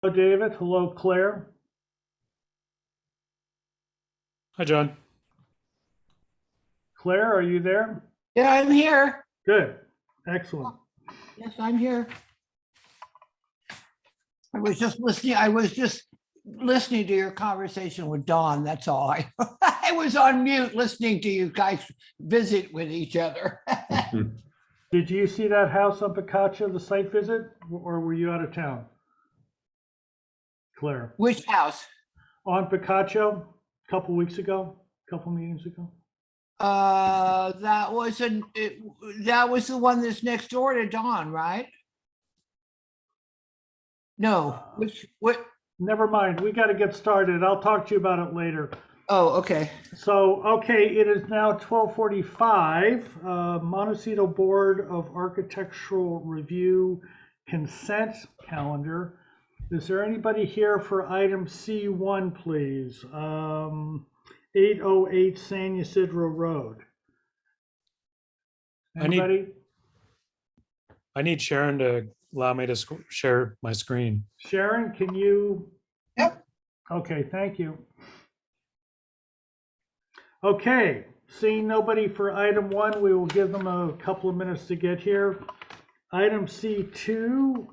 Hello, David. Hello, Claire. Hi, John. Claire, are you there? Yeah, I'm here. Good. Excellent. Yes, I'm here. I was just listening to your conversation with Dawn. That's all. I was on mute listening to you guys visit with each other. Did you see that house on Picacho, the site visit, or were you out of town? Claire. Which house? On Picacho a couple weeks ago, a couple meetings ago. That was the one that's next door to Dawn, right? No, what? Never mind. We got to get started. I'll talk to you about it later. Oh, okay. So, okay, it is now 12:45. Montecito Board of Architectural Review consent calendar. Is there anybody here for item C1, please? 808 San Ysidro Road. Anybody? I need Sharon to allow me to share my screen. Sharon, can you? Yep. Okay, thank you. Okay, seeing nobody for item 1, we will give them a couple of minutes to get here. Item C2,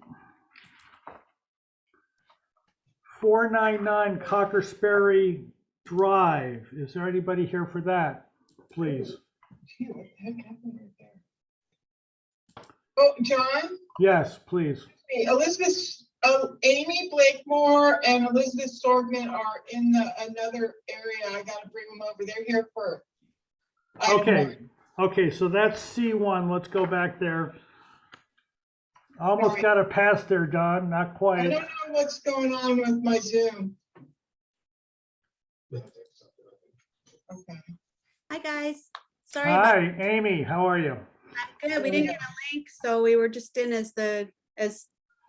499 Cockersbury Drive. Is there anybody here for that, please? Oh, John? Yes, please. Hey, Amy Blakemore and Elizabeth Sorgman are in another area. I gotta bring them over. They're here for. item Okay, one. okay, so that's C1. Let's go back there. Almost Sorry. got a pass there, Don, not I quite. don't know what's going on with my Zoom. Okay. Hi, guys. Sorry Hi, about Amy, how are you? that. Good. We didn't get a link, so we were just in as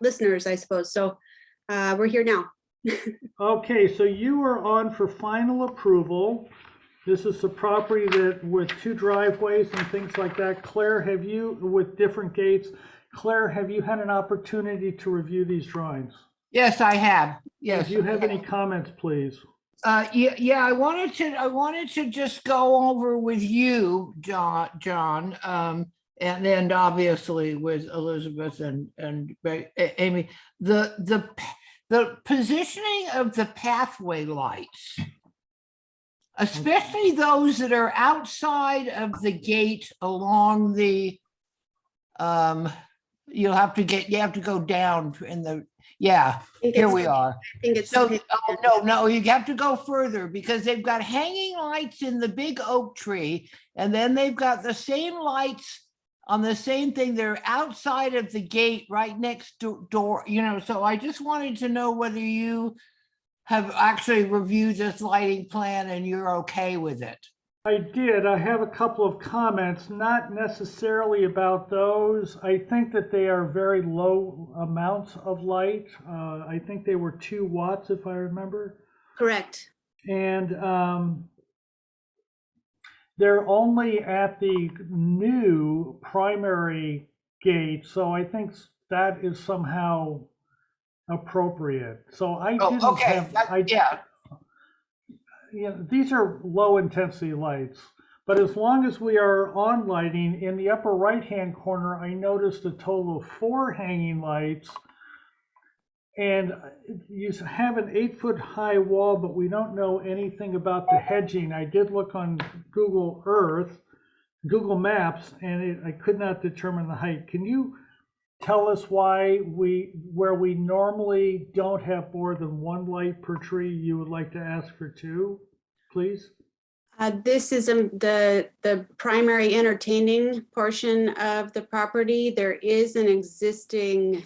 listeners, I suppose. So we're here now. Okay, so you are on for final approval. This is the property that with 2 driveways and things like that. Claire, have you, with different gates, Claire, have you had an opportunity to review these drawings? Yes, I have. Yes. Do you have any comments, please? Yeah, I wanted to just go over with you, John, and then obviously with Elizabeth and Amy, the positioning of the pathway lights, especially those that are outside of the gate along the, you have to go down in the, yeah, here we are. I think it's So, oh, no, you have to go further because they've got hanging lights in the big oak tree. And then they've got the same lights on the same thing. They're outside of the gate right next door, so I just wanted to know whether you have actually reviewed this lighting plan and you're okay with it. I did. I have a couple of comments, not necessarily about those. I think that they are very low amounts of light. I think they were 2 watts, if I remember. correct. And they're only at the new primary gate, so I think that is somehow appropriate. So I didn't Okay, have, yeah. these are low intensity lights, but as long as we are on lighting, in the upper right hand corner, I noticed a total of 4 hanging lights. And you have an 8-foot high wall, but we don't know anything about the hedging. I did look on Google Google Maps, and I could not determine the height. Can you tell us where we normally don't have more than 1 light per tree, you would like to ask for 2, please? This is the primary entertaining portion of the property. There is an existing,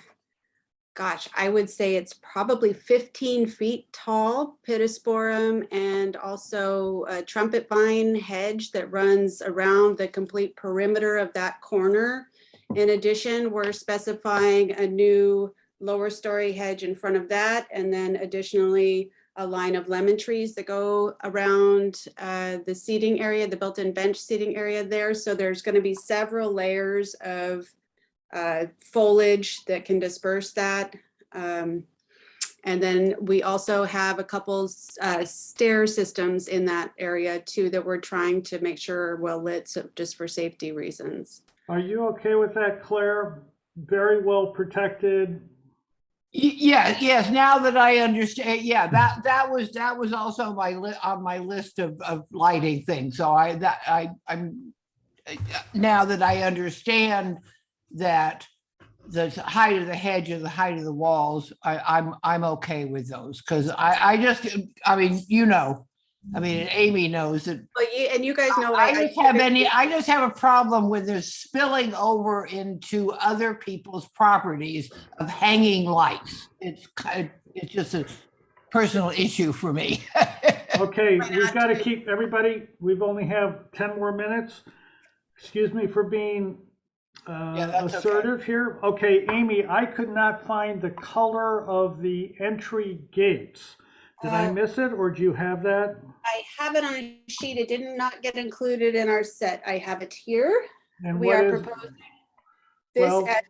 gosh, I would say it's probably 15 feet tall pittosporum and also a trumpet vine hedge that runs around the complete perimeter of that corner. In addition, we're specifying a new lower story hedge in front of that, and then additionally a line of lemon trees that go around the seating area, the built-in bench seating area there. So there's going to be several layers of foliage that can disperse that. And then we also have a couple stair systems in that area too that we're trying to make sure are well lit, so just for safety reasons. Are you okay with that, Claire? Very well protected. Yeah, yes, now that I understand, yeah, that was also on my list of lighting things. So I'm now that I understand that the height of the hedge and the height of the walls, I'm okay with those, because I mean, Amy knows that Well, and you guys know I just have a problem with this spilling over into other people's properties of hanging lights. It's just a personal issue for me. Okay, we've got to keep, everybody, we've only have 10 more minutes. Excuse me for being that's okay. assertive here. Okay, Amy, I could not find the color of the entry gates. Did I miss it, or do you have that? I have it on a sheet. It did not get included in our set. I have it here. And We what are is, proposing this well, at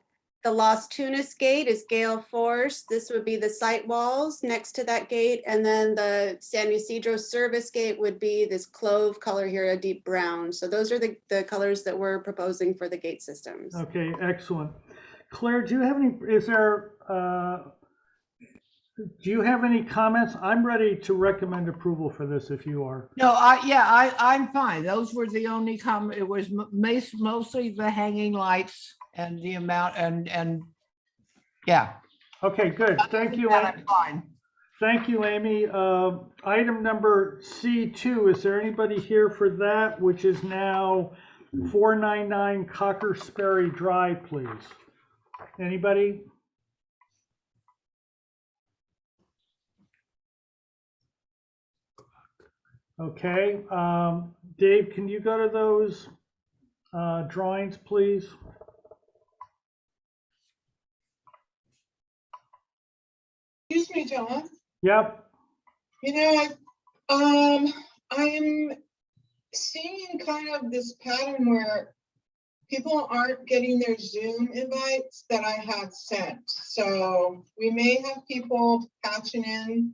the Las Tunas gate is gale force. This would be the site walls next to that gate. And then the San Ysidro service gate would be this clove color here, a deep brown. So those are the colors that we're proposing for the gate systems. okay, excellent. Claire, do you have any, do you have any comments? I'm ready to recommend approval for this if you are. No, I'm fine. Those were the only comment. It was mostly the hanging lights and the amount and yeah. Okay, good. Thank you. I'm fine. Thank you, Amy. Item number C2, is there anybody here for that, which is now 499 Cocker Sperry Drive, please? Anybody? Okay, Dave, can you go to those drawings, please? Excuse me, John. Yep. You know, I'm seeing kind of this pattern where people aren't getting their Zoom invites that I had sent. So we may have people patching in.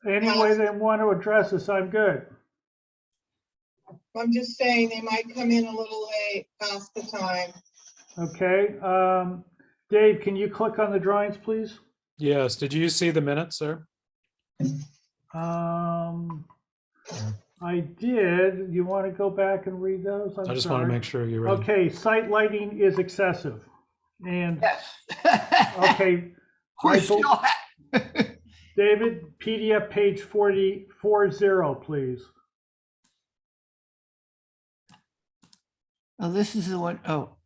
Any way they want to address this, I'm good. I'm just saying they might come in a little late past the time. Okay, Dave, can you click on the drawings, please? Yes. Did you see the minutes, sir? I did. You want to go back and read those? I just want to make sure you're ready. Okay, site lighting is excessive. And, Yes. okay. We're still David, PDF page 40, please. Oh, this is the one. Oh,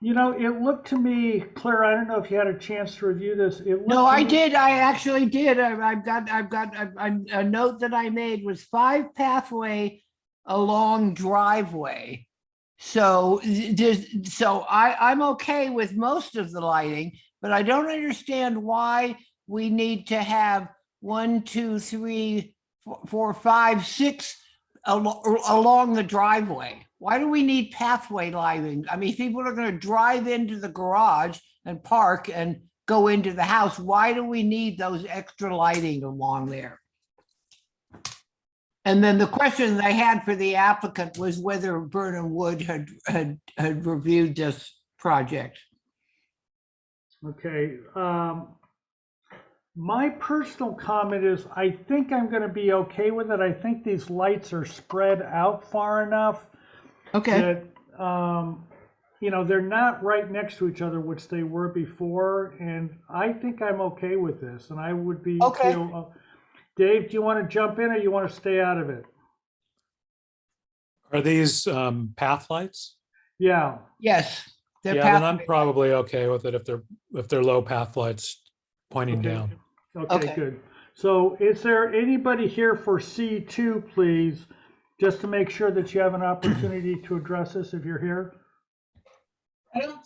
You know, it looked to me, Claire, I don't know if you had a chance to review this. It looked no, to I me- did. I actually did. I've got a note that I made was 5 pathway along driveway. So I'm okay with most of the lighting, but I don't understand why we need to have 1, 2, 3, 4, 5, 6 along the driveway. Why do we need pathway lighting? I mean, people are going to drive into the garage and park and go into the house. Why do we need those extra lighting along there? And then the question that I had for the applicant was whether Burnham Wood had reviewed this project. Okay, my personal comment is I think I'm going to be okay with it. I think these lights are spread out far enough Okay. that, you know, they're not right next to each other, which they were before. And I think I'm okay with this. And I would be, Okay. Dave, do you want to jump in or you want to stay out of it? Are these path lights? Yeah. Yes. they're Yeah, then I'm pathway. probably okay with it if they're low path lights pointing Okay. down. Okay, Okay. good. So is there anybody here for C2, please? Just to make sure that you have an opportunity to address this if you're here. I don't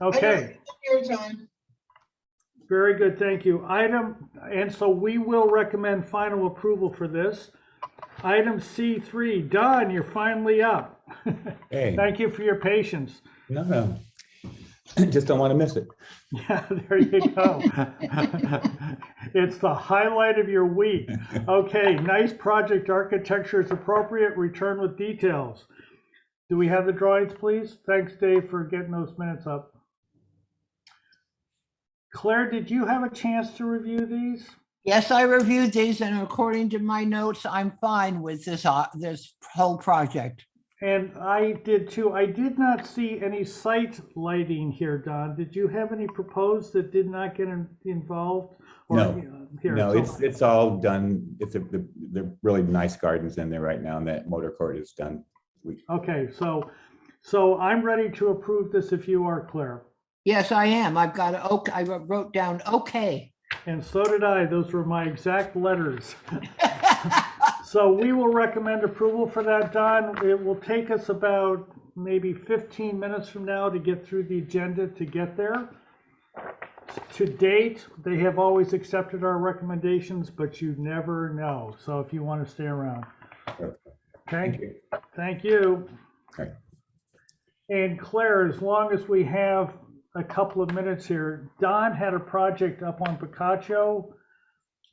Okay, hear, John. very good, thank you. And so we will recommend final approval for this. Item C3, Don, you're finally up. Hey, Thank you for your patience. no. Just don't want to miss it. Yeah, there you go. It's the highlight of your week. Okay, nice project. Architecture is appropriate. Return with details. Do we have the drawings, please? Thanks, Dave, for getting those minutes up. Claire, did you have a chance to review these? Yes, I reviewed these, and according to my notes, I'm fine with this whole project. And I did too. I did not see any site lighting here, Don. Did you have any proposed that did not get involved? Or, No, here, no, so- it's all done. They're really nice gardens in there right now, and that motor court is done. Okay, so I'm ready to approve this if you are, Claire. Yes, I am. I've got, okay, I wrote down, okay. And so did I. Those were my exact letters. So we will recommend approval for that, Don. It will take us about maybe 15 minutes from now to get through the agenda to get there. To date, they have always accepted our recommendations, but you never know. So if you want to stay around. Okay, Thank you. thank you. Okay. And Claire, as long as we have a couple of minutes here, Don had a project up on Picacho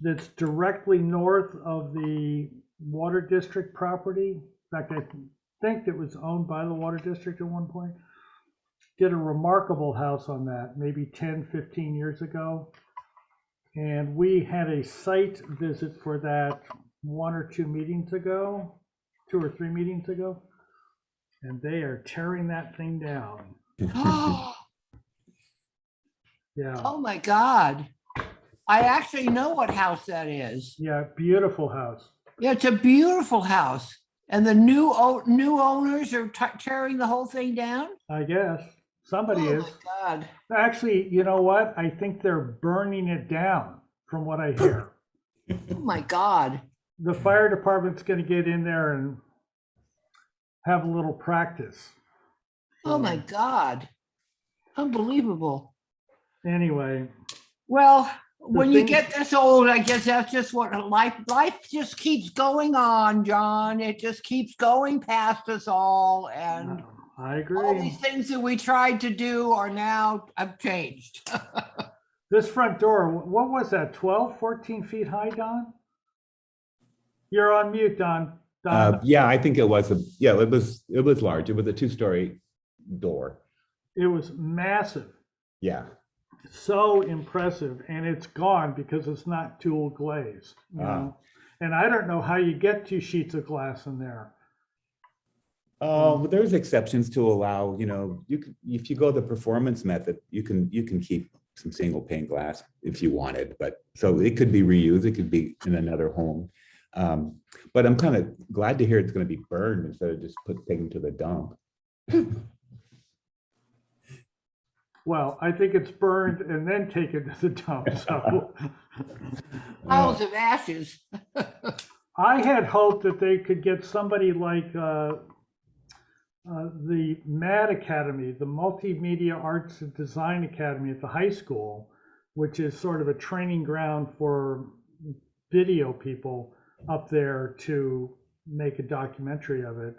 that's directly north of the Water District property. In fact, I think it was owned by the Water District at one point. Did a remarkable house on that, maybe 10, 15 years ago. And we had a site visit for that 1 or 2 meetings ago, 2 or 3 meetings ago. And they are tearing that thing down. Yeah, Oh, my God. I actually know what house that is. yeah, beautiful house. Yeah, it's a beautiful house. And the new owners are tearing the whole thing down? I guess somebody Oh, is. my God. Actually, you know what? I think they're burning it down from what I hear. Oh, my God. The fire department's going to get in there and have a little practice. Oh, my God. Unbelievable. Anyway, Well, when you thing- get this old, I guess that's just what life just keeps going on, John. It just keeps going past us all. And I all agree. these things that we tried to do are now have changed. This front door, what was that, 12, 14 feet high, Don? You're on mute, Don. Don, Yeah, I think it was it was large. It was a 2-story door. it was massive. Yeah. So impressive, and it's gone because it's not dual glazed, you know? And I don't know how you get 2 sheets of glass in there. Well, there's exceptions to allow, you can, if you go the performance method, you can keep some single pane glass if you wanted, but so it could be reused, it could be in another home. But I'm kind of glad to hear it's going to be burned instead of just taken to the dump. Well, I think it's burned and then taken to the dump, so. Piles of ashes. I had hoped that they could get somebody like the MAD Academy, the Multimedia Arts and Design Academy at the high school, which is sort of a training ground for video people up there to make a documentary of it.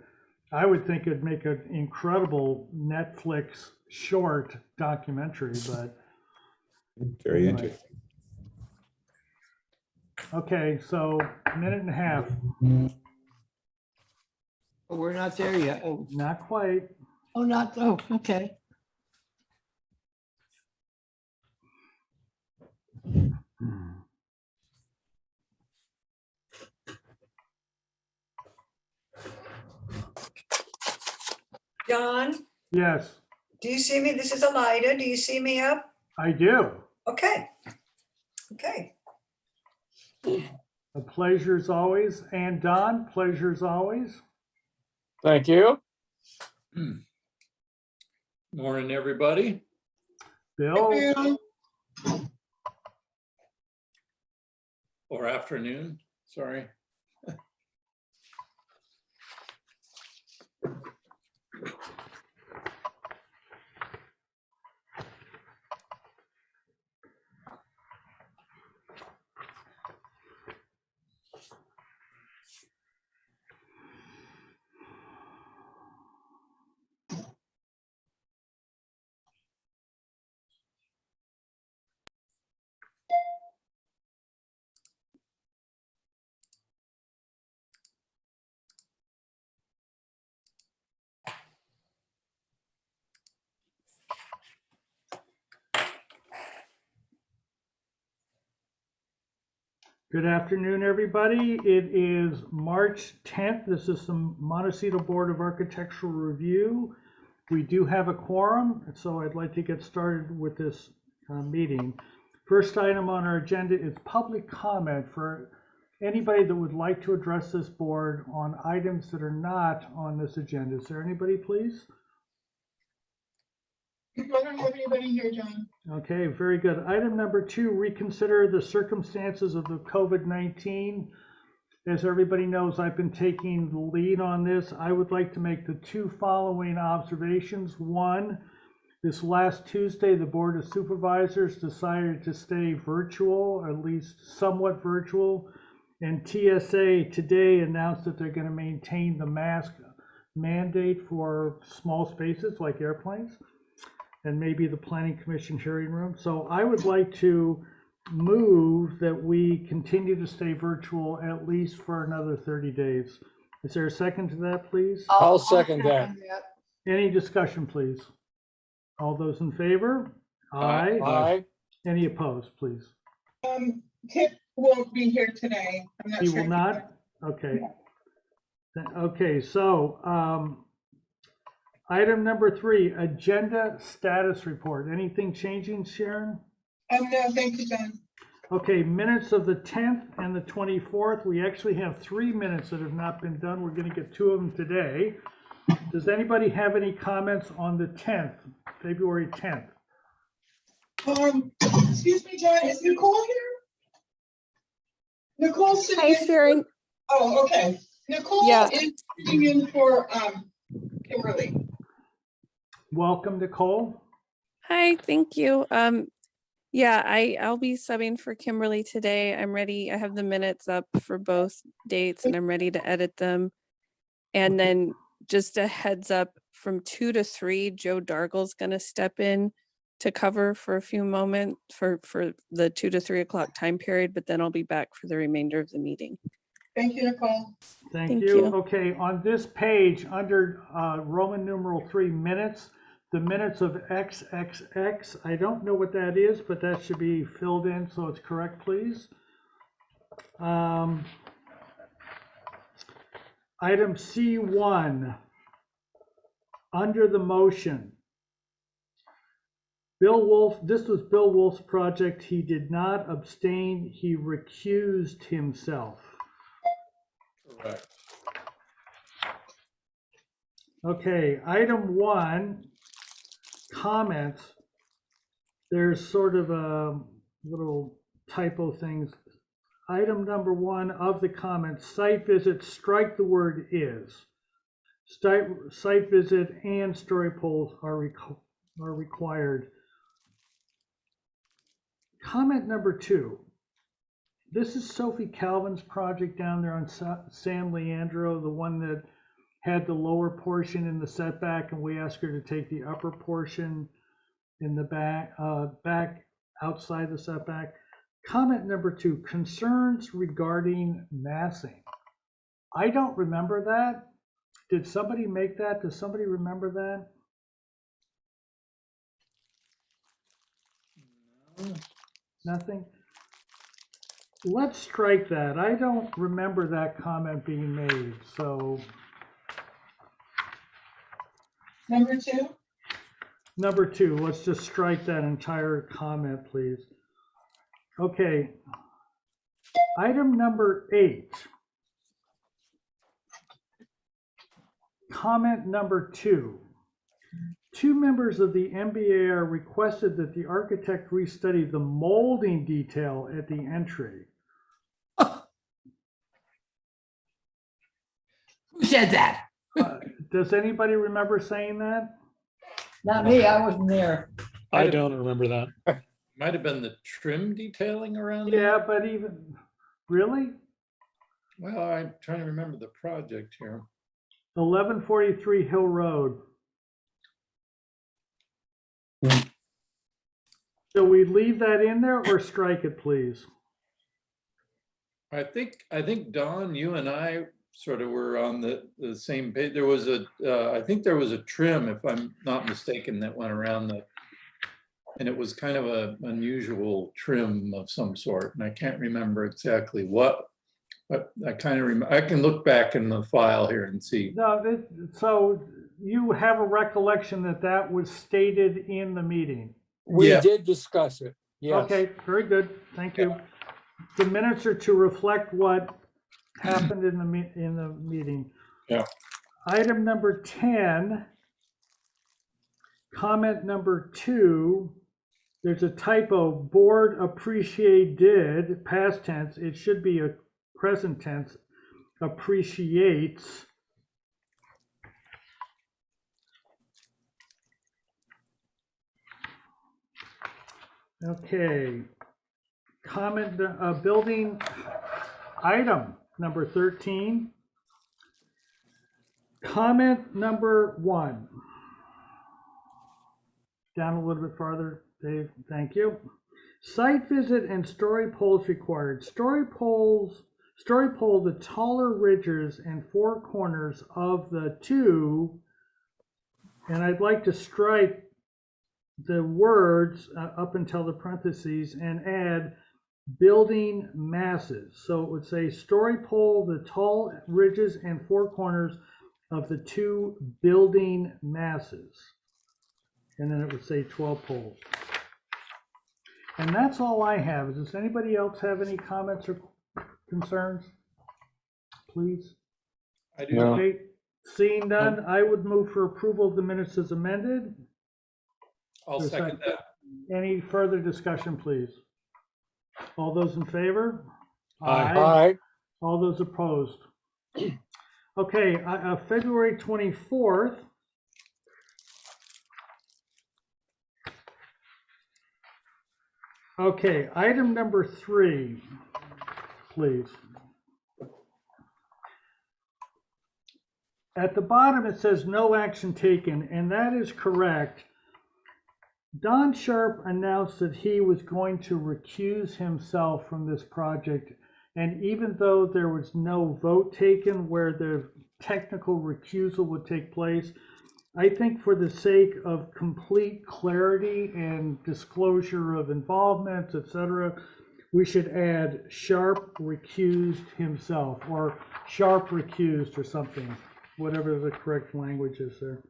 I would think it'd make an incredible Netflix short documentary, but Very anyway. interesting. Okay, so a minute and a half, Oh, we're not there yet. Oh, not quite. oh, okay. John, Yes, do you see me? This is Elida. Do you see me up? I do. Okay. Okay. A pleasure as always. And Don, pleasure as always. Thank you. Morning, everybody. Bill, Bill, Or afternoon, sorry. Good afternoon, everybody. It is March 10th. This is the Montecito Board of Architectural Review. We do have a quorum, so I'd like to get started with this meeting. First item on our agenda is public comment for anybody that would like to address this board on items that are not on this agenda. Is there anybody, please? I don't have anybody here, John. Okay, very good. Item number 2, reconsider the circumstances of the COVID-19. As everybody knows, I've been taking the lead on this. I would like to make the 2 following observations. 1, this last Tuesday, the Board of Supervisors decided to stay virtual, or at least somewhat virtual. And TSA today announced that they're going to maintain the mask mandate for small spaces like airplanes and maybe the Planning Commission hearing room. So I would like to move that we continue to stay virtual at least for another 30 days. Is there a second to that, please? I'll second that. Any discussion, please? All those in favor? Aye. Aye. Any opposed, please? Kip won't be here today. I'm not He sure. will not? Okay. Okay, so item number 3, agenda status report. Anything changing, Sharon? No, thank you, John. Okay, minutes of the 10th and the 24th. We actually have 3 minutes that have not been done. We're going to get 2 of them today. Does anybody have any comments on the 10th, February 10th? Excuse me, John, is Nicole here? Nicole's sitting Hi, in. Sharon. Oh, okay. Nicole Yeah. is sitting in for Kimberly. Welcome, Nicole. Hi, thank you. Yeah, I'll be subbing for Kimberly today. I'm ready. I have the minutes up for both dates and I'm ready to edit them. And then just a heads up, from 2 to 3, Joe Dargle's gonna step in to cover for a few moments for the 2 to 3 o'clock time period, but then I'll be back for the remainder of the meeting. Thank you, Nicole. Thank Thank you. you. Okay, on this page, under Roman numeral 3 minutes, the minutes of XXX, I don't know what that is, but that should be filled in so it's correct, please. Item C1, under the motion. Bill Wolf, this was Bill Wolf's project. He did not abstain, he recused himself. Correct. Okay, item 1, comments. There's sort of a little typo things. Item number 1 of the comments, site visit, strike the word is. Site visit and story polls are required. Comment number 2. This is Sophie Calvin's project down there on San Leandro, the one that had the lower portion in the setback, and we asked her to take the upper portion in the back outside the setback. Comment number 2, concerns regarding massing. I don't remember that. Did somebody make that? Does somebody remember that? No. Nothing? Let's strike that. I don't remember that comment being made, so. Number 2. Number 2, let's just strike that entire comment, please. Okay. Item number 8. Comment number 2. 2 members of the MBAR requested that the architect restudy the molding detail at the entry. Who said that? Does anybody remember saying that? Not me, I wasn't there. I don't remember that. Might have been the trim detailing around there. Yeah, but even, really? Well, I'm trying to remember the project here. 1143 Hill Road. So we leave that in there or strike it, please? I think Don, you and I sort of were on the same page. There was I think there was a trim, if I'm not mistaken, that went around And it was kind of a unusual trim of some sort, and I can't remember exactly what, but I kind of remember, I can look back in the file here and see. No, so you have a recollection that that was stated in the meeting? We Yeah. did discuss it, yes. Okay, very good, thank you. The minutes are to reflect what happened in the meeting. Yeah. Item number 10, comment number 2, there's a typo, board appreciated, past tense, it should be a present tense, appreciates. Okay, comment, building item number 13. Comment number 1. Down a little bit farther, Dave, thank you. Site visit and story poles required. Story pole the taller ridges and 4 corners of the 2, and I'd like to strike the words up until the parentheses and add building masses. So it would say story pole the tall ridges and 4 corners of the 2 building masses. And then it would say 12 poles. And that's all I have. Does anybody else have any comments or concerns? Please. I do. No. Okay, seeing none, I would move for approval of the minutes as amended. I'll There's second that. Any further discussion, please? All those in favor? Aye. Aye, All those opposed? Okay, February 24th. Okay, item number 3, please. At the bottom, it says no action taken, and that is correct. Don Sharp announced that he was going to recuse himself from this project, and even though there was no vote taken where the technical recusal would take place, I think for the sake of complete clarity and disclosure of involvement, etc., we should add Sharp recused himself, or Sharp recused, or something, whatever the correct language is there.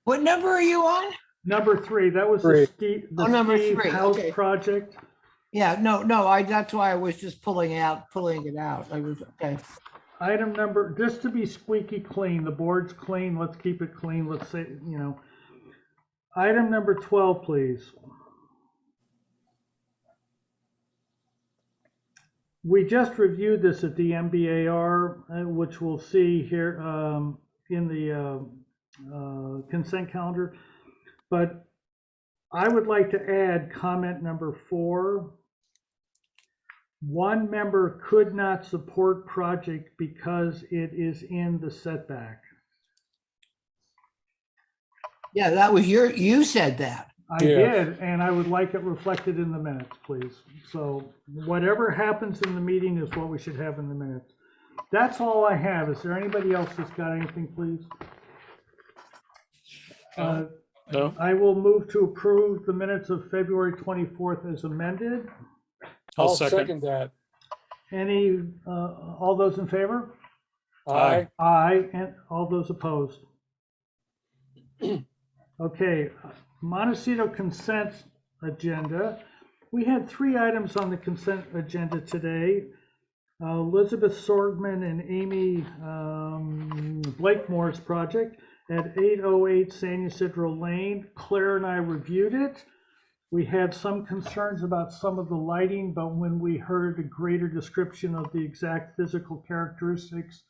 What number are you on? Number 3, that was Three. the Oh, number Steve 3, House okay. project. Yeah, no, that's why I was just pulling it out. I was, okay. Item number, just to be squeaky clean, the board's clean, let's keep it clean, let's say, you know. Item number 12, please. We just reviewed this at the MBAR, which we'll see here in the consent calendar. But I would like to add comment number 4. One member could not support project because it is in the setback. Yeah, that was you said that. I Yes. did, and I would like it reflected in the minutes, please. So whatever happens in the meeting is what we should have in the minutes. That's all I have. Is there anybody else that's got anything, please? No, I will move to approve the minutes of February 24th as amended. I'll I'll second. second that. Any, all those in favor? Aye, Aye, and all those opposed? Okay, Montecito consent agenda. We had 3 items on the consent agenda today. Elizabeth Sorgman and Amy Blakemore's project at 808 San Ysidro Lane. Claire and I reviewed it. We had some concerns about some of the lighting, but when we heard a greater description of the exact physical characteristics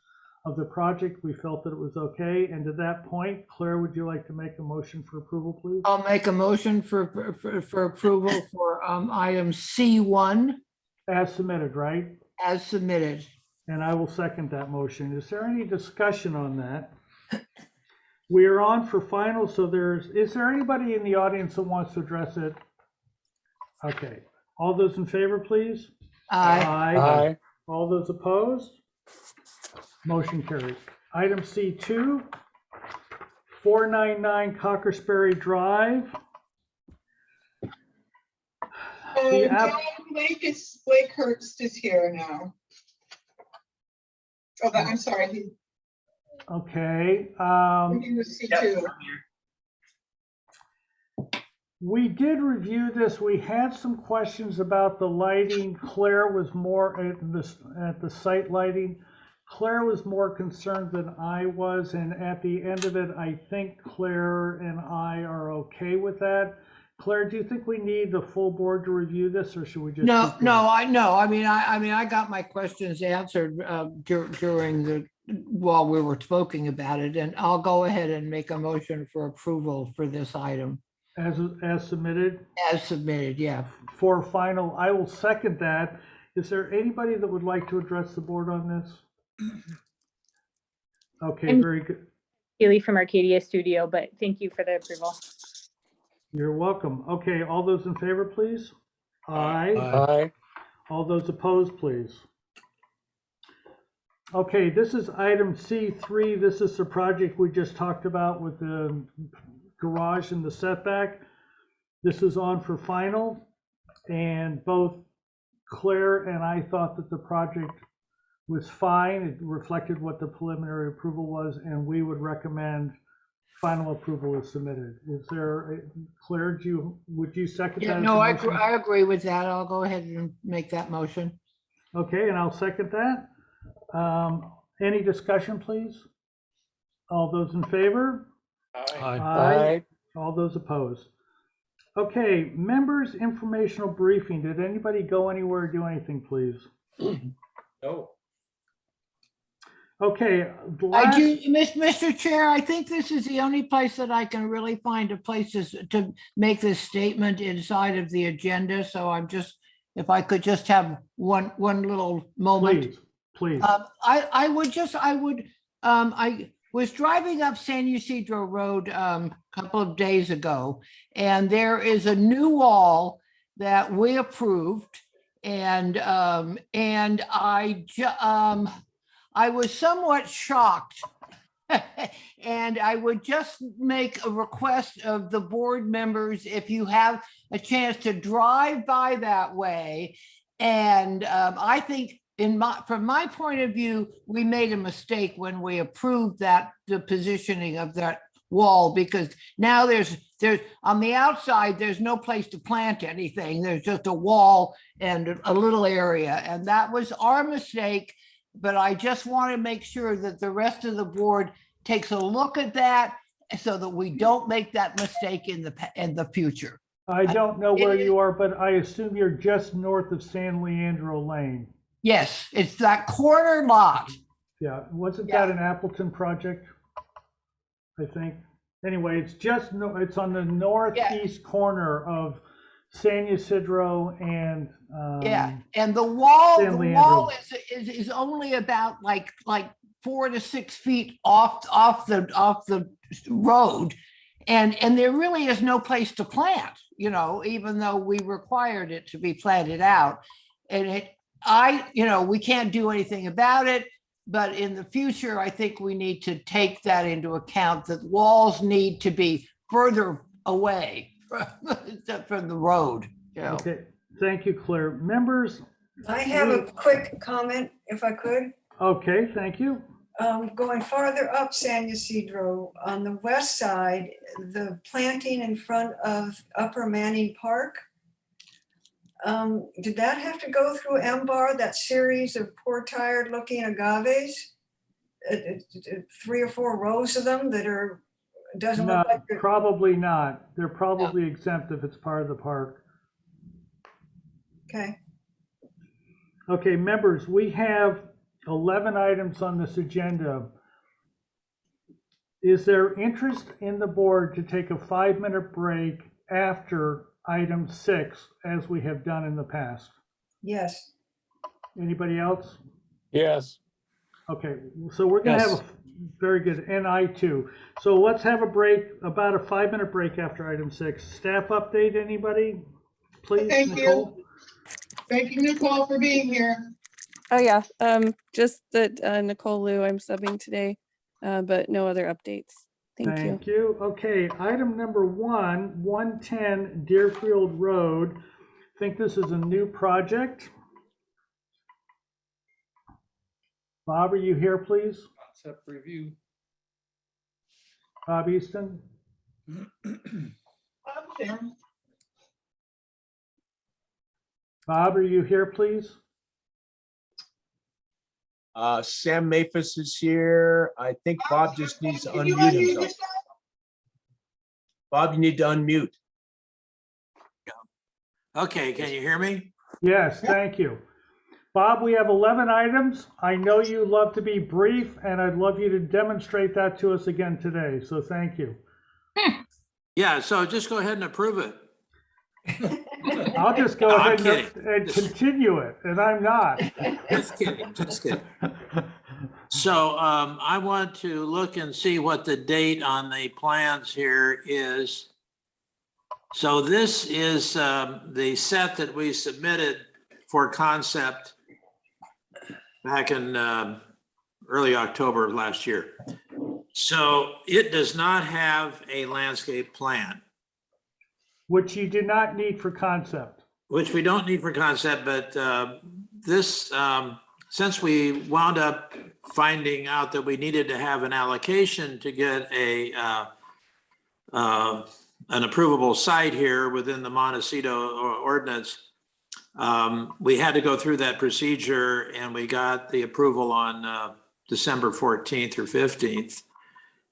of the project, we felt that it was okay. And to that point, Claire, would you like to make a motion for approval, please? I'll make a motion for approval for item C1 As submitted, right? as submitted. And I will second that motion. Is there any discussion on that? We are on for final, so is there anybody in the audience that wants to address it? Okay, all those in favor, please? Aye. aye, All those opposed? Motion carries. Item C2, 499 Cockersbury Drive. The app- Blake Hurst is here now. Oh, I'm sorry. Okay. He was C2. We did review this. We had some questions about the lighting. Claire was more at the site lighting. Claire was more concerned than I was, and at the end of it, I think Claire and I are okay with that. Claire, do you think we need the full board to review this, or should we just? No, keep no, going? I know. I mean, I got my questions answered during while we were speaking about it, and I'll go ahead and make a motion for approval for this item As submitted? as submitted, yeah. For final, I will second that. Is there anybody that would like to address the board on this? Okay, I'm- very good. Haley from Arcadia Studio, but thank you for the approval. You're welcome. Okay, all those in favor, please? Aye. Aye. All those opposed, please. Okay, this is item C3. This is the project we just talked about with the garage and the setback. This is on for final, and both Claire and I thought that the project was fine. It reflected what the preliminary approval was, and we would recommend final approval is submitted. Is there, Claire, would you second that? Yeah, as no, a I motion? agree with that. I'll go ahead and make that motion. Okay, and I'll second that. Any discussion, please? All those in favor? Aye. Aye. All those opposed? Okay, members' informational briefing. Did anybody go anywhere or do anything, please? No. Okay. I do, Mr. Chair, I think this is the only place that I can really find a place to make this statement inside of the agenda. So I'm just, if I could just have one little moment. Please. I was driving up San Ysidro Road a couple of days ago, and there is a new wall that we approved, and I was somewhat shocked. And I would just make a request of the board members, if you have a chance to drive by that way. And I think from my point of view, we made a mistake when we approved the positioning of that wall, because now there's on the outside, there's no place to plant anything. There's just a wall and a little area. And that was our mistake. But I just want to make sure that the rest of the board takes a look at that so that we don't make that mistake in the future. I don't know where you are, but I assume you're just north of San Leandro Lane. Yes, it's that corner lot. Yeah, wasn't that an Appleton project? I think. Anyway, it's on the northeast corner of San Ysidro and And the wall San Leandro. is only about like 4 to 6 feet off the road, and there really is no place to plant, even though we required it to be planted out. And we can't do anything about it, but in the future, I think we need to take that into account, that walls need to be further away from the road. Okay, thank you, Claire. Members? I have a quick comment, if I could. Okay, thank you. Going farther up San Ysidro, on the west side, the planting in front of Upper Manning Park, did that have to go through MBAR, that series of poor tired looking agaves? 3 or 4 rows of them that doesn't No, look like they're- probably not. They're probably exempt if it's part of the park. Okay. Okay, members, we have 11 items on this agenda. Is there interest in the board to take a 5-minute break after item 6, as we have done in the past? Yes. Anybody else? Yes. Okay, so we're gonna Yes. have very good, and I too. So let's have a break, about a 5-minute break after item 6. Staff update, anybody? Please, Thank Nicole? you. Thank you, Nicole, for being here. Oh, yeah. Just that Nicole Liu, I'm subbing today, but no other updates. Thank you. Thank you. Okay, item number 110 Deerfield Road. I think this is a new project. Bob, are you here, please? Concept review. Bob Easton? I'm there. Bob, are you here, please? Sam Maphis is here. I think Bob just needs to Can you unmute unmute himself. yourself? Bob, you need to unmute. Okay, can you hear me? Yes, thank you. Bob, we have 11 items. I know you love to be brief, and I'd love you to demonstrate that to us again today, so thank you. Yeah, so just go ahead and approve it. I'll just go No, I'm ahead and continue it, and I'm not. Just kidding, just kidding. So I want to look and see what the date on the plans here is. So this is the set that we submitted for concept back in early October of last year. So it does not have a landscape plan. Which you do not need for concept. Which we don't need for concept, but this, since we wound up finding out that we needed to have an allocation to get an approvable site here within the Montecito ordinance, we had to go through that procedure, and we got the approval on December 14th or 15th.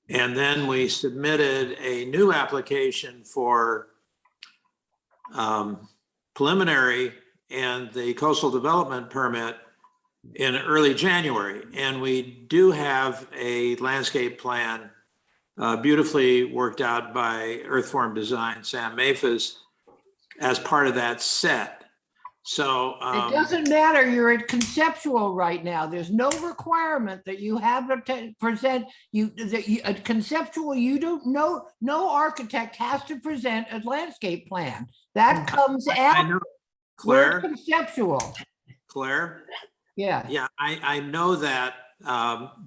And then we submitted a new application for preliminary and the coastal development permit in early January. And we do have a landscape plan beautifully worked out by Earthform Design, Sam Maphis, as part of that set. So It doesn't matter, you're at conceptual right now. There's no requirement that you have to present, a conceptual, you don't know, no architect has to present a landscape plan. That comes I after. know, We're Claire, conceptual. Claire. Yeah. Yeah, I know that,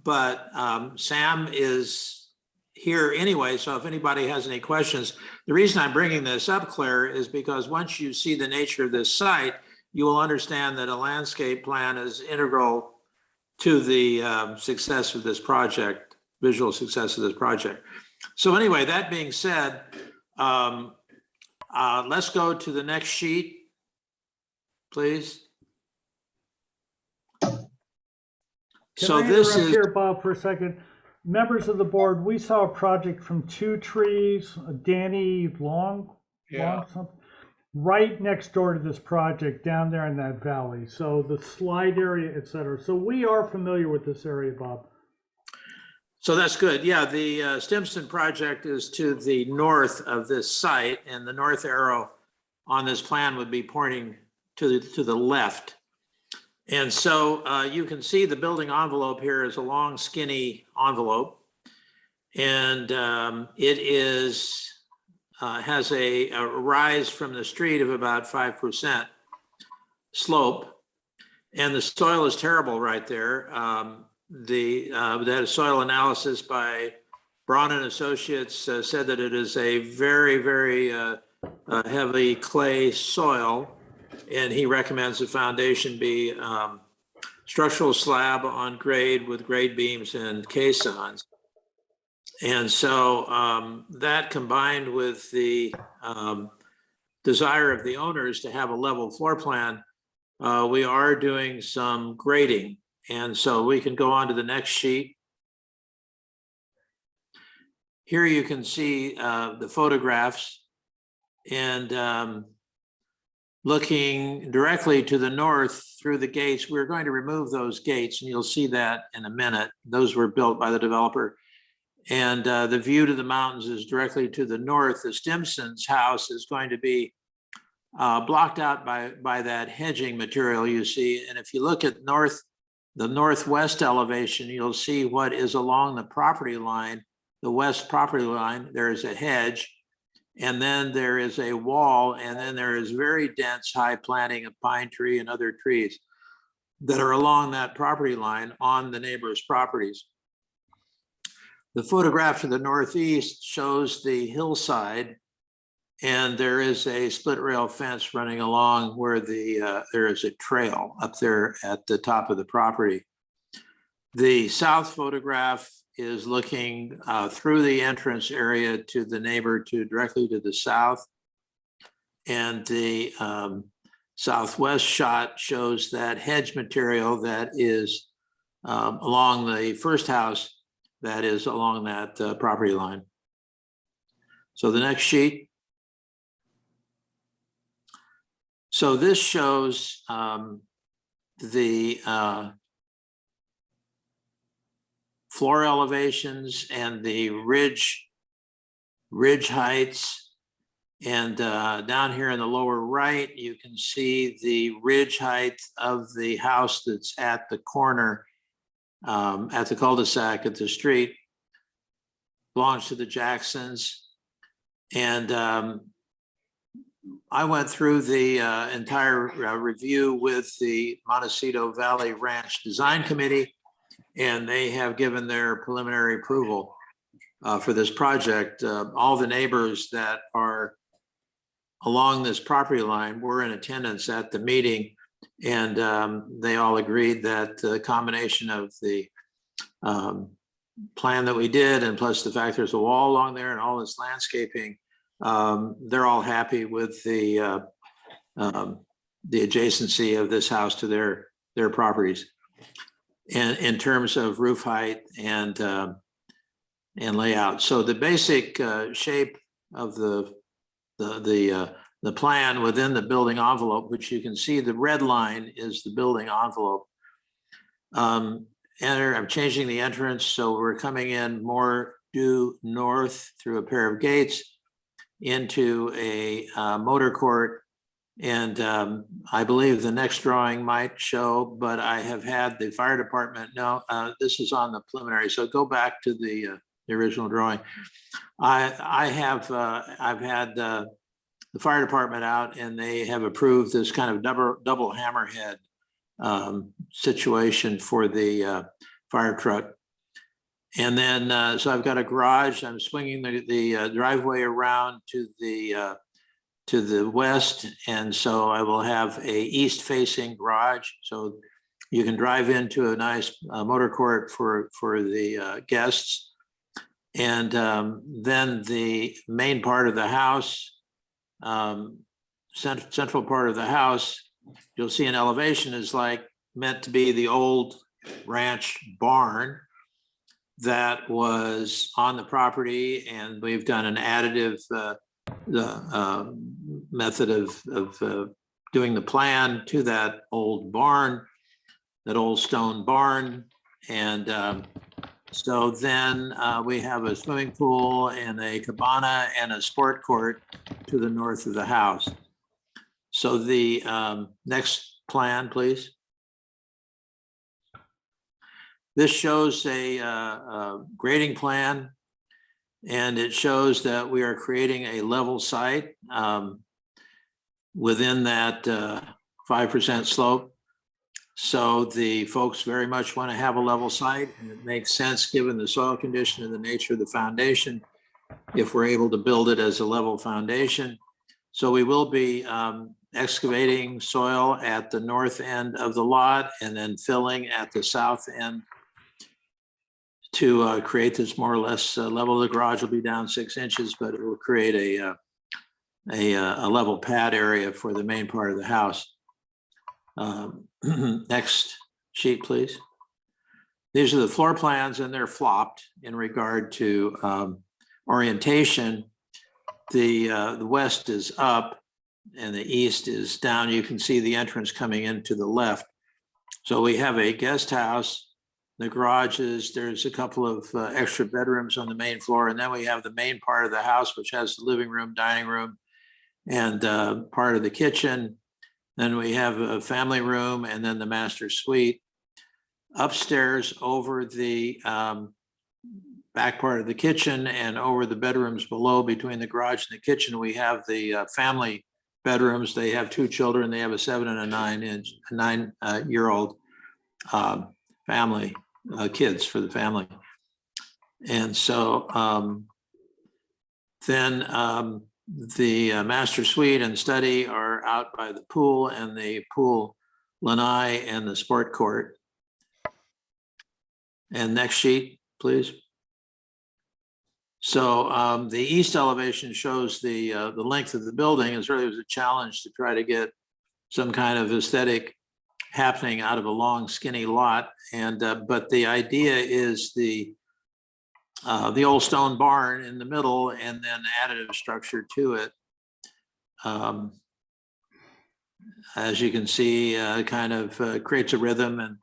but Sam is here anyway, so if anybody has any questions, the reason I'm bringing this up, Claire, is because once you see the nature of this site, you will understand that a landscape plan is integral to the success of this project, visual success of this project. So anyway, that being said, let's go to the next sheet, please. So this is Here, Bob, for a second. Members of the board, we saw a project from Two Trees, Danny Long, something, right next door to this project down there in that valley. So the slide area, et cetera. So we are familiar with this area, Bob. So that's good. Yeah, the Stimson project is to the north of this site, and the north arrow on this plan would be pointing to the left. And so you can see the building envelope here is a long, skinny envelope, and it is has a rise from the street of about 5% slope, and the soil is terrible right there. That soil analysis by Braun and Associates said that it is a very, very heavy clay soil, and he recommends the foundation be structural slab on grade with grade beams and caissons. And so that combined with the desire of the owners to have a level floor plan, we are doing some grading. And so we can go on to the next sheet. Here you can see the photographs, and looking directly to the north through the gates, we're going to remove those gates, and you'll see that in a minute. Those were built by the developer. And the view to the mountains is directly to the north. The Stimson's house is going to be blocked out by that hedging material you see. And if you look at the northwest elevation, you'll see what is along the property line, the west property line. There is a hedge, and then there is a wall, and then there is very dense high planting of pine tree and other trees that are along that property line on the neighbors' properties. The photograph to the northeast shows the hillside, and there is a split rail fence running along where there is a trail up there at the top of the property. The south photograph is looking through the entrance area to the neighbor directly to the south. And the southwest shot shows that hedge material that is along the first house that is along that property line. So the next sheet. So this shows the floor elevations and the ridge heights. And down here in the lower right, you can see the ridge height of the house that's at the corner, at the cul-de-sac at the street, belongs to the Jacksons. And I went through the entire review with the Montecito Valley Ranch Design Committee, and they have given their preliminary approval for this project. All the neighbors that are along this property line were in attendance at the meeting, and they all agreed that the combination of the plan that we did, and plus the fact there's a wall along there and all this landscaping, they're all happy with the adjacency of this house to their properties. And in terms of roof height and layout. So the basic shape of the plan within the building envelope, which you can see the red line is the building envelope. I'm changing the entrance, so we're coming in more due north through a pair of gates into a motor court. And I believe the next drawing might show, but I have had the fire department. No, this is on the preliminary. So go back to the original drawing. I've had the fire department out, and they have approved this kind of double hammerhead situation for the fire truck. And then, so I've got a garage. I'm swinging the driveway around to the west, and so I will have a east-facing garage. So you can drive into a nice motor court for the guests. And then the main part of the house, central part of the house, you'll see an elevation is like meant to be the old ranch barn that was on the property, and we've done an additive method of doing the plan to that old barn, that old stone barn. And so then we have a swimming pool and a cabana and a sport court to the north of the house. So the next plan, please. This shows a grading plan, and it shows that we are creating a level site within that 5% slope. So the folks very much want to have a level site, and it makes sense given the soil condition and the nature of the foundation if we're able to build it as a level foundation. So we will be excavating soil at the north end of the lot and then filling at the south end to create this more or less level. The garage will be down 6 inches, but it will create a level pad area for the main part of the house. Next sheet, please. These are the floor plans, and they're flopped in regard to orientation. The west is up and the east is down. You can see the entrance coming in to the left. So we have a guest house. The garages, there's a couple of extra bedrooms on the main floor, and then we have the main part of the house, which has the living room, dining room, and part of the kitchen. Then we have a family room, and then the master suite. Upstairs over the back part of the kitchen and over the bedrooms below between the garage and the kitchen, we have the family bedrooms. They have 2 children. They have a 7 and a 9-year-old family, kids for the family. And so then the master suite and study are out by the pool, and the pool lanai and the sport court. And next sheet, please. So the east elevation shows the length of the building. It really was a challenge to try to get some kind of aesthetic happening out of a long, skinny lot. And but the idea is the old stone barn in the middle, and then additive structure to it. As you can see, kind of creates a rhythm,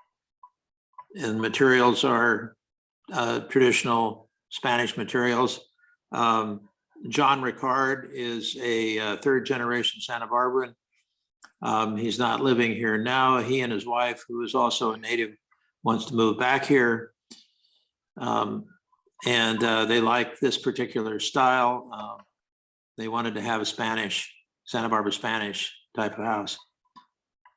and materials are traditional Spanish materials. John Ricard is a third generation Santa Barbaran. He's not living here now. He and his wife, who is also a native, wants to move back here. And they like this particular style. They wanted to have a Spanish, Santa Barbara Spanish type of house.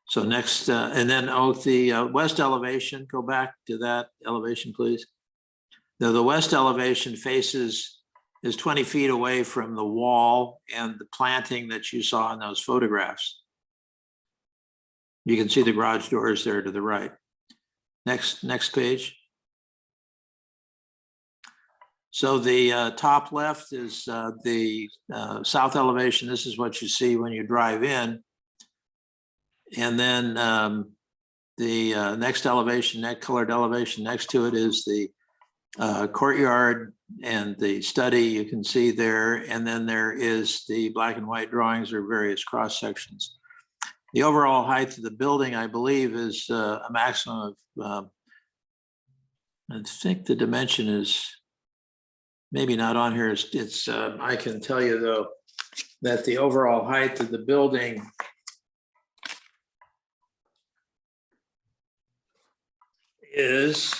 So next, and then the west elevation, go back to that elevation, please. The west elevation is 20 feet away from the wall and the planting that you saw in those photographs. You can see the garage doors there to the right. Next page. So the top left is the south elevation. This is what you see when you drive in. And then the next elevation, that colored elevation next to it is the courtyard and the study you can see there. And then there is the black and white drawings or various cross sections. The overall height of the building, I believe, is a maximum of, I think the dimension is maybe not on here. It's I can tell you though, that the overall height of the building is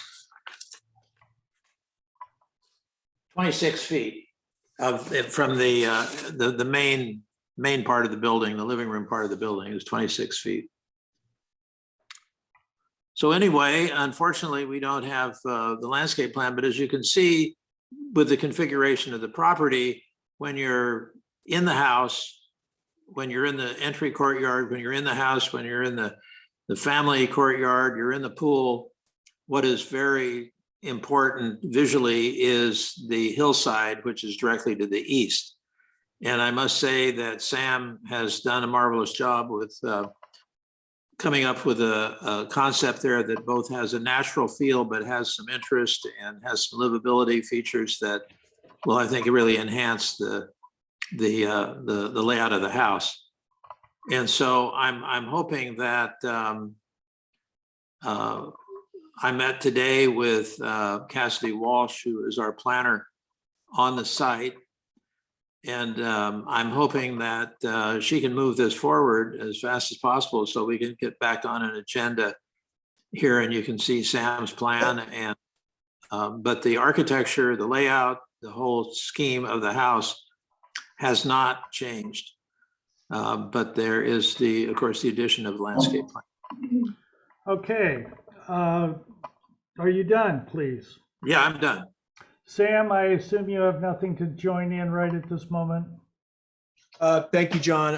26 feet from the main part of the building. The living room part of the building is 26 feet. So anyway, unfortunately, we don't have the landscape plan, but as you can see with the configuration of the property, when you're in the house, when you're in the entry courtyard, when you're in the house, when you're in the family courtyard, you're in the pool, what is very important visually is the hillside, which is directly to the east. And I must say that Sam has done a marvelous job with coming up with a concept there that both has a natural feel, but has some interest and has some livability features that will, I think, really enhance the layout of the house. And so I'm hoping that I met today with Cassidy Walsh, who is our planner on the site. And I'm hoping that she can move this forward as fast as possible so we can get back on an agenda here and you can see Sam's plan. And but the architecture, the layout, the whole scheme of the house has not changed. But there is of course, the addition of the landscape plan. Okay. Are you done, please? Yeah, I'm done. Sam, I assume you have nothing to join in right at this moment? Thank you, John.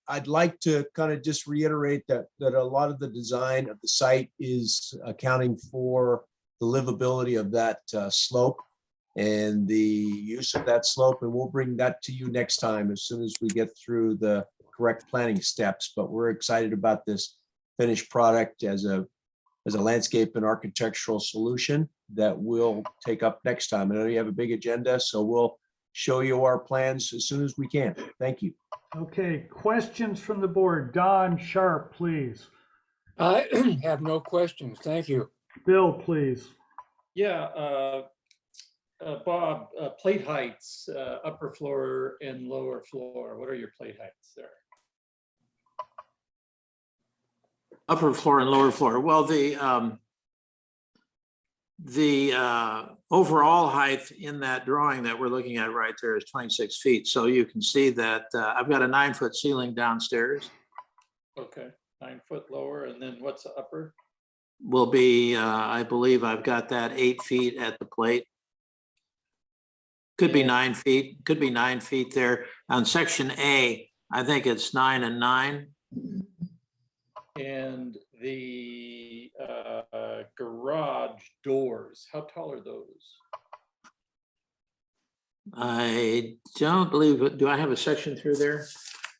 I'd like to kind of just reiterate that a lot of the design of the site is accounting for the livability of that slope and the use of that slope. And we'll bring that to you next time as soon as we get through the correct planning steps. But we're excited about this finished product as a landscape and architectural solution that we'll take up next time. I know you have a big agenda, so we'll show you our plans as soon as we can. Thank you. Okay, questions from the board. Don Sharp, please. I have no questions. Thank you. Bill, please. Yeah, Bob, plate heights, upper floor and lower floor. What are your plate heights there? Upper floor and lower floor. Well, the overall height in that drawing that we're looking at right there is 26 feet. So you can see that I've got a 9-foot ceiling downstairs. Okay, 9 foot lower, and then what's the upper? Will be, I believe I've got that 8 feet at the plate. Could be 9 feet, could be 9 feet there. On section A, I think it's 9 and 9. And the garage doors, how tall are those? I don't believe, do I have a section through there?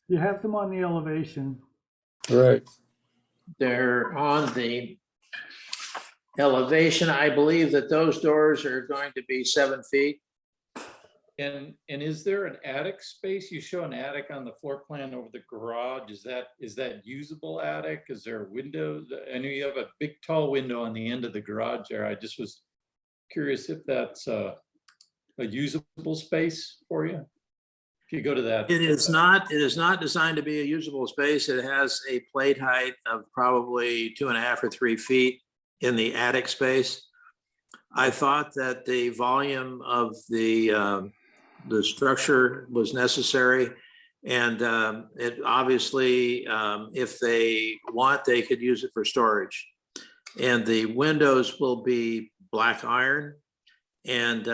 You have them on the elevation. Right. They're on the elevation. I believe that those doors are going to be 7 feet. And is there an attic space? You show an attic on the floor plan over the garage. Is that usable attic? Is there windows? I know you have a big tall window on the end of the garage there. I just was curious if that's a usable space for you. If you go to that. It is not designed to be a usable space. It has a plate height of probably 2.5 or 3 feet in the attic space. I thought that the volume of the structure was necessary. And it obviously, if they want, they could use it for storage. And the windows will be black iron. And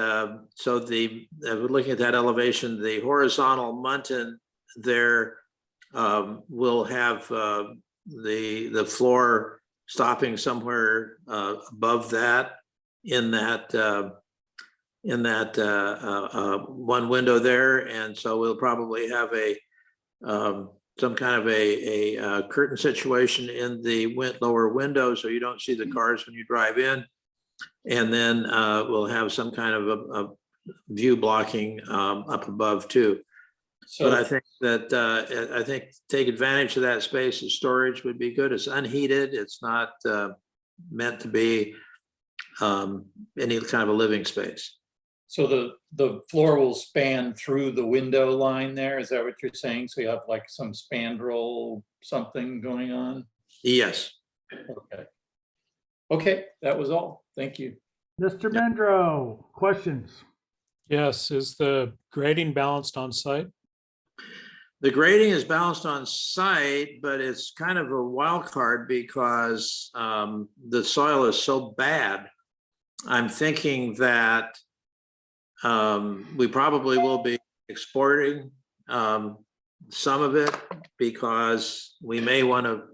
so looking at that elevation, the horizontal muntin there will have the floor stopping somewhere above that in that one window there. And so we'll probably have some kind of a curtain situation in the lower window so you don't see the cars when you drive in. And then we'll have some kind of a view blocking up above too. But I think that take advantage of that space as storage would be good. It's unheated. It's not meant to be any kind of a living space. So the floor will span through the window line there. Is that what you're saying? So you have like some spandrel something going on? Yes. Okay. Okay, that was all. Thank you. Mr. Mendro, questions? Yes, is the grading balanced on site? The grading is balanced on site, but it's kind of a wild card because the soil is so bad. I'm thinking that we probably will be exporting some of it because we may want to,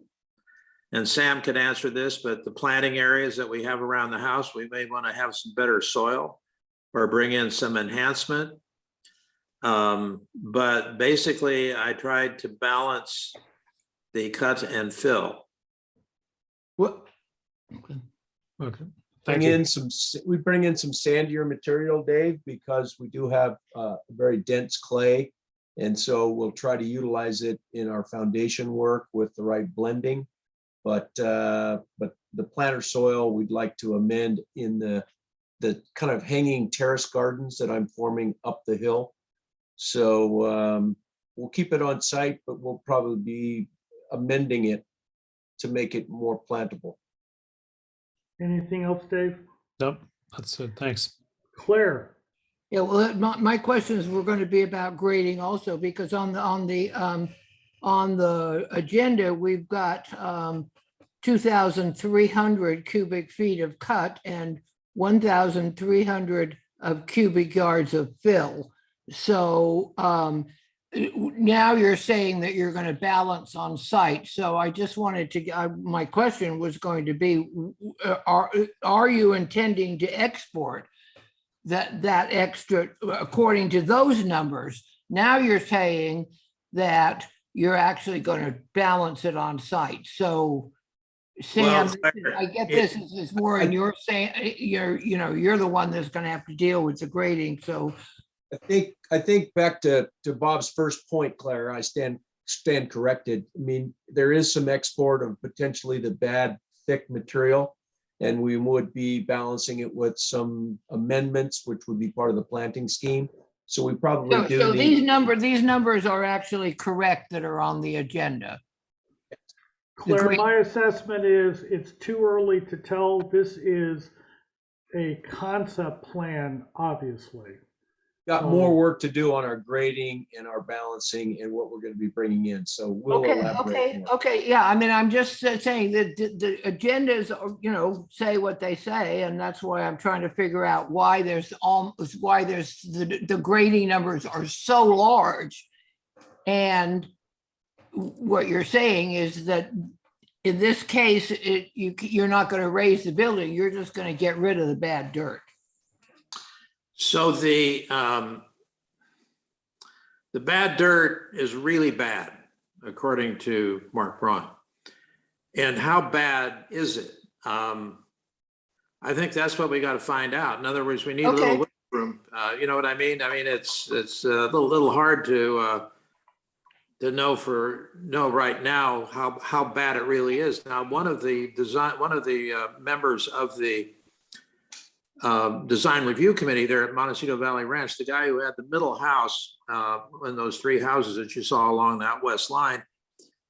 and Sam could answer this, but the planting areas that we have around the house, we may want to have some better soil or bring in some enhancement. But basically, I tried to balance the cut and fill. What? Okay. We bring in some sandier material, Dave, because we do have very dense clay. And so we'll try to utilize it in our foundation work with the right blending. But the planter soil, we'd like to amend in the kind of hanging terrace gardens that I'm forming up the hill. So we'll keep it on site, but we'll probably be amending it to make it more plantable. Anything else, Dave? Nope, that's it. Thanks. Claire? Yeah, well, my questions were going to be about grading also, because on the agenda, we've got 2,300 cubic feet of cut and 1,300 of cubic yards of fill. So now you're saying that you're going to balance on site. So I just wanted to, my question was going to be, are you intending to export that extra according to those numbers? Now you're saying that you're actually going to balance it on site. So Sam, I get this is more in your saying, you're the one that's going to have to deal with the grading. So I think back to Bob's first point, Claire, I stand corrected. I mean, there is some export of potentially the bad thick material, and we would be balancing it with some amendments, which would be part of the planting scheme. So we probably do. So these numbers are actually correct that are on the agenda. Claire, my assessment is it's too early to tell. This is a concept plan, obviously. got more work to do on our grading and our balancing and what we're going to be bringing in. So we'll elaborate more. Okay, yeah, I mean, I'm just saying that the agendas, say what they say, and that's why I'm trying to figure out why there's the grading numbers are so large. And what you're saying is that in this case, you're not going to raise the building, you're just going to get rid of the bad dirt. So the bad dirt is really bad, according to Mark Braun. And how bad is it? I think that's what we got to find out. In other words, we need a little wiggle room. You know what I mean? I mean, it's a little hard to know right now how bad it really is. Now, one of the members of the design review committee there at Montecito Valley Ranch, the guy who had the middle house in those 3 houses that you saw along that west line,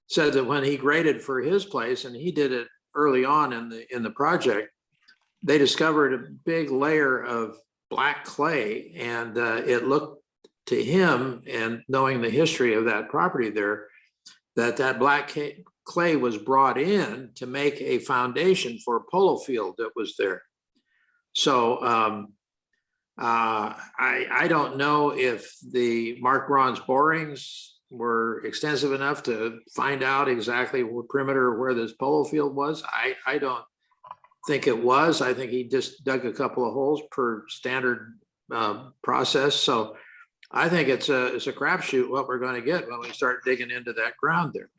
said that when he graded for his place, and he did it early on in the project, they discovered a big layer of black clay, and it looked to him, and knowing the history of that property there, that black clay was brought in to make a foundation for a polo field that was there. So I don't know if the Mark Braun's borings were extensive enough to find out exactly what perimeter where this polo field was. I don't think it was. I think he just dug a couple of holes per standard process. So I think it's a crapshoot what we're going to get when we start digging into that ground there.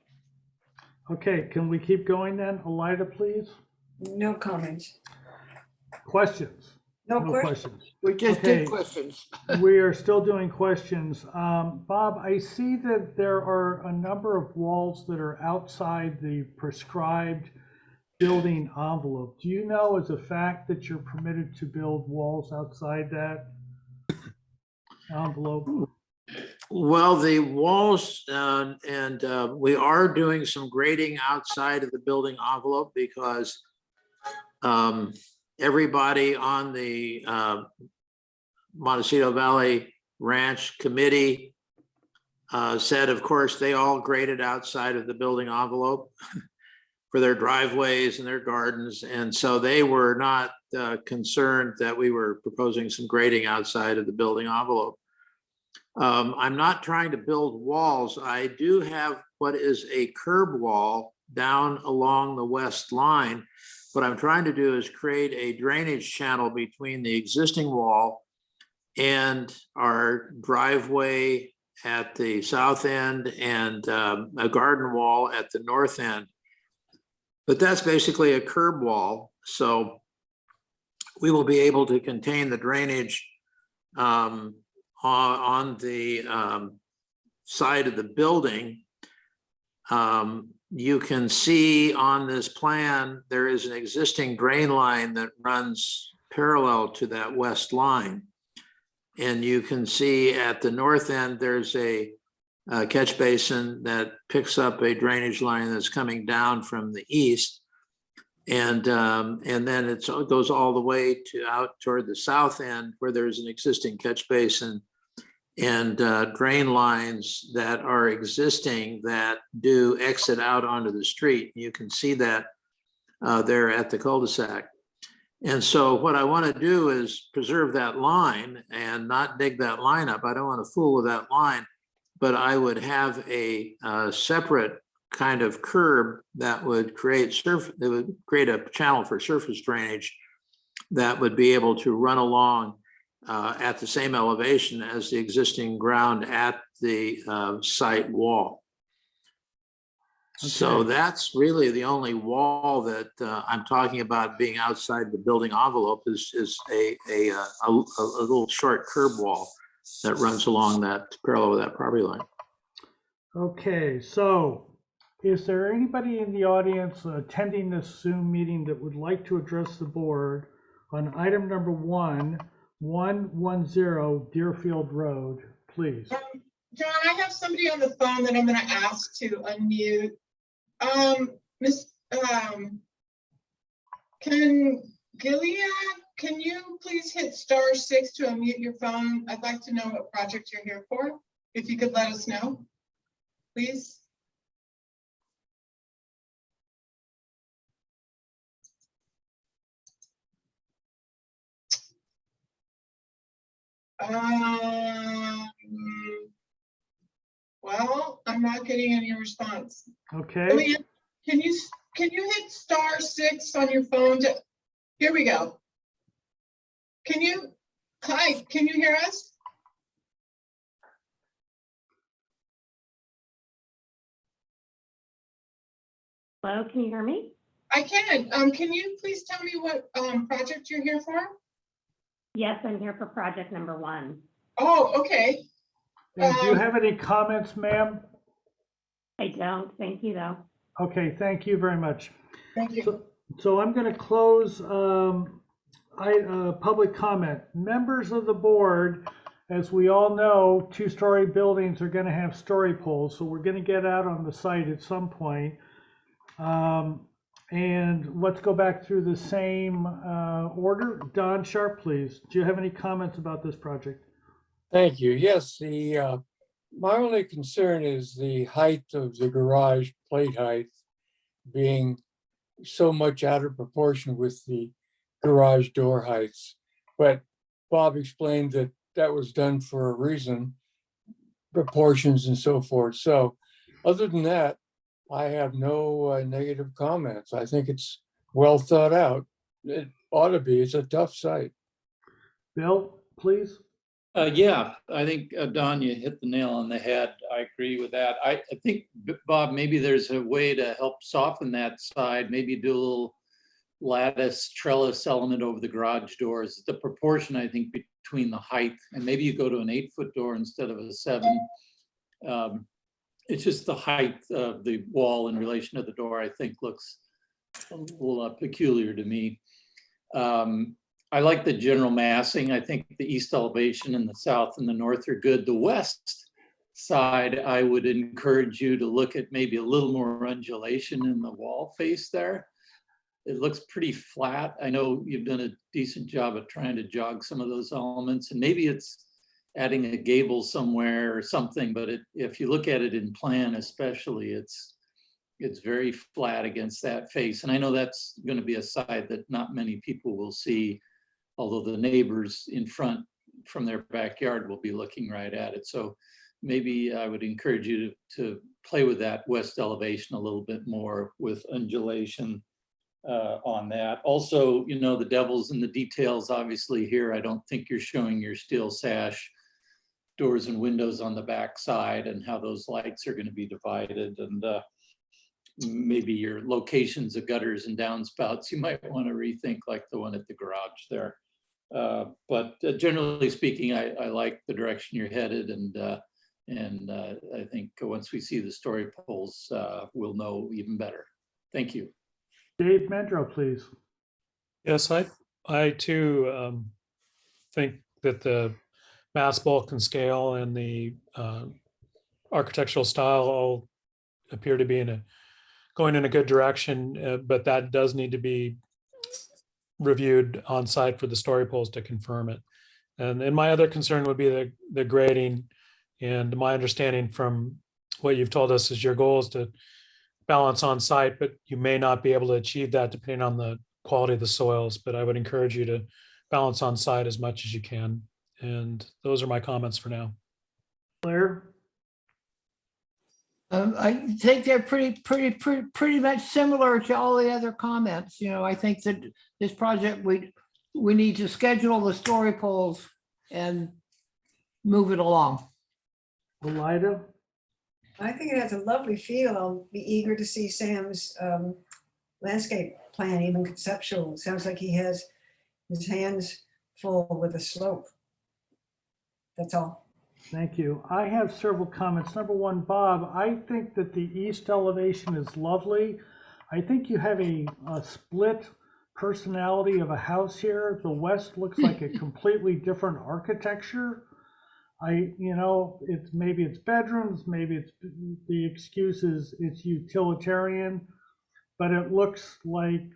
Okay, can we keep going then? Elida, please. No comments. Questions? No questions. We just did questions. We are still doing questions. Bob, I see that there are a number of walls that are outside the prescribed building envelope. Do you know as a fact that you're permitted to build walls outside that envelope? Well, the walls, and we are doing some grading outside of the building envelope because everybody on the Montecito Valley Ranch Committee said, of course, they all graded outside of the building envelope for their driveways and their gardens. And so they were not concerned that we were proposing some grading outside of the building envelope. I'm not trying to build walls. I do have what is a curb wall down along the west line. What I'm trying to do is create a drainage channel between the existing wall and our driveway at the south end and a garden wall at the north end. But that's basically a curb wall. So we will be able to contain the drainage on the side of the building. You can see on this plan, there is an existing drain line that runs parallel to that west line. And you can see at the north end, there's a catch basin that picks up a drainage line that's coming down from the east. And then it goes all the way out toward the south end where there's an existing catch basin and drain lines that are existing that do exit out onto the street. You can see that there at the cul-de-sac. And so what I want to do is preserve that line and not dig that line up. I don't want to fool with that line, but I would have a separate kind of curb that would create a channel for surface drainage that would be able to run along at the same elevation as the existing ground at the site wall. Okay. So that's really the only wall that I'm talking about being outside the building envelope is a little short curb wall that runs along that parallel with that property line. Okay, so is there anybody in the audience attending this Zoom meeting that would like to address the board on item number 110 Deerfield Road, please? John, I have somebody on the phone that I'm going to ask to unmute. Can Gilead can you please hit *6 to unmute your phone? I'd like to know what project you're here for. If you could let us know, please. Well, I'm not getting any response. Okay, Can you hit *6 on your phone? Here we go. Can you hear us? Hello, can you hear me? I can. Can you please tell me what project you're here for? Yes, I'm here for project number 1. Oh, okay. and do you have any comments, ma'am? I don't, thank you though. Okay, thank you very much. Thank you. So I'm going to close public comment. Members of the board, as we all know, 2-story buildings are going to have story poles, so we're going to get out on the site at some point. And let's go back through the same order. Don Sharp, please. Do you have any comments about this project? Thank you. Yes, my only concern is the height of the garage plate height being so much out of proportion with the garage door heights. But Bob explained that that was done for a reason, proportions and so forth. So other than that, I have no negative comments. I think it's well thought out. It ought to be. It's a tough site. Bill, please. Yeah, I think Don, you hit the nail on the head. I agree with that. I think, Bob, maybe there's a way to help soften that side, maybe do a little lattice trellis element over the garage doors. The proportion, I think, between the height, and maybe you go to an 8-foot door instead of a 7. It's just the height of the wall in relation to the door, I think, looks a little peculiar to me. I like the general massing. I think the east elevation and the south and the north are good. The west side, I would encourage you to look at maybe a little more undulation in the wall face there. It looks pretty flat. I know you've done a decent job of trying to jog some of those elements, and maybe it's adding a gable somewhere or something, but if you look at it in plan especially, it's very flat against that face. And I know that's going to be a side that not many people will see, although the neighbors in front from their backyard will be looking right at it. So maybe I would encourage you to play with that west elevation a little bit more with undulation on that. Also, you know, the devil's in the details, obviously here. I don't think you're showing your steel sash doors and windows on the back side and how those lights are going to be divided, and maybe your locations of gutters and downspouts you might want to rethink, like the one at the garage there. But generally speaking, I like the direction you're headed, and I think once we see the story poles, we'll know even better. Thank you. Dave Mendro, please. Yes, I too think that the mass bulk and scale and the architectural style all appear to be going in a good direction, but that does need to be reviewed on site for the story poles to confirm it. And my other concern would be the grading. And my understanding from what you've told us is your goal is to balance on site, but you may not be able to achieve that depending on the quality of the soils. But I would encourage you to balance on site as much as you can. And those are my comments for now. Claire? I think they're pretty much similar to all the other comments. You know, I think that this project, we need to schedule the story poles and move it along. Elida? I think it has a lovely feel. I'll be eager to see Sam's landscape plan, even conceptual. It sounds like he has his hands full with the slope. That's all. Thank you. I have several comments. Number one, Bob, I think that the east elevation is lovely. I think you have a split personality of a house here. The west looks like a completely different architecture. Maybe it's bedrooms, maybe it's the excuse is it's utilitarian, but it looks like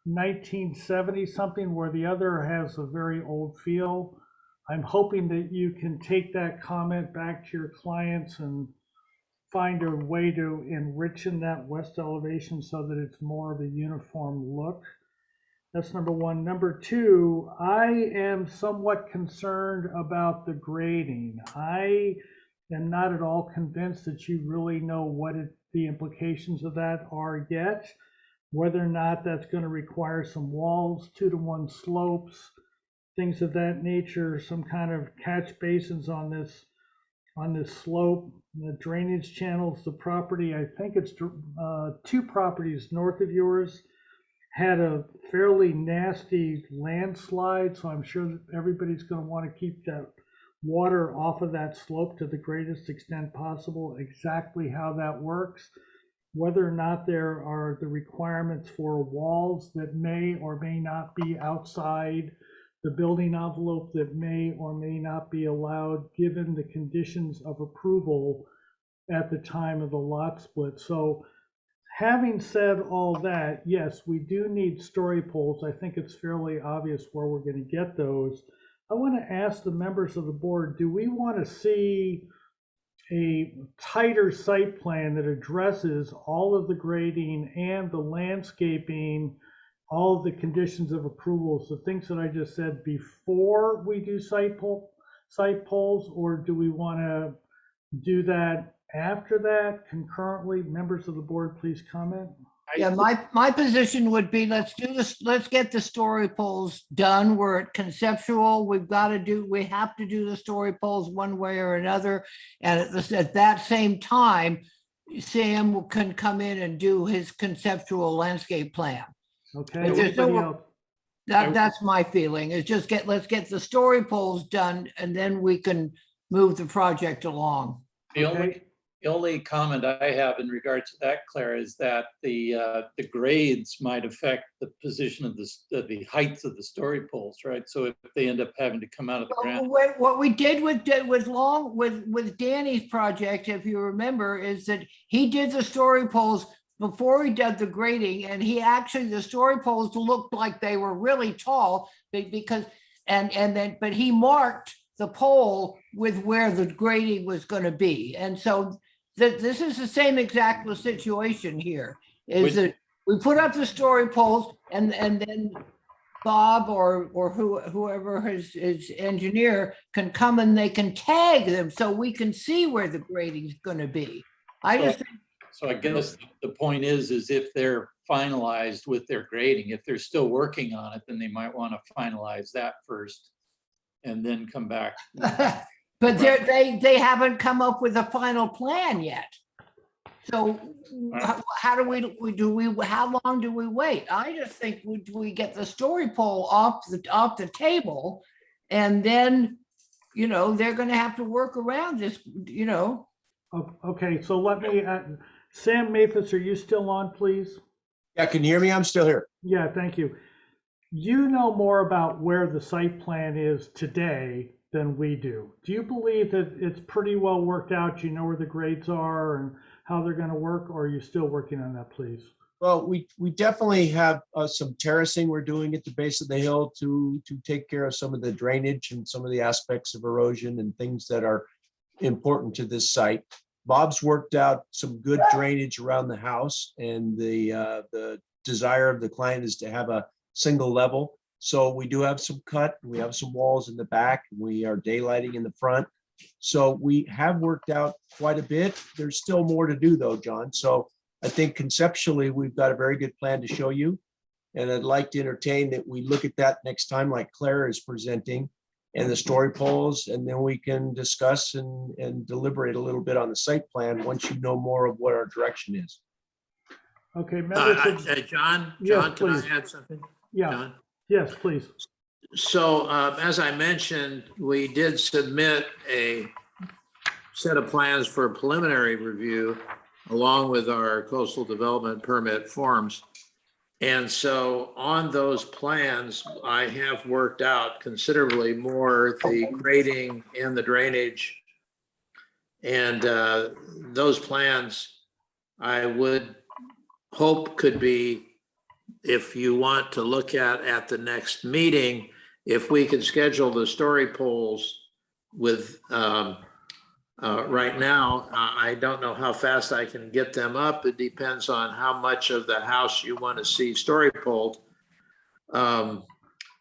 1970 something, where the other has a very old feel. I'm hoping that you can take that comment back to your clients and find a way to enrich in that west elevation so that it's more of a uniform look. That's number one. Number two, I am somewhat concerned about the grading. I am not at all convinced that you really know what the implications of that are yet, whether or not that's going to require some walls, 2-to-1 slopes, things of that nature, some kind of catch basins on this slope, the drainage channels, the property, I think it's 2 properties north of yours had a fairly nasty landslide, so I'm sure that everybody's going to want to keep that water off of that slope to the greatest extent possible. Exactly how that works, whether or not there are the requirements for walls that may or may not be outside the building envelope, that may or may not be allowed given the conditions of approval at the time of the lot split. So having said all that, yes, we do need story poles. I think it's fairly obvious where we're going to get those. I want to ask the members of the board, do we want to see a tighter site plan that addresses all of the grading and the landscaping, all of the conditions of approvals, the things that I just said before we do site polls, or do we want to do that after that concurrently? Members of the board, please comment. Yeah, my position would be, let's do this, let's get the story polls done. We're at conceptual. We have to do the story polls one way or another. And at that same time, Sam can come in and do his conceptual landscape plan. Okay, If there's anybody no- else? That's my feeling, is just let's get the story polls done, and then we can move the project along. The only comment I have in regard to that, Claire, is that the grades might affect the position of the heights of the story poles, right? So if they end up having to come out of the ground. What we did with Danny's project, if you remember, is that he did the story poles before he did the grading, and the story poles looked like they were really tall because, but he marked the pole with where the grading was going to be. And so this is the same exact situation here, is that we put up the story poles, and then Bob or whoever his engineer can come and they can tag them so we can see where the grading is going to be. So I guess the point is if they're finalized with their grading, if they're still working on it, then they might want to finalize that first and then come back. But they haven't come up with a final plan yet. So how long do we wait? I just think we get the story pole off the table, and then, they're going to have to work around this, Okay, so let me, Sam Mathis, are you still on, please? Yeah, can you hear me? I'm still here. Yeah, thank you. You know more about where the site plan is today than we do. Do you believe that it's pretty well worked out? You know where the grades are and how they're going to work, or are you still working on that, please? Well, we definitely have some terracing we're doing at the base of the hill to take care of some of the drainage and some of the aspects of erosion and things that are important to this site. Bob's worked out some good drainage around the house, and the desire of the client is to have a single level. So we do have some cut, we have some walls in the back, we are daylighting in the front. So we have worked out quite a bit. There's still more to do though, John. So I think conceptually, we've got a very good plan to show you. And I'd like to entertain that we look at that next time, like Claire is presenting, and the story polls, and then we can discuss and deliberate a little bit on the site plan once you know more of what our direction is. Okay, John, Yes, can please. I add something? Yeah. John? Yes, please. So as I mentioned, we did submit a set of plans for preliminary review along with our coastal development permit forms. And so on those plans, I have worked out considerably more the grading and the drainage. And those plans I would hope could be if you want to look at the next meeting, if we could schedule the story polls with, right now, I don't know how fast I can get them up. It depends on how much of the house you want to see story polled. Bob,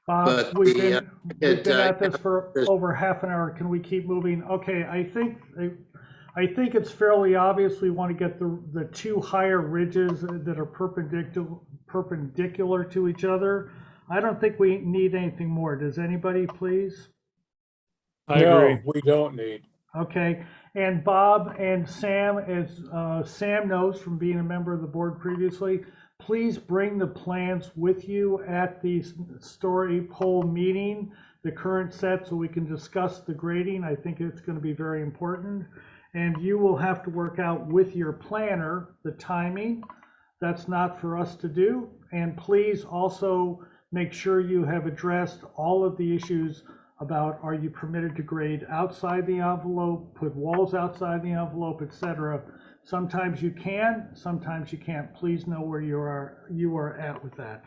But we've the, been at this for over half an hour. Can we keep moving? Okay, I think it's fairly obvious we want to get the two higher ridges that are perpendicular to each other. I don't think we need anything more. Does anybody, please? I agree. No, we don't need. Okay, and Bob and Sam, as Sam knows from being a member of the board previously, please bring the plans with you at the story poll meeting, the current set, so we can discuss the grading. I think it's going to be very important. And you will have to work out with your planner the timing. That's not for us to do. And please also make sure you have addressed all of the issues about, are you permitted to grade outside the envelope, put walls outside the envelope, etc. Sometimes you can, sometimes you can't. Please know where you are at with that.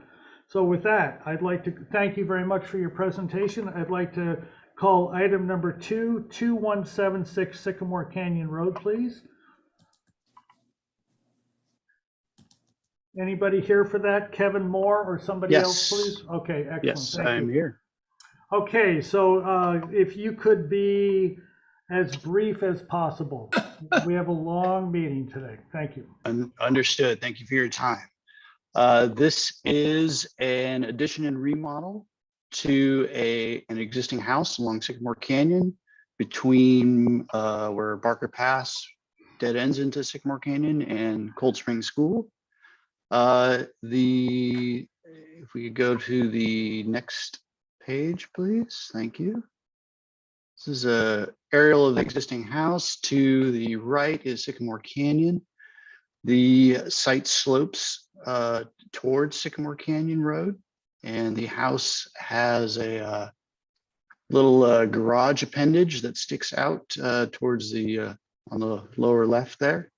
So with that, I'd like to thank you very much for your presentation. I'd like to call item number 2176 Sycamore Canyon Road, please. Anybody here for that? Kevin Moore or somebody else, please? Okay, excellent. Yes, Thank I'm you. here. Okay, so if you could be as brief as possible. We have a long meeting today. Thank you. Understood. Thank you for your time. This is an addition and remodel to an existing house along Sycamore Canyon between where Barker Pass dead ends into Sycamore Canyon and Cold Spring School. If we could go to the next page, please. Thank you. This is a aerial of the existing house. To the right is Sycamore Canyon. The site slopes towards Sycamore Canyon Road, and the house has a little garage appendage that sticks out towards the on the lower left there,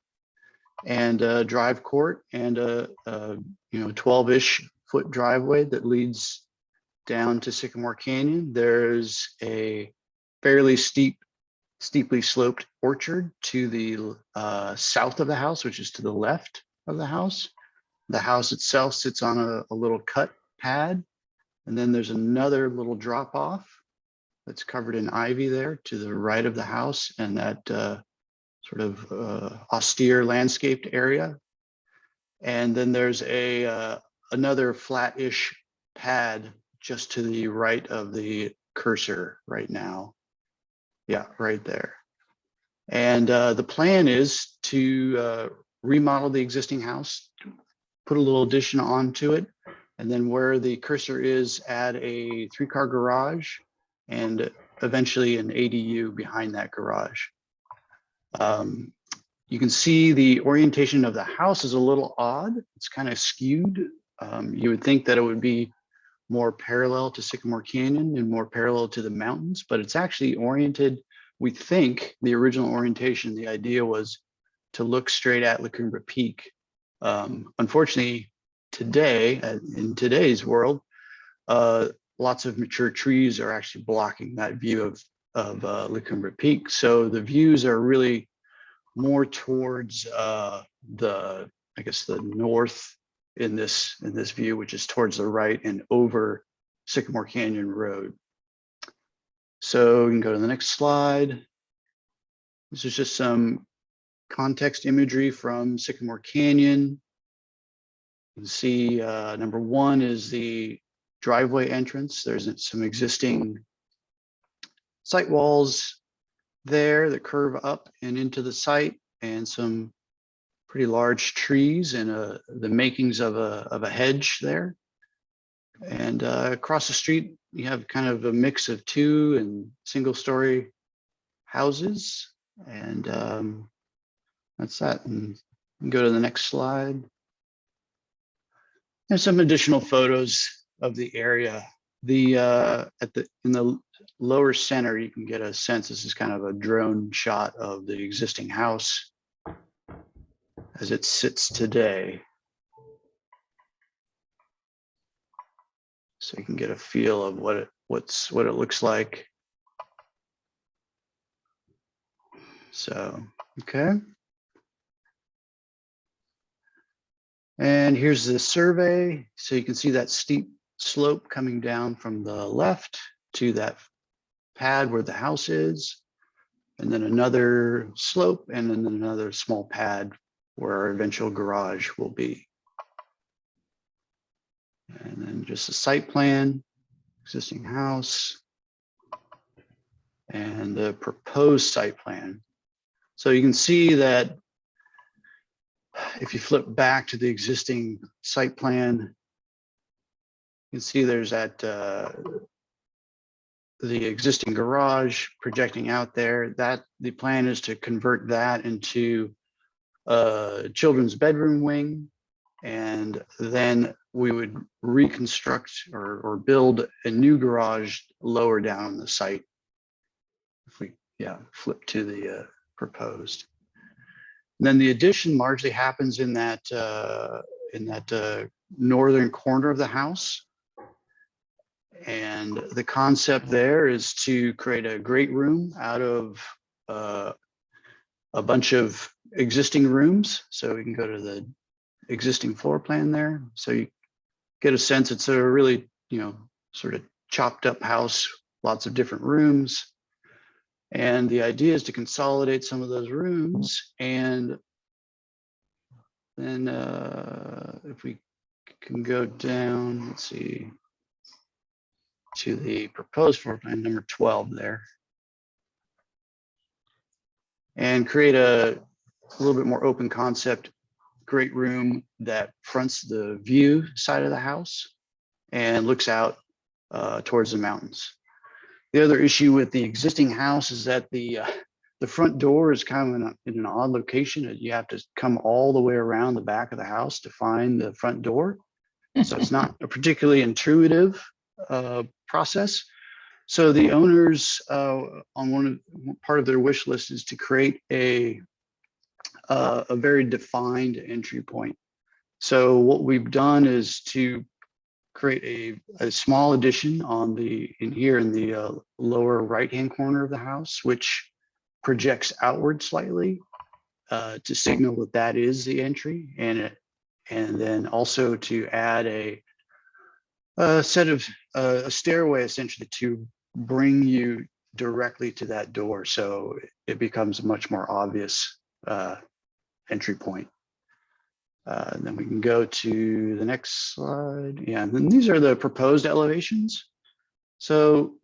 and a drive court and a 12-ish foot driveway that leads down to Sycamore Canyon. There's a fairly steeply sloped orchard to the south of the house, which is to the left of the house. The house itself sits on a little cut pad, and then there's another little drop off that's covered in ivy there to the right of the house, and that sort of austere landscaped area. And then there's another flat-ish pad just to the right of the cursor right now. Yeah, right there. And the plan is to remodel the existing house, put a little addition onto it, and then where the cursor is, add a 3-car garage and eventually an ADU behind that garage. You can see the orientation of the house is a little odd. It's kind of skewed. You would think that it would be more parallel to Sycamore Canyon and more parallel to the mountains, but it's actually oriented, we think the original orientation, the idea was to look straight at La Cumbre Peak. Unfortunately, today, in today's world, lots of mature trees are actually blocking that view of La Cumbre Peak. So the views are really more towards I guess the north in this view, which is towards the right and over Sycamore Canyon Road. So we can go to the next slide. This is just some context imagery from Sycamore Canyon. You can see number 1 is the driveway entrance. There's some existing site walls there that curve up and into the site, and some pretty large trees and the makings of a hedge there. And across the street, you have kind of a mix of 2- and single-story houses, and that's that. And go to the next slide. There's some additional photos of the area. In the lower center, you can get a sense this is kind of a drone shot of the existing house as it sits today. So you can get a feel of what it looks like. So, okay. And here's the survey. So you can see that steep slope coming down from the left to that pad where the house is, and then another slope, and then another small pad where our eventual garage will be. And then just a site plan, existing house, and the proposed site plan. So you can see that if you flip back to the existing site plan, you can see there's that the existing garage projecting out there. That the plan is to convert that into a children's bedroom wing, and then we would reconstruct or build a new garage lower down on the site. If we flip to the proposed. And then the addition largely happens in that northern corner of the house. And the concept there is to create a great room out of a bunch of existing rooms. So we can go to the existing floor plan there. So you get a sense it's a really, sort of chopped up house, lots of different rooms. And the idea is to consolidate some of those rooms. And then if we can go down, let's see, to the proposed floor plan number 12 there, and create a little bit more open concept, great room that fronts the view side of the house and looks out towards the mountains. The other issue with the existing house is that the front door is kind of in an odd location. You have to come all the way around the back of the house to find the front door. So it's not a particularly intuitive process. So the owners on part of their wish list is to create a very defined entry point. So what we've done is to create a small addition in the lower right-hand corner of the house, which projects outward slightly to signal that is the entry, and then also to add a stairway essentially to bring you directly to that door, so it becomes a much more obvious entry point. And then we can go to the next slide. Yeah, and then these are the proposed elevations. So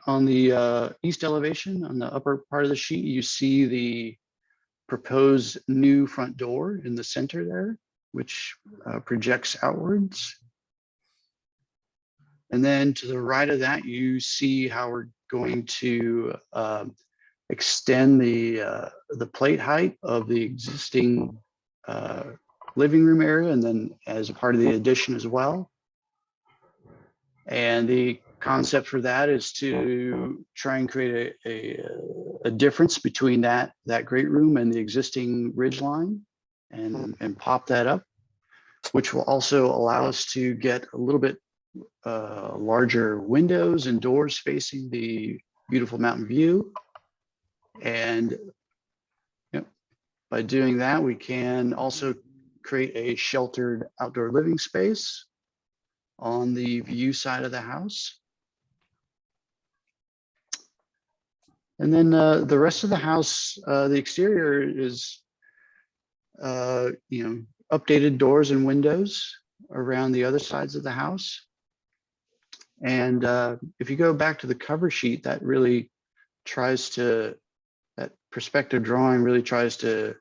on the east elevation, on the upper part of the sheet, you see the proposed new front door in the center there, which projects outwards. And then to the right of that, you see how we're going to extend the plate height of the existing living room area, and then as a part of the addition as well. And the concept for that is to try and create a difference between that great room and the existing ridge line, and pop that up, which will also allow us to get a little bit larger windows and doors facing the beautiful mountain view. And by doing that, we can also create a sheltered outdoor living space on the view side of the house. And then the rest of the house, the exterior is, updated doors and windows around the other sides of the house. And if you go back to the cover sheet, that perspective drawing really tries to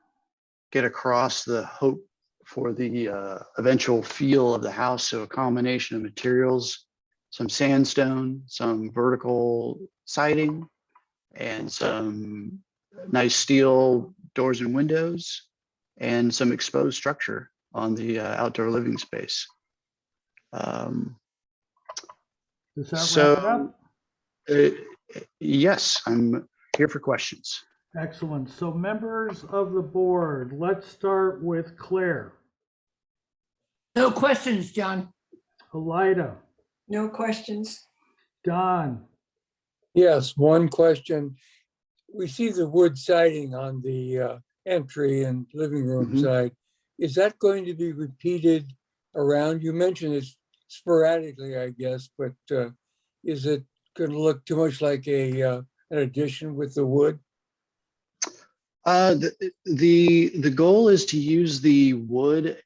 get across the hope for the eventual feel of the house. So a combination of materials, some sandstone, some vertical siding, and some nice steel doors and windows, and some exposed structure on the outdoor living space. Does that wrap it up? Yes, I'm here for questions. Excellent. So members of the board, let's start with Claire. No questions, John. Elida, No questions? Don, Yes, one question. We see the wood siding on the entry and living room Mhm. side. Is that going to be repeated around? You mentioned it sporadically, I guess, but is it going to look too much like an addition with the wood? The goal is to use the wood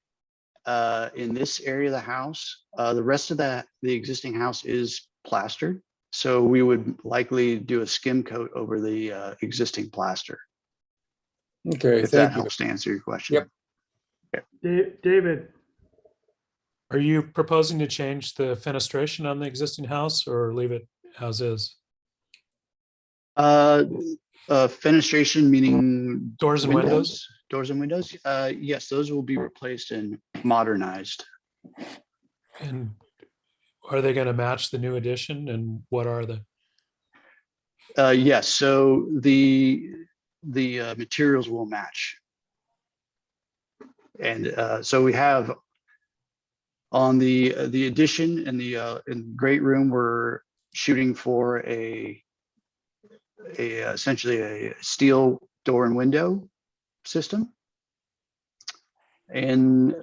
in this area of the house. The rest of the existing house is plastered. So we would likely do a skim coat over the existing plaster, Okay, if that thank you. helps to answer your question. Yep. David, Are you proposing to change the fenestration on the existing house or leave it as is? Fenestration meaning Doors and windows? Doors and windows. Yes, those will be replaced and modernized. And are they going to match the new addition, and what are they? Yes, so the materials will match. And so we have on the addition in the great room, we're shooting for essentially a steel door and window system. And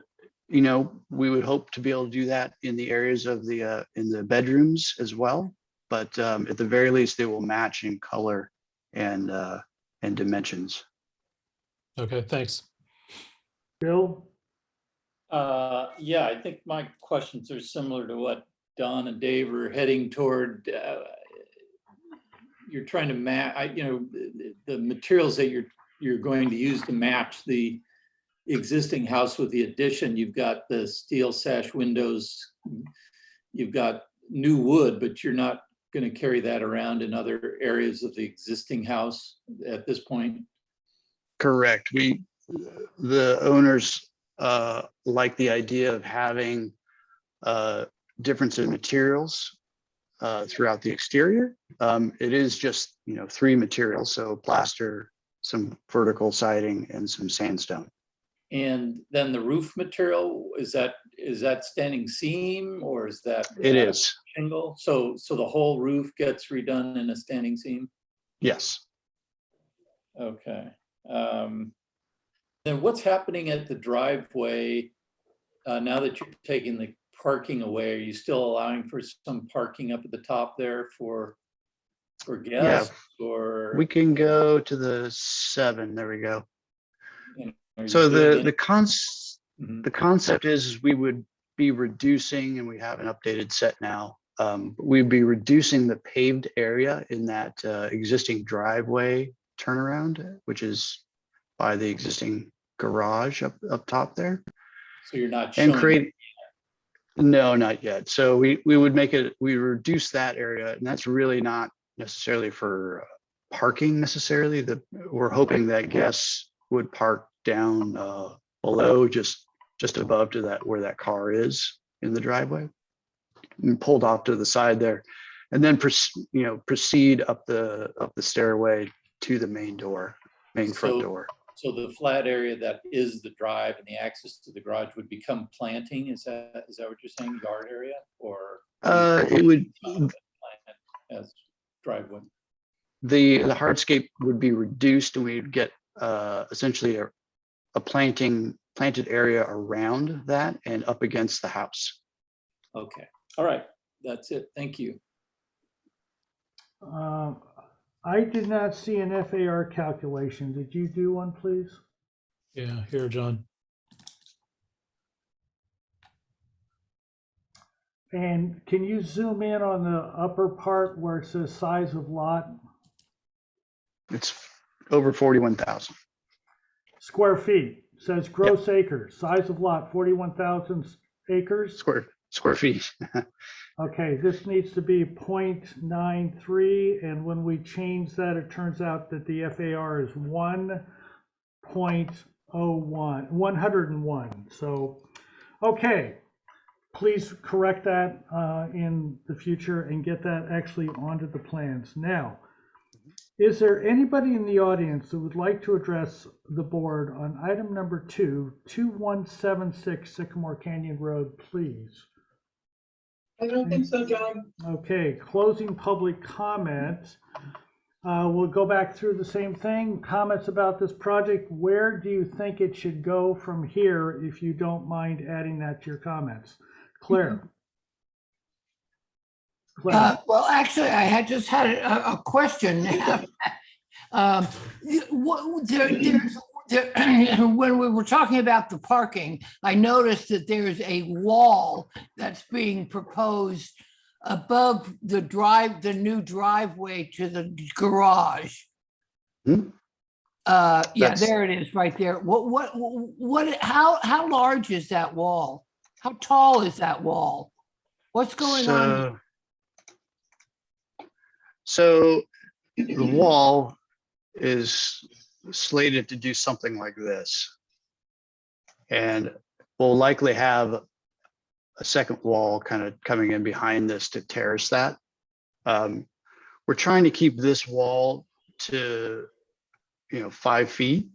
you know, we would hope to be able to do that in the areas of the in the bedrooms as well. But at the very least, they will match in color and dimensions. Okay, thanks. Bill, Yeah, I think my questions are similar to what Don and Dave are heading toward. You're trying to match, you know, the materials that you're going to use to match the existing house with the addition. You've got the steel sash windows, you've got new wood, but you're not going to carry that around in other areas of the existing house at this point. Correct. The owners like the idea of having difference in materials throughout the exterior. It is just, you know, 3 materials, so plaster, some vertical siding, and some sandstone. And then the roof material, is that standing seam or is that? It is. Shingle? So the whole roof gets redone in a standing seam? Yes. Okay. Then what's happening at the driveway now that you're taking the parking away? Are you still allowing for some parking up at the top there for guests? Or We can go to the 7. There we go. are you So doing the Mhm. concept is we would be reducing, and we have an updated set now. We'd be reducing the paved area in that existing driveway turnaround, which is by the existing garage up top there. So you're not And showing create, no, not yet. So we would make it, we reduce that area, and that's really not necessarily for parking necessarily. We're hoping that guests would park down below, just above to that where that car is in the driveway, and pulled off to the side there, and then proceed up the stairway to the main front door. So the flat area that is the drive and the access to the garage would become planting? Is that what you're saying, yard area? Or It would, as driveway? the hardscape would be reduced, and we'd get essentially a planted area around that and up against the house. Okay, all right, that's it, thank you. I did not see an FAR calculation. Did you do one, please? Yeah, here, John. And can you zoom in on the upper part where it says size of lot? It's over 41,000 Square feet. It says gross acres, size of lot, 41,000 acres. square feet. Okay, this needs to be 0.93, and when we change that, it turns out that the FAR is 101. So, okay, please correct that in the future and get that actually onto the plans. Now, is there anybody in the audience that would like to address the board on item number 2, 2176 Sycamore Canyon Road, please? I don't think so, John. Okay, closing public comment. We'll go back through the same thing. Comments about this project. Where do you think it should go from here, if you don't mind adding that to your comments? Claire. Claire. Well, actually, I had just had a question. When we were talking about the parking, I noticed that there's a wall that's being proposed above the new driveway to the garage. Hmm? Yeah, That's- there it is, right there. How large is that wall? How tall is that wall? What's going on? So the wall is slated to do something like this. And we'll likely have a second wall kind of coming in behind this to terrace that. We're trying to keep this wall to, 5 feet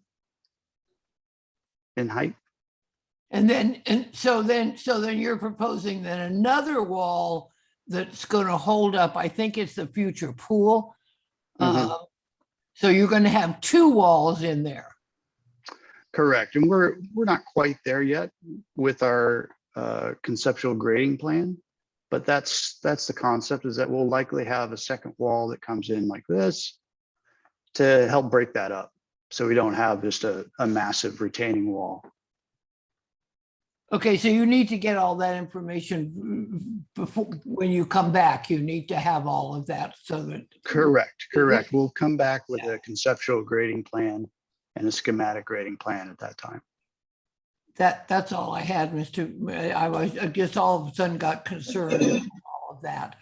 in height. So then you're proposing that another wall that's going to hold up, I think it's the future pool. Mhm. So you're going to have 2 walls in there. Correct. And we're not quite there yet with our conceptual grading plan, but that's the concept, is that we'll likely have a second wall that comes in like this to help break that up, so we don't have just a massive retaining wall. Okay, so you need to get all that information before, when you come back, you need to have all of that so that. Correct. We'll come back with a conceptual grading plan and a schematic grading plan at that time. That's all I had, I just all of a sudden got concerned with all of that.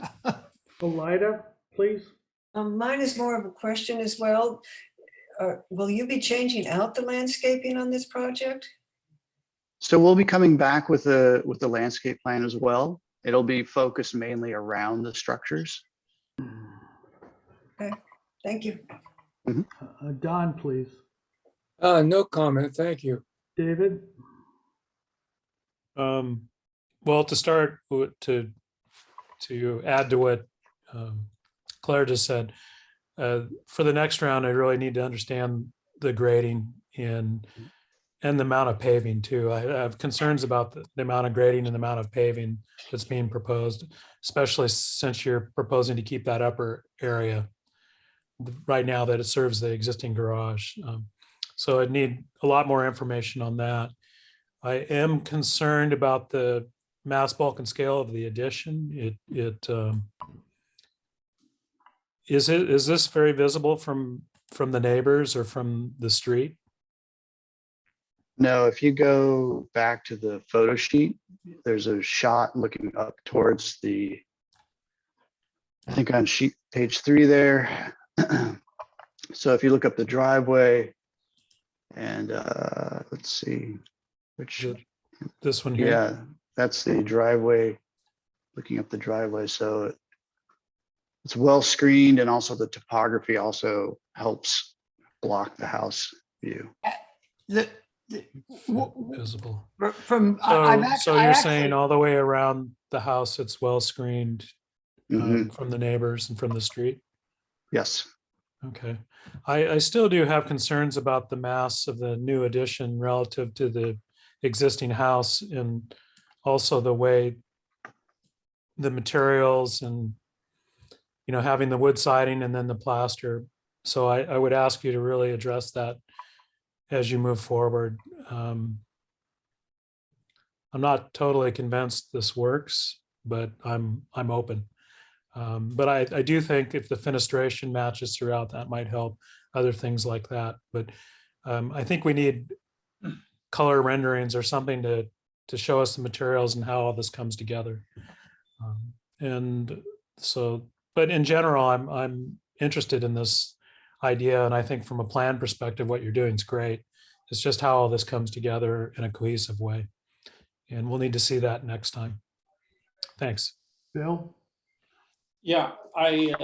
Elida, please. Mine is more of a question as well. Will you be changing out the landscaping on this project? So we'll be coming back with the landscape plan as well. It'll be focused mainly around the structures. Okay, thank you. Don, please. No comment, thank you. David. Well, to start to add to what Claire just said, for the next round, I really need to understand the grading and the amount of paving too. I have concerns about the amount of grading and the amount of paving that's being proposed, especially since you're proposing to keep that upper area right now that it serves the existing garage. So I'd need a lot more information on that. I am concerned about the mass bulk and scale of the addition. Is this very visible from the neighbors or from the street? No, if you go back to the photo sheet, there's a shot looking up towards I think on page 3 there. So if you look up the driveway and let's see, This one here? Yeah, that's the driveway, looking up the driveway. So it's well screened, and also the topography also helps block the house view. Visible. So you're saying all the way around the house, it's well screened from the neighbors and from the street? Yes. Okay. I still do have concerns about the mass of the new addition relative to the existing house, and also the way the materials and, having the wood siding and then the plaster. So I would ask you to really address that as you move forward. I'm not totally convinced this works, but I'm open. But I do think if the fenestration matches throughout, that might help, other things like that. But I think we need color renderings or something to show us the materials and how all this comes together. But in general, I'm interested in this idea, and I think from a plan perspective, what you're doing is great. It's just how all this comes together in a cohesive way, and we'll need to see that next time. Thanks. Bill? Yeah, I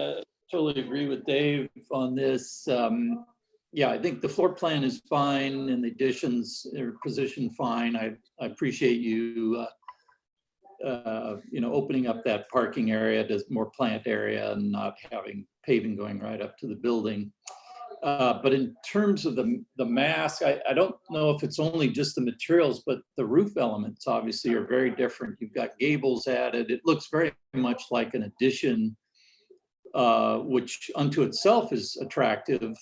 totally agree with Dave on this. Yeah, I think the floor plan is fine and the additions are positioned fine. I appreciate you opening up that parking area to more plant area and not having paving going right up to the building. But in terms of the mass, I don't know if it's only just the materials, but the roof elements obviously are very different. You've got gables added. It looks very much like an addition, which unto itself is attractive,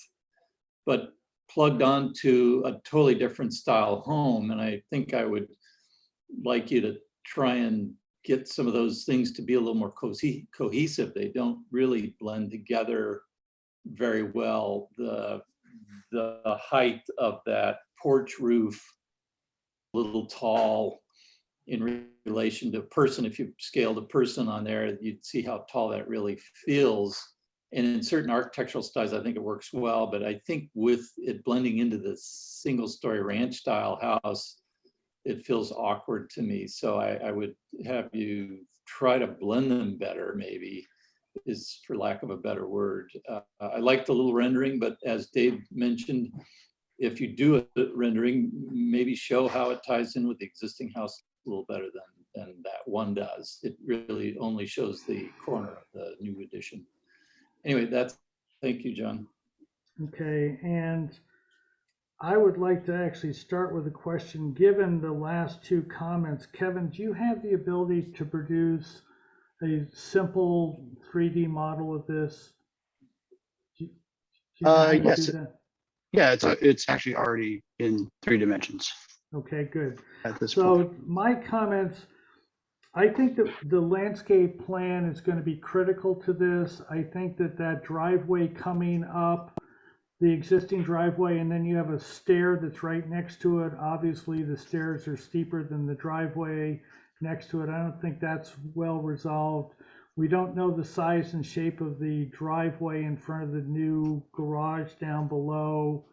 but plugged onto a totally different style home. And I think I would like you to try and get some of those things to be a little more cohesive. They don't really blend together very well. The height of that porch roof, a little tall in relation to a person. If you scaled a person on there, you'd see how tall that really feels. And in certain architectural styles, I think it works well, but I think with it blending into the single story ranch style house, it feels awkward to me. So I would have you try to blend them better, maybe, is for lack of a better word. I like the little rendering, but as Dave mentioned, if you do a rendering, maybe show how it ties in with the existing house a little better than that one does. It really only shows the corner of the new addition. Anyway, thank you, John. Okay, and I would like to actually start with a question. Given the last two comments, Kevin, do you have the ability to produce a simple 3D model of this? Do you know how to Yes. do that? Yeah, it's actually already in 3 dimensions Okay, good. at this So point. my comments, I think that the landscape plan is going to be critical to this. I think that that driveway coming up, the existing driveway, and then you have a stair that's right next to it. Obviously, the stairs are steeper than the driveway next to it. I don't think that's well resolved. We don't know the size and shape of the driveway in front of the new garage down below.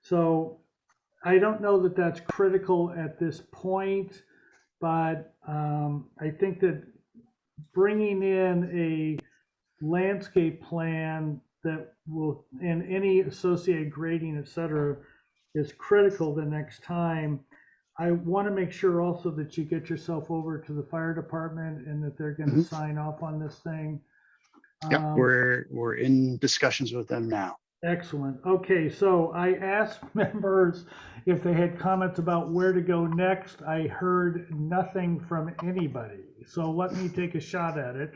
So I don't know that that's critical at this point, but I think that bringing in a landscape plan that will, and any associated grading, et cetera, is critical the next time. I want to make sure also that you get yourself over to the fire department and that they're going to sign off on this thing. Yep, we're in discussions with them now. Excellent. Okay, so I asked members if they had comments about where to go next. I heard nothing from anybody. So let me take a shot at it.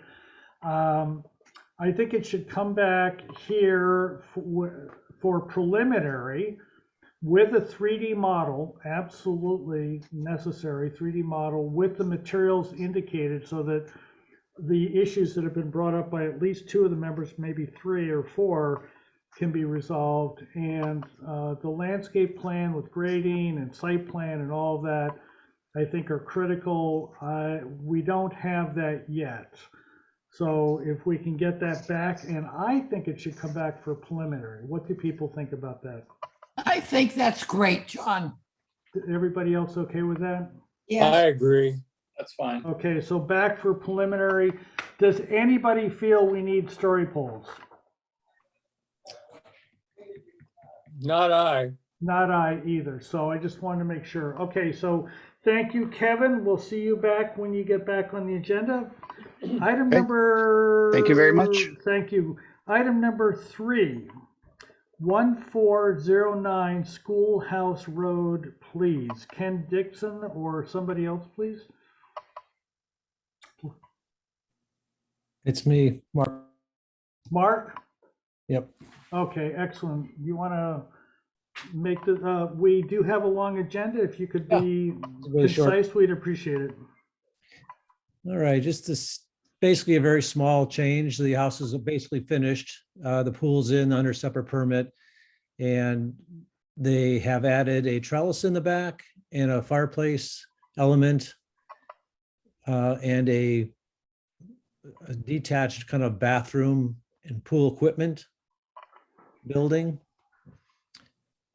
I think it should come back here for preliminary with a 3D model, absolutely necessary 3D model with the materials indicated so that the issues that have been brought up by at least 2 of the members, maybe 3 or 4, can be resolved. And the landscape plan with grading and site plan and all of that, I think are critical. We don't have that yet. So if we can get that back, and I think it should come back for preliminary. What do people think about that? I think that's great, John. Everybody else okay with that? Yeah. I agree. That's fine. Okay, so back for preliminary. Does anybody feel we need story poles? Not I. Not I either. So I just wanted to make sure. Okay, so thank you, Kevin. We'll see you back when you get back on the agenda. Item Okay. number. Thank you very much. Thank you. Item number 3, 1409 Schoolhouse Road, please. Ken Dixon or somebody else, please. It's me, Mark. Mark? Yep. Okay, excellent. You want to make the, we do have a long agenda. If you could be really short. concise, we'd appreciate it. All right, just this, basically a very small change. The house is basically finished. The pool's in under separate permit. And they have added a trellis in the back and a fireplace element and a detached kind of bathroom and pool equipment building.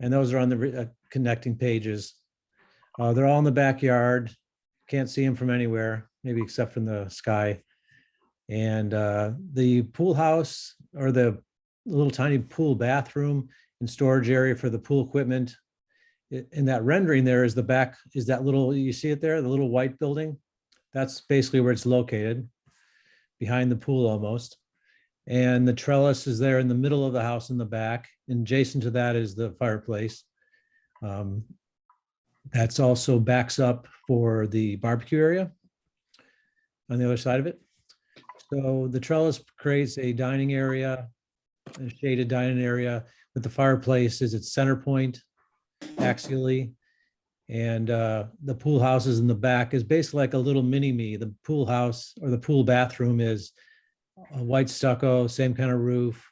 And those are on the connecting pages. They're all in the backyard. Can't see them from anywhere, maybe except from the sky. And the pool house, or the little tiny pool bathroom and storage area for the pool equipment. In that rendering there is the back, is that little, you see it there, the little white building? That's basically where it's located, behind the pool almost. And the trellis is there in the middle of the house in the back. And adjacent to that is the fireplace. That's also backs up for the barbecue area on the other side of it. So the trellis creates a dining area, a shaded dining area, with the fireplace is its center point axially. And the pool house is in the back, is basically like a little mini me. The pool house or the pool bathroom is a white stucco, same kind of roof,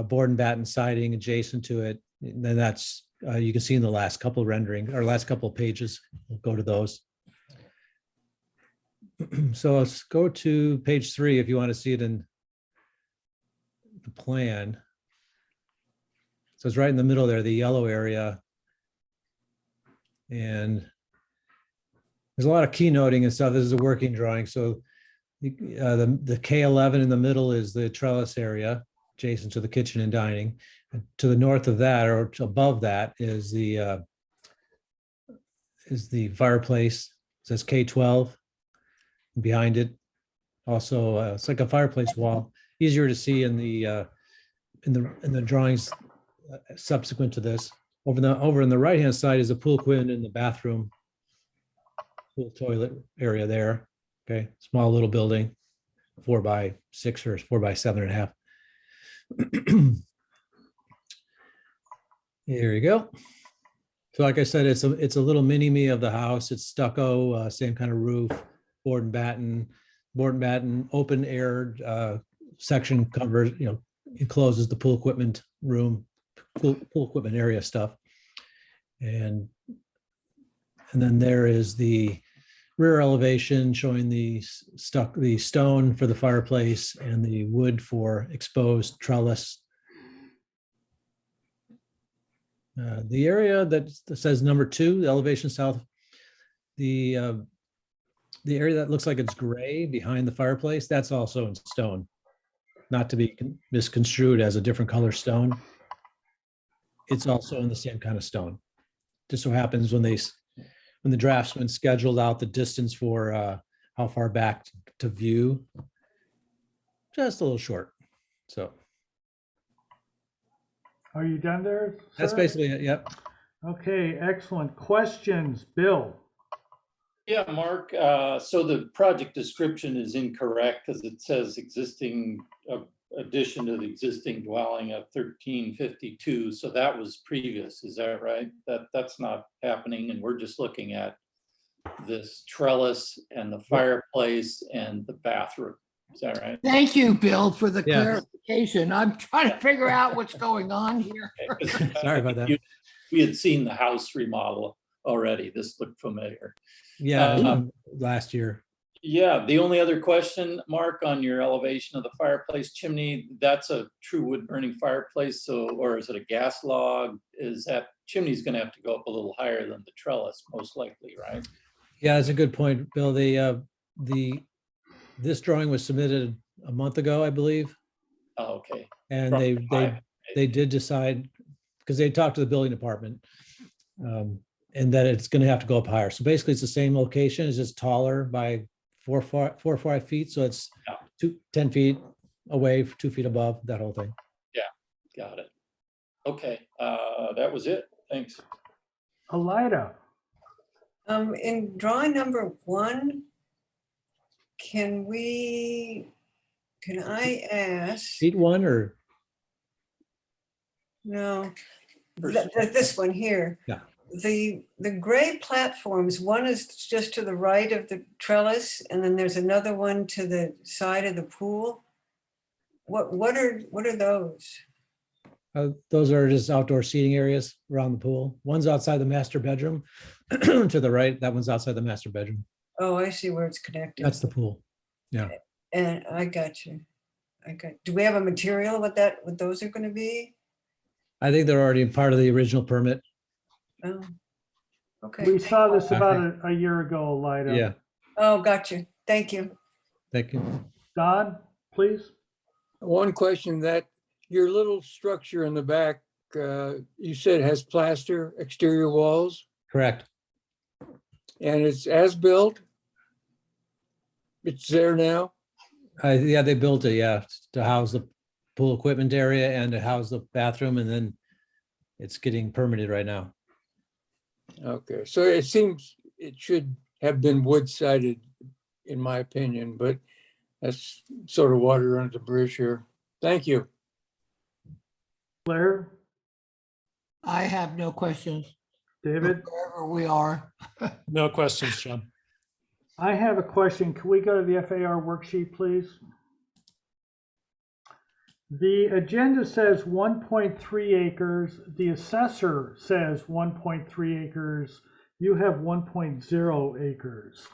board and batten siding adjacent to it. And then that's, you can see in the last couple rendering or last couple of pages. We'll go to those. So let's go to page 3 if you want to see it in the plan. So it's right in the middle there, the yellow area. And there's a lot of keynoting and stuff. This is a working drawing. So the K11 in the middle is the trellis area adjacent to the kitchen and dining. And to the north of that or above that is the fireplace. It says K12 behind it. Also, it's like a fireplace wall. Easier to see in the drawings subsequent to this. Over on the right-hand side is the pool equipment in the bathroom, pool toilet area there. Okay, small little building, 4x6 or 4x7.5. Here you go. So like I said, it's a little mini me of the house. It's stucco, same kind of roof, board and batten, open aired section covers, encloses the pool equipment room, pool equipment area stuff. And then there is the rear elevation showing the stone for the fireplace and the wood for exposed trellis. The area that says number 2, the elevation south, the area that looks like it's gray behind the fireplace, that's also in stone, not to be misconstrued as a different color stone. It's also in the same kind of stone. Just so happens when the draftsman scheduled out the distance for how far back to view, just a little short. So Are you done there, that's sir? basically it. Yep. Okay, excellent. Questions, Bill? Yeah, Mark, so the project description is incorrect because it says existing addition to the existing dwelling of 1352. So that was previous, is that right? That's not happening, and we're just looking at this trellis and the fireplace and the bathroom. Is that right? Thank you, Bill, for the Yeah. clarification. I'm trying to figure out what's going on here. Sorry about that. We had seen the house remodel already. This looked familiar. Yeah, last year. Yeah, the only other question, Mark, on your elevation of the fireplace chimney, that's a true wood burning fireplace, so, or is it a gas log? Is that chimney's gonna have to go up a little higher than the trellis, most likely, right? Yeah, that's a good point, Bill. This drawing was submitted a month ago, I believe. Oh, okay. And From they did decide, because they talked to the building department, and that it's going to have to go up higher. So basically it's the same location, it's just taller by 4 or 5 feet. So it's 10 feet away, 2 feet above, that whole thing. Yeah, got it. Okay, that was it. Thanks. Elida? In drawing number 1, can I ask? Sheet 1 or? No, this one here. Yeah. The gray platforms, one is just to the right of the trellis, and then there's another one to the side of the pool. What are those? Those are just outdoor seating areas around the pool. One's outside the master bedroom to the right. That one's outside the master bedroom. Oh, I see where it's connected. That's the pool. Yeah. And I got you. Do we have a material what those are going to be? I think they're already part of the original permit. Oh, okay. We saw this about a year ago, Elida. Yeah. Oh, got you. Thank you. Thank you. Don, please. One question, that your little structure in the back, you said has plaster exterior walls Correct. and it's as built? It's there now? Yeah, they built it, yeah, to house the pool equipment area and to house the bathroom, and then it's getting permitted right now. Okay, so it seems it should have been wood-sided, in my opinion, but that's sort of water under the bridge here. Thank you. Blair, I have no questions. David, Wherever we are. No questions, John. I have a question. Can we go to the FAR worksheet, please? The agenda says 1.3 acres. The assessor says 1.3 acres. You have 1.0 acres.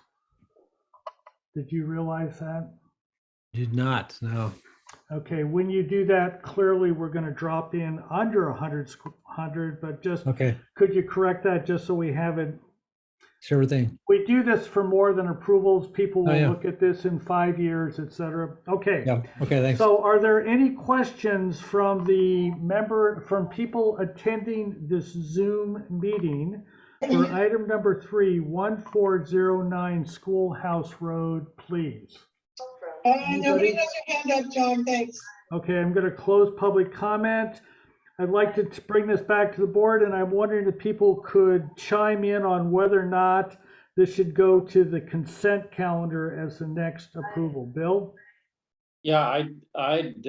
Did you realize that? Did not, no. Okay, when you do that, clearly we're going to drop in under 100, but just Okay, could you correct that just so we have it? sure thing. We do this for more than approvals. People will Oh, yeah. look at this in 5 years, et cetera. Okay. Yeah, okay, thanks. So are there any questions from from people attending this Zoom meeting for item number 3, 1409 Schoolhouse Road, please? Nobody has their hand up, John, thanks. Okay, I'm going to close public comment. I'd like to bring this back to the board, and I'm wondering if people could chime in on whether or not this should go to the consent calendar as the next approval. Bill? Yeah, I'd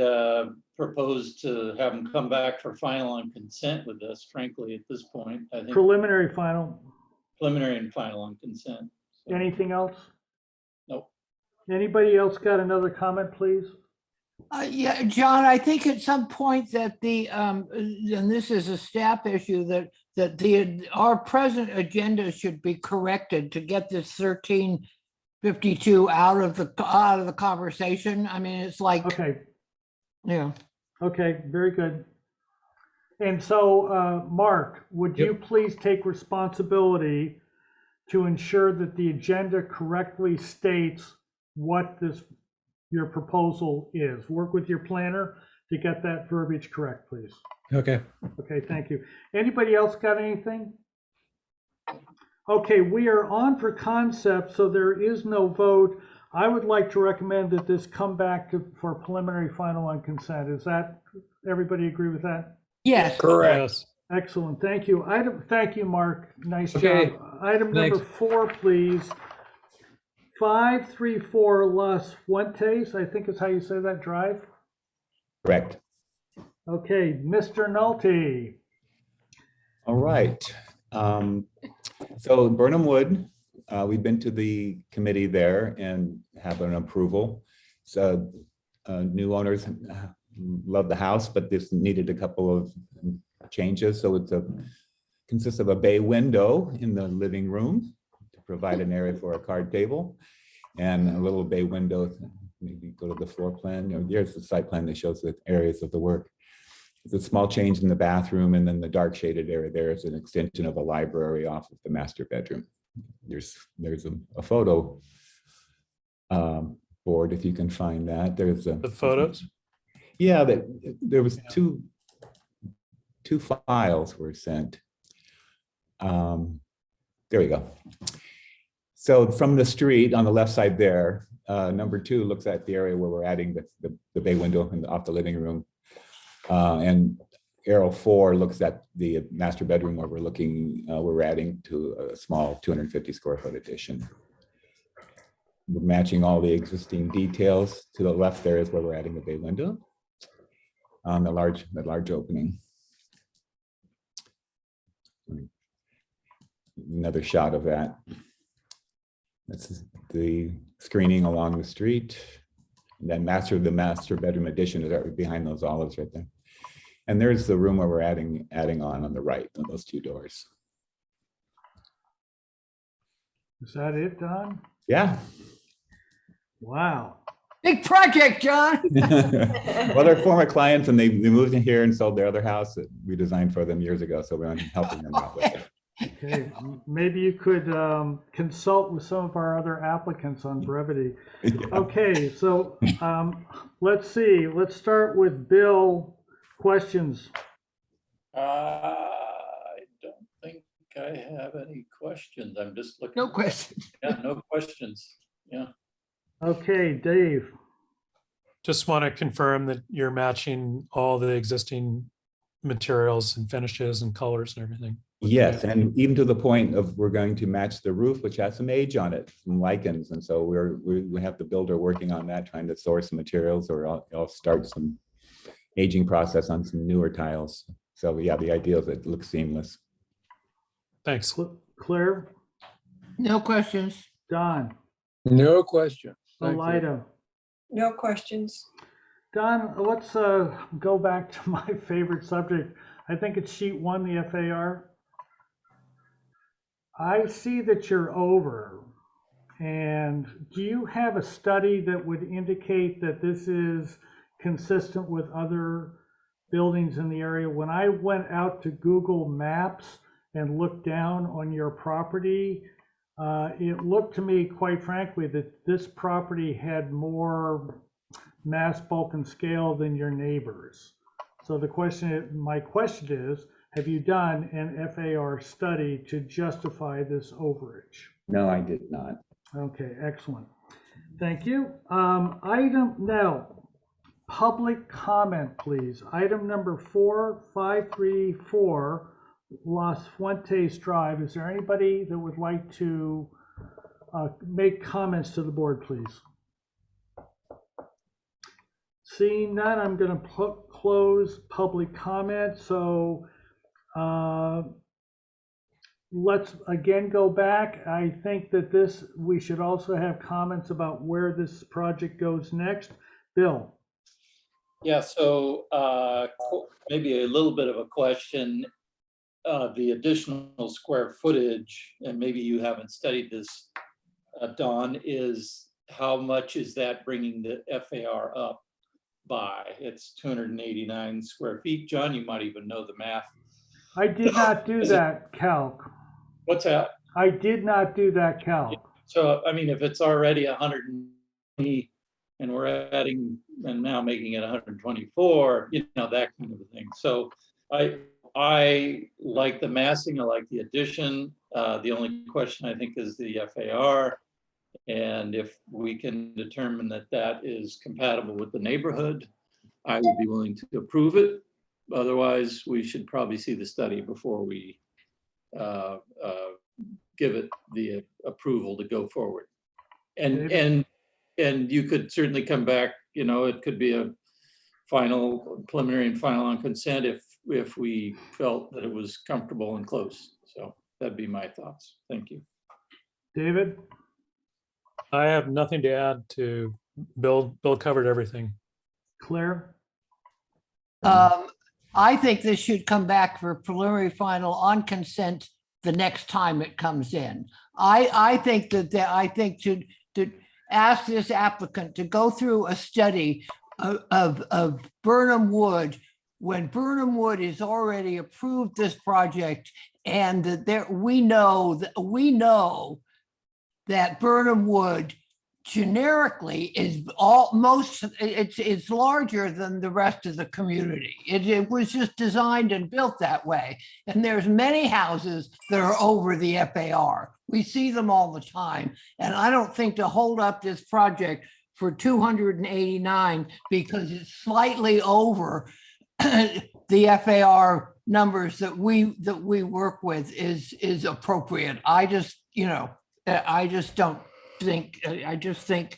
propose to have them come back for final on consent with us, frankly, at this point. I think Preliminary final. preliminary and final on consent. So, Anything else? nope. Anybody else got another comment, please? Yeah, John, I think at some point that and this is a staff issue, that our present agenda should be corrected to get this 1352 out of the conversation. I mean, it's like, Okay, yeah. okay, very good. And so, Mark, would you please take responsibility to ensure that the agenda correctly states what your proposal is? Work with your planner to get that verbiage correct, please. Okay. Okay, thank you. Anybody else got anything? Okay, we are on for concept, so there is no vote. I would like to recommend that this come back for preliminary final on consent. Is that, everybody agree with that? Yes. Correct. Yes. Excellent, thank you. Thank you, Mark. Nice Okay, job. Item number thanks. 4, please. 534 Las Fuentes, I think is how you say that drive. Correct. Okay, Mr. Nolte. All right. So Burnham Wood, we've been to the committee there and have an approval. So new owners love the house, but this needed a couple of changes. So consists of a bay window in the living room to provide an area for a card table, and a little bay window. Maybe go to the floor plan. Here's the site plan that shows the areas of the work. It's a small change in the bathroom, and then the dark shaded area there is an extension of a library off of the master bedroom. There's a photo board if you can find that. There's The photos? Yeah, there was two files were sent. There we go. So from the street on the left side there, number 2 looks at the area where we're adding the bay window off the living room. And arrow 4 looks at the master bedroom where we're adding to a small 250 square foot addition. We're matching all the existing details. To the left there is where we're adding the bay window on the large opening. Another shot of that. That's the screening along the street. And then the master bedroom addition is right behind those olives right there. And there's the room where we're adding on the right on those 2 doors. Is that it, Don? Yeah. Wow. Big project, John. Well, they're former clients and they moved in here and sold their other house that we designed for them years ago. So we're helping them out with it. Okay, maybe you could consult with some of our other applicants on brevity. Yeah. Okay, so let's see. Let's start with Bill. Questions? I don't think I have any questions. I'm just looking. No questions. Yeah, no questions. Yeah. Okay, Dave. Just want to confirm that you're matching all the existing materials and finishes and colors and everything. Yes, and even to the point of we're going to match the roof, which has some age on it, some lichens, and so we have the builder working on that, trying to source some materials, or I'll start some aging process on some newer tiles. So yeah, the idea is it looks seamless. Thanks. Claire, No questions. Don, No question. Thank you. Elida. No questions. Don, let's go back to my favorite subject. I think it's sheet 1, the FAR. I see that you're over. And do you have a study that would indicate that this is consistent with other buildings in the area? When I went out to Google Maps and looked down on your property, it looked to me, quite frankly, that this property had more mass, bulk, and scale than your neighbors. So my question is, have you done an FAR study to justify this overage? No, I did not. Okay, excellent. Thank you. Item now, public comment, please. Item number 4534, Las Fuentes Drive. Is there anybody that would like to make comments to the board, please? Seeing none, I'm going to close public comment. So let's again go back. I think that we should also have comments about where this project goes next. Bill. Yeah, so maybe a little bit of a question. The additional square footage, and maybe you haven't studied this, Don, is how much is that bringing the FAR up by? It's 289 square feet. John, you might even know the math. I did not do that calc. What's that? I did not do that calc. So, I mean, if it's already 120 and we're adding and now making it 124, you know, that kind of a thing. So I like the massing, I like the addition. The only question I think is the FAR. And if we can determine that that is compatible with the neighborhood, I would be willing to approve it. Otherwise, we should probably see the study before we give it the approval to go forward. And you could certainly come back, you know, it could be a preliminary and final on consent if we felt that it was comfortable and close. So that'd be my thoughts. Thank you. David? I have nothing to add to Bill. Bill covered everything. Claire? I think this should come back for preliminary final on consent the next time it comes in. I think to ask this applicant to go through a study of Burnham Wood when Burnham Wood is already approved this project, and that we know that Burnham Wood generically is it's larger than the rest of the community. It was just designed and built that way. And there's many houses that are over the FAR. We see them all the time. And I don't think to hold up this project for 289 because it's slightly over the FAR numbers that we work with is appropriate. I just think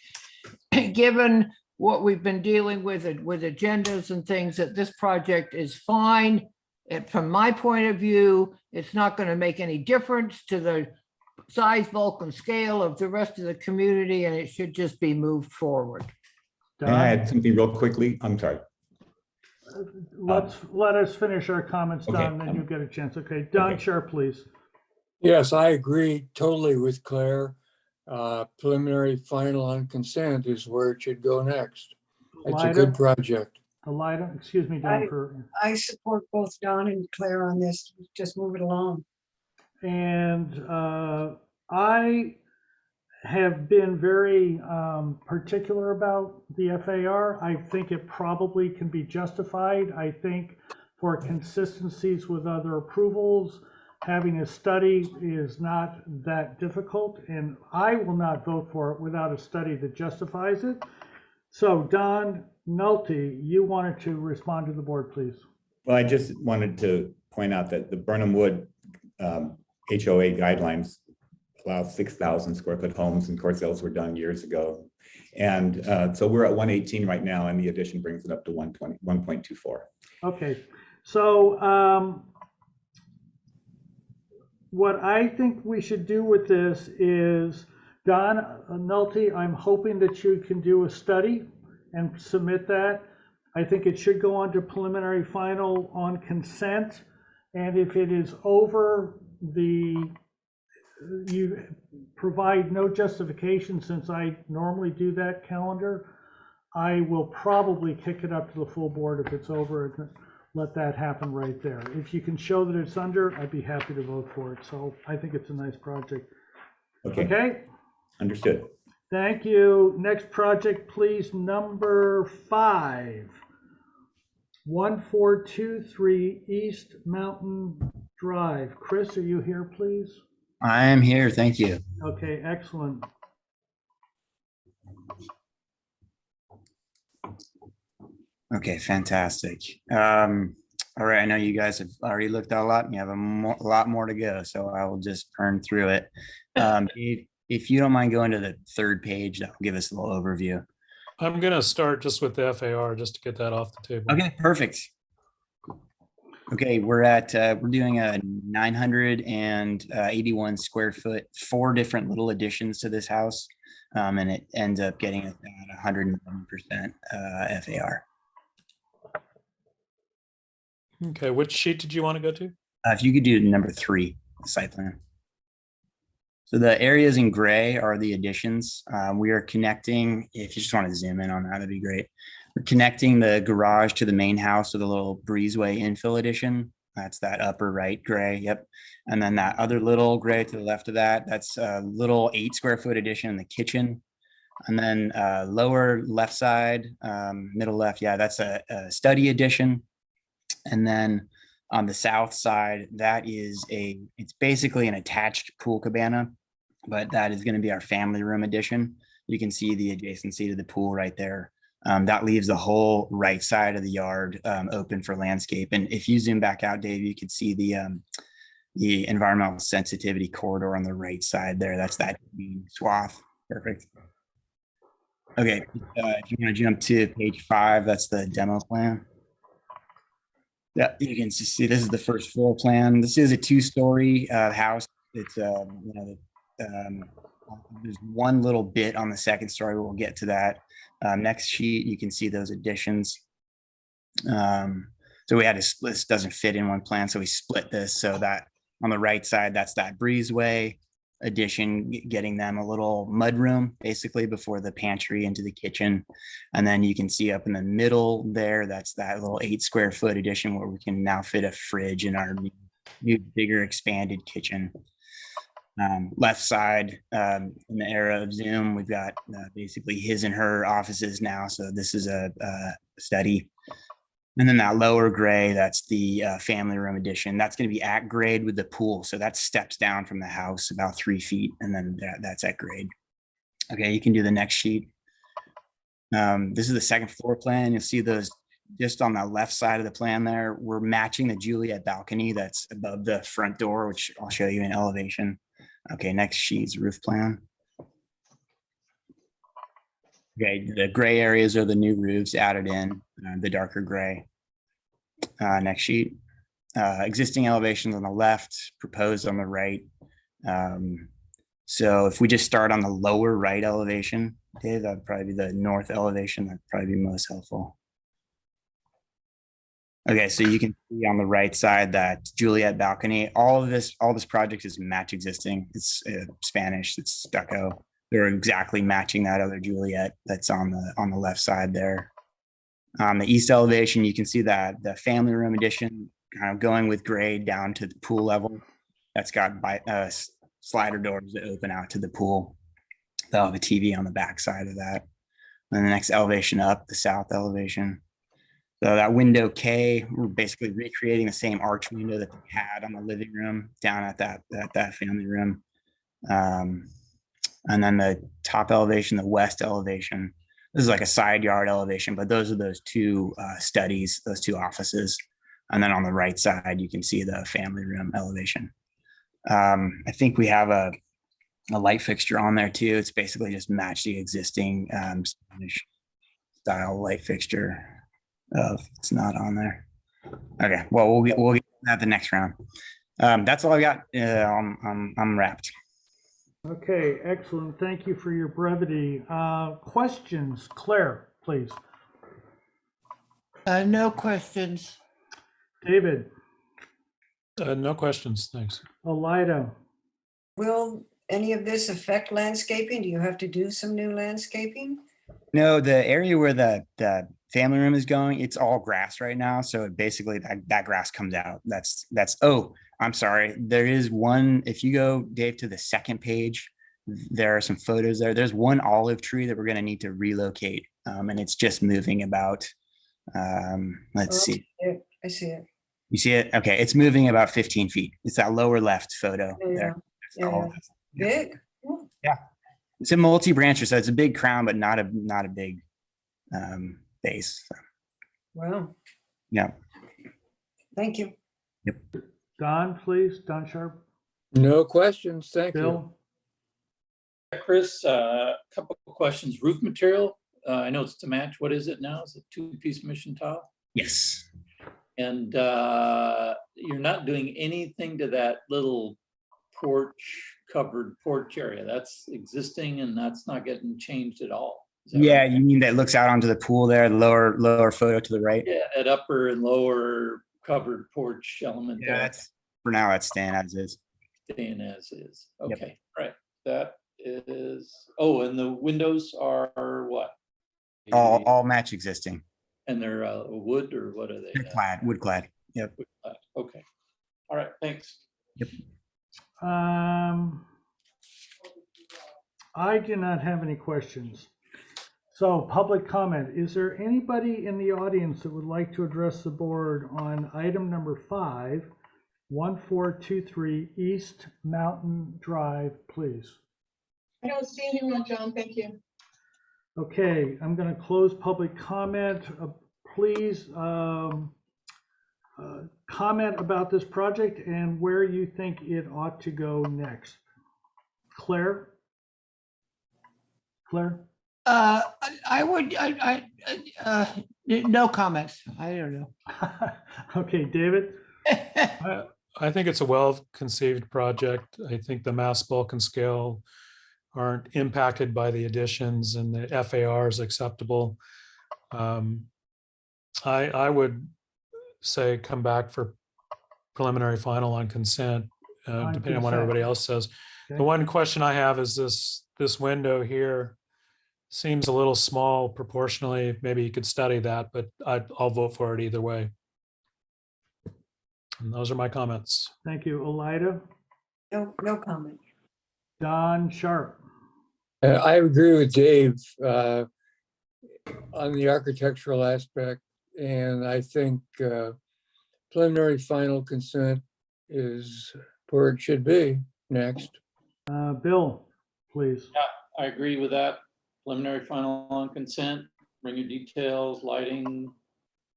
given what we've been dealing with agendas and things, that this project is fine. From my point of view, it's not going to make any difference to the size, bulk, and scale of the rest of the community, and it should just be moved forward. May I add something real quickly? I'm sorry. Let us finish our comments, Don, Okay. then you get a chance. Okay, Don Okay. Chair, please. Yes, I agree totally with Claire. Preliminary final on consent is where it should go next. It's a good project. Elida, excuse me, Don, I support both Don and Claire on this. Just move it along. and I have been very particular about the FAR. I think it probably can be justified. I think for consistencies with other approvals, having a study is not that difficult, and I will not vote for it without a study that justifies it. So Don Nolte, you wanted to respond to the board, please. Well, I just wanted to point out that the Burnham Wood HOA guidelines allow 6,000 square foot homes, and court sales were done years ago. And so we're at 118 right now, and the addition brings it up to 1.24. Okay, so what I think we should do with this is, Don Nolte, I'm hoping that you can do a study and submit that. I think it should go on to preliminary final on consent. And if it is over you provide no justification, since I normally do that calendar, I will probably kick it up to the full board if it's over and let that happen right there. If you can show that it's under, I'd be happy to vote for it. So I think it's a nice project. Okay? Understood. Thank you. Next project, please, number 5. 1423 East Mountain Drive. Chris, are you here, please? I am here, thank you. Okay, excellent. Okay, fantastic. All right, I know you guys have already looked at a lot and you have a lot more to go, so I will just burn through it. If you don't mind going to the 3rd page, that will give us a little overview. I'm going to start just with the FAR just to get that off the table. Okay, perfect. Okay, we're doing a 981 square foot, 4 different little additions to this house, and it ends up getting at 111% FAR. Okay, which sheet did you want to go to? If you could do number 3, the site plan. So the areas in gray are the additions. We are connecting, if you just want to zoom in on that, that'd be great. We're connecting the garage to the main house with a little breezeway infill addition. That's that upper right gray, yep. And then that other little gray to the left of that, that's a little 8 square foot addition in the kitchen. And then lower left side, middle left, yeah, that's a study addition. And then on the south side, it's basically an attached pool cabana, but that is going to be our family room addition. You can see the adjacency to the pool right there. That leaves the whole right side of the yard open for landscape. And if you zoom back out, Dave, you can see the environmental sensitivity corridor on the right side there. That's that swath. Perfect. Okay, if you want to jump to page 5, that's the demo plan. Yeah, you can see this is the first floor plan. This is a 2-story house. It's there's one little bit on the 2nd story. We'll get to that. Next sheet, you can see those additions. So we had to split. This doesn't fit in one plan, so we split this so that on the right side, that's that breezeway addition, getting them a little mudroom basically before the pantry into the kitchen. And then you can see up in the middle there, that's that little 8 square foot addition where we can now fit a fridge in our new bigger expanded kitchen. Left side, in the era of Zoom, we've got basically his and her offices now. So this is a study. And then that lower gray, that's the family room addition. That's going to be at grade with the pool. So that steps down from the house about 3 feet, and then that's at grade. Okay, you can do the next sheet. This is the 2nd floor plan. You'll see those just on the left side of the plan there. We're matching the Juliet balcony that's above the front door, which I'll show you in elevation. Okay, next sheet's roof plan. Okay, the gray areas are the new roofs added in, the darker gray. Next sheet. Existing elevations on the left, proposed on the right. So if we just start on the lower right elevation, Dave, that'd probably be the north elevation. That'd probably be most helpful. Okay, so you can see on the right side that Juliet balcony. All this project is match existing. It's Spanish. It's stucco. They're exactly matching that other Juliet that's on the left side there. On the east elevation, you can see that the family room addition kind of going with grade down to the pool level. That's got slider doors that open out to the pool. They'll have a TV on the back side of that. And the next elevation up, the south elevation. So that window K, we're basically recreating the same arch window that they had on the living room down at that family room. And then the top elevation, the west elevation, this is like a side yard elevation, but those are those two studies, those two offices. And then on the right side, you can see the family room elevation. I think we have a light fixture on there too. It's basically just match the existing Spanish style light fixture. It's not on there. Okay, well, we'll get that the next round. That's all I got. I'm wrapped. Okay, excellent. Thank you for your brevity. Questions? Claire, please. No questions. David. No questions, thanks. Elida. Will any of this affect landscaping? Do you have to do some new landscaping? No, the area where the family room is going, it's all grass right now. So basically that grass comes out. Oh, I'm sorry. There is one, if you go, Dave, to the second page, there are some photos there. There's one olive tree that we're going to need to relocate. And it's just moving about. Let's see. I see it. You see it? Okay. It's moving about 15 feet. It's that lower left photo there. Yeah. Big. Yeah. It's a multi-brancher, so it's a big crown, but not a big base. So. Wow. Yeah. Thank you. Yep. Don, please. Don Sharp. No questions. Thank Bill. Chris, a couple of questions. Roof material, I know it's to match. What is it now? Is it two-piece mission tile? Yes. And you're not doing anything to that little covered porch area. That's existing and that's not getting changed at all. Yeah, right? you mean that looks out onto the pool there, lower photo to the right? Yeah, that upper and lower covered porch element. Yeah, that's for now. That's staying as is. Staying as is. Okay, Yep. right. That is. Oh, and the windows are what? All match existing. And they're wood or what are they? They're clad, wood clad. Yep. Wood clad. Okay. All right. Thanks. Yep. I do not have any questions. So public comment. Is there anybody in the audience that would like to address the board on item number 5, 1423 East Mountain Drive, please? I don't see anyone, John. Thank you. Okay, I'm going to close public comment. Please comment about this project and where you think it ought to go next. Claire? Claire? No comments. I don't know. Okay, David? I think it's a well-conceived project. I think the mass bulk and scale aren't impacted by the additions and the FAR is acceptable. I would say come back for preliminary final on consent, depending on what everybody else says. Okay. The one question I have is this window here seems a little small proportionally. Maybe you could study that, but I'll vote for it either way. And those are my comments. Thank you. Elida? No comment. Don Sharp? I agree with Dave on the architectural aspect, and I think preliminary final consent is where it should be next. Bill, please. Yeah, I agree with that. Preliminary final on consent, bring your details, lighting,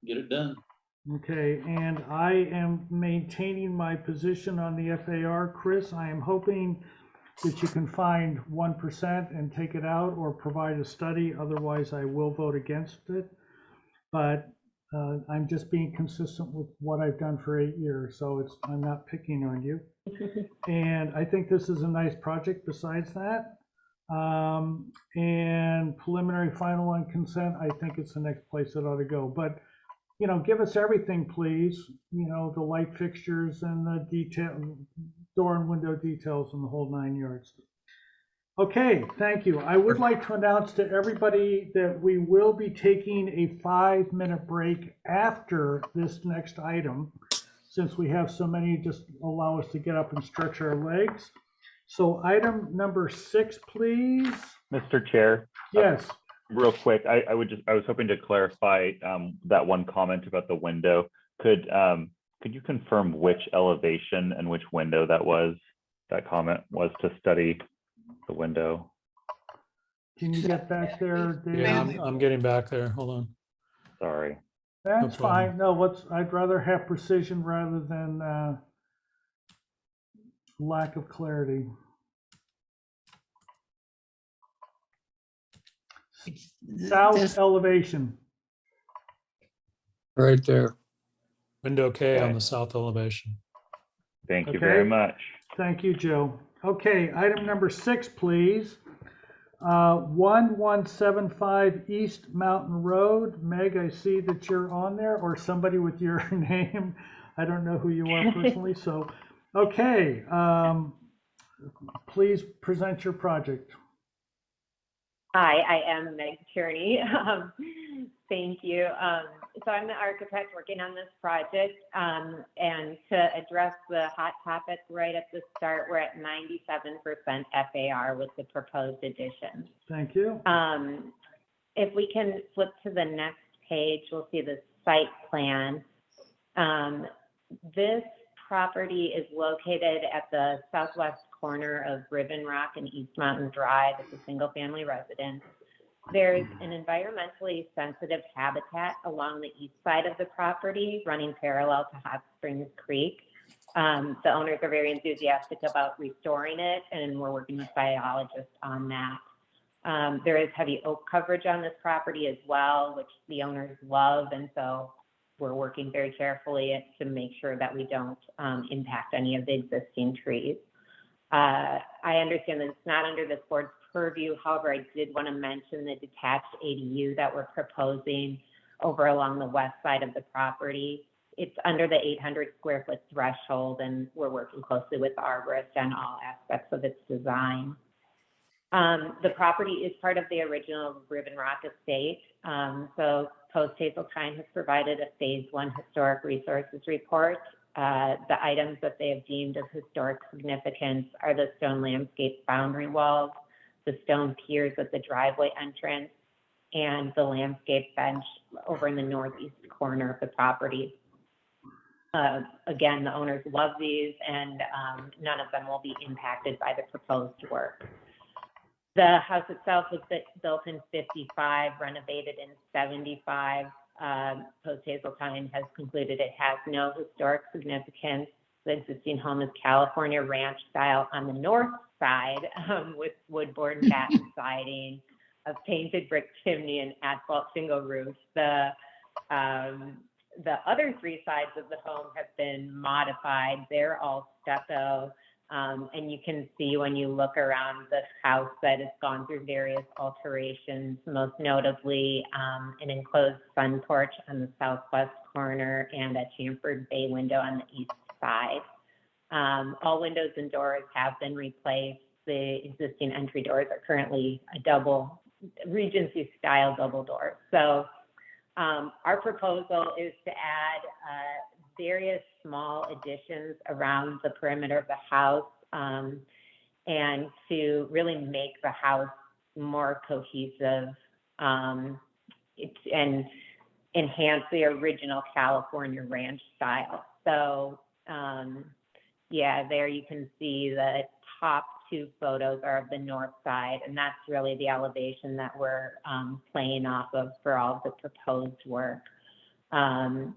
get it done. Okay, and I am maintaining my position on the FAR. Chris, I am hoping that you can find 1% and take it out or provide a study. Otherwise, I will vote against it. But I'm just being consistent with what I've done for 8 years, so I'm not picking on you. And I think this is a nice project besides that. And preliminary final on consent, I think it's the next place it ought to go. But, you know, give us everything, please. You know, the light fixtures and the detail, door and window details and the whole 9 yards. Okay, thank you. I would like to announce to everybody that we will be taking a 5-minute break after this next item. Since we have so many, just allow us to get up and stretch our legs. So item number 6, please. Mr. Chair. Yes. Real quick, I was hoping to clarify that one comment about the window. Could you confirm which elevation and which window that comment was to study the window? Can you get back there, Dave? Yeah, I'm getting back there. Hold on. Sorry. That's No problem. fine. No, I'd rather have precision rather than lack of clarity. South This- elevation. Right there. Window K on Okay. the south elevation. Thank you very Okay. much. Thank you, Joe. Okay, item number 6, please. 1175 East Mountain Road. Meg, I see that you're on there, or somebody with your name. I don't know who you are personally, so, okay. Please present your project. Hi, I am Meg Tierney. Thank you. So I'm the architect working on this project. And to address the hot topic right at the start, we're at 97% FAR with the proposed addition. Thank you. If we can flip to the next page, we'll see the site plan. This property is located at the southwest corner of Ribbon Rock and East Mountain Drive. It's a single family residence. There's an environmentally sensitive habitat along the east side of the property running parallel to Hot Springs Creek. The owners are very enthusiastic about restoring it, and we're working with biologists on that. There is heavy oak coverage on this property as well, which the owners love, and so we're working very carefully to make sure that we don't impact any of the existing trees. I understand that it's not under this board's purview. However, I did want to mention the detached ADU that we're proposing over along the west side of the property. It's under the 800 square foot threshold, and we're working closely with the arborist on all aspects of its design. The property is part of the original Ribbon Rock estate. So Post Hazeltine has provided a phase 1 historic resources report. The items that they have deemed of historic significance are the stone landscape boundary walls, the stone piers at the driveway entrance, and the landscape bench over in the northeast corner of the property. Again, the owners love these, and none of them will be impacted by the proposed work. The house itself was built in 55, renovated in 75. Post Hazeltine has concluded it has no historic significance. The existing home is California ranch style on the north side with wood board and batten siding, a painted brick chimney and asphalt shingle roof. The other 3 sides of the home have been modified. They're all stucco. And you can see when you look around the house that it's gone through various alterations, most notably an enclosed sun porch on the southwest corner and a chamfered bay window on the east side. All windows and doors have been replaced. The existing entry doors are currently a double Regency style double door. So our proposal is to add various small additions around the perimeter of the house and to really make the house more cohesive and enhance the original California ranch style. So yeah, there you can see the top 2 photos are of the north side, and that's really the elevation that we're playing off of for all of the proposed work. And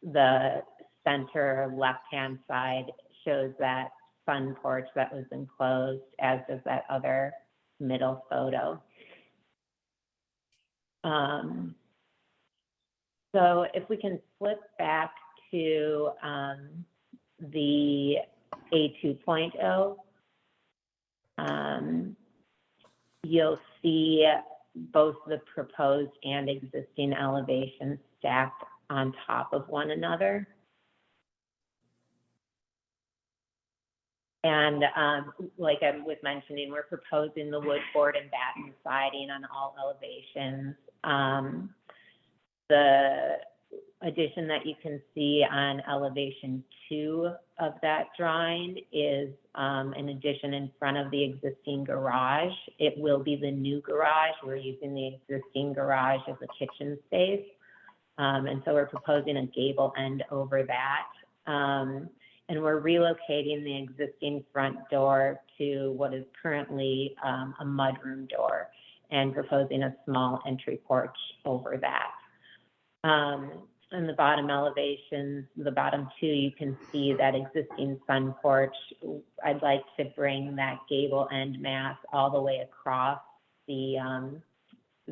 the center left-hand side shows that sun porch that was enclosed, as does that other middle photo. So if we can flip back to the A2.0, you'll see both the proposed and existing elevations stacked on top of one another. And like I was mentioning, we're proposing the wood board and batten siding on all elevations. addition that you can see on elevation 2 of that drawing is an addition in front of the existing garage. It will be the new garage. We're using the existing garage as a kitchen space. And so we're proposing a gable end over that. And we're relocating the existing front door to what is currently a mudroom door and proposing a small entry porch over that. In the bottom elevations, the bottom 2, you can see that existing sun porch. I'd like to bring that gable end mass all the way across the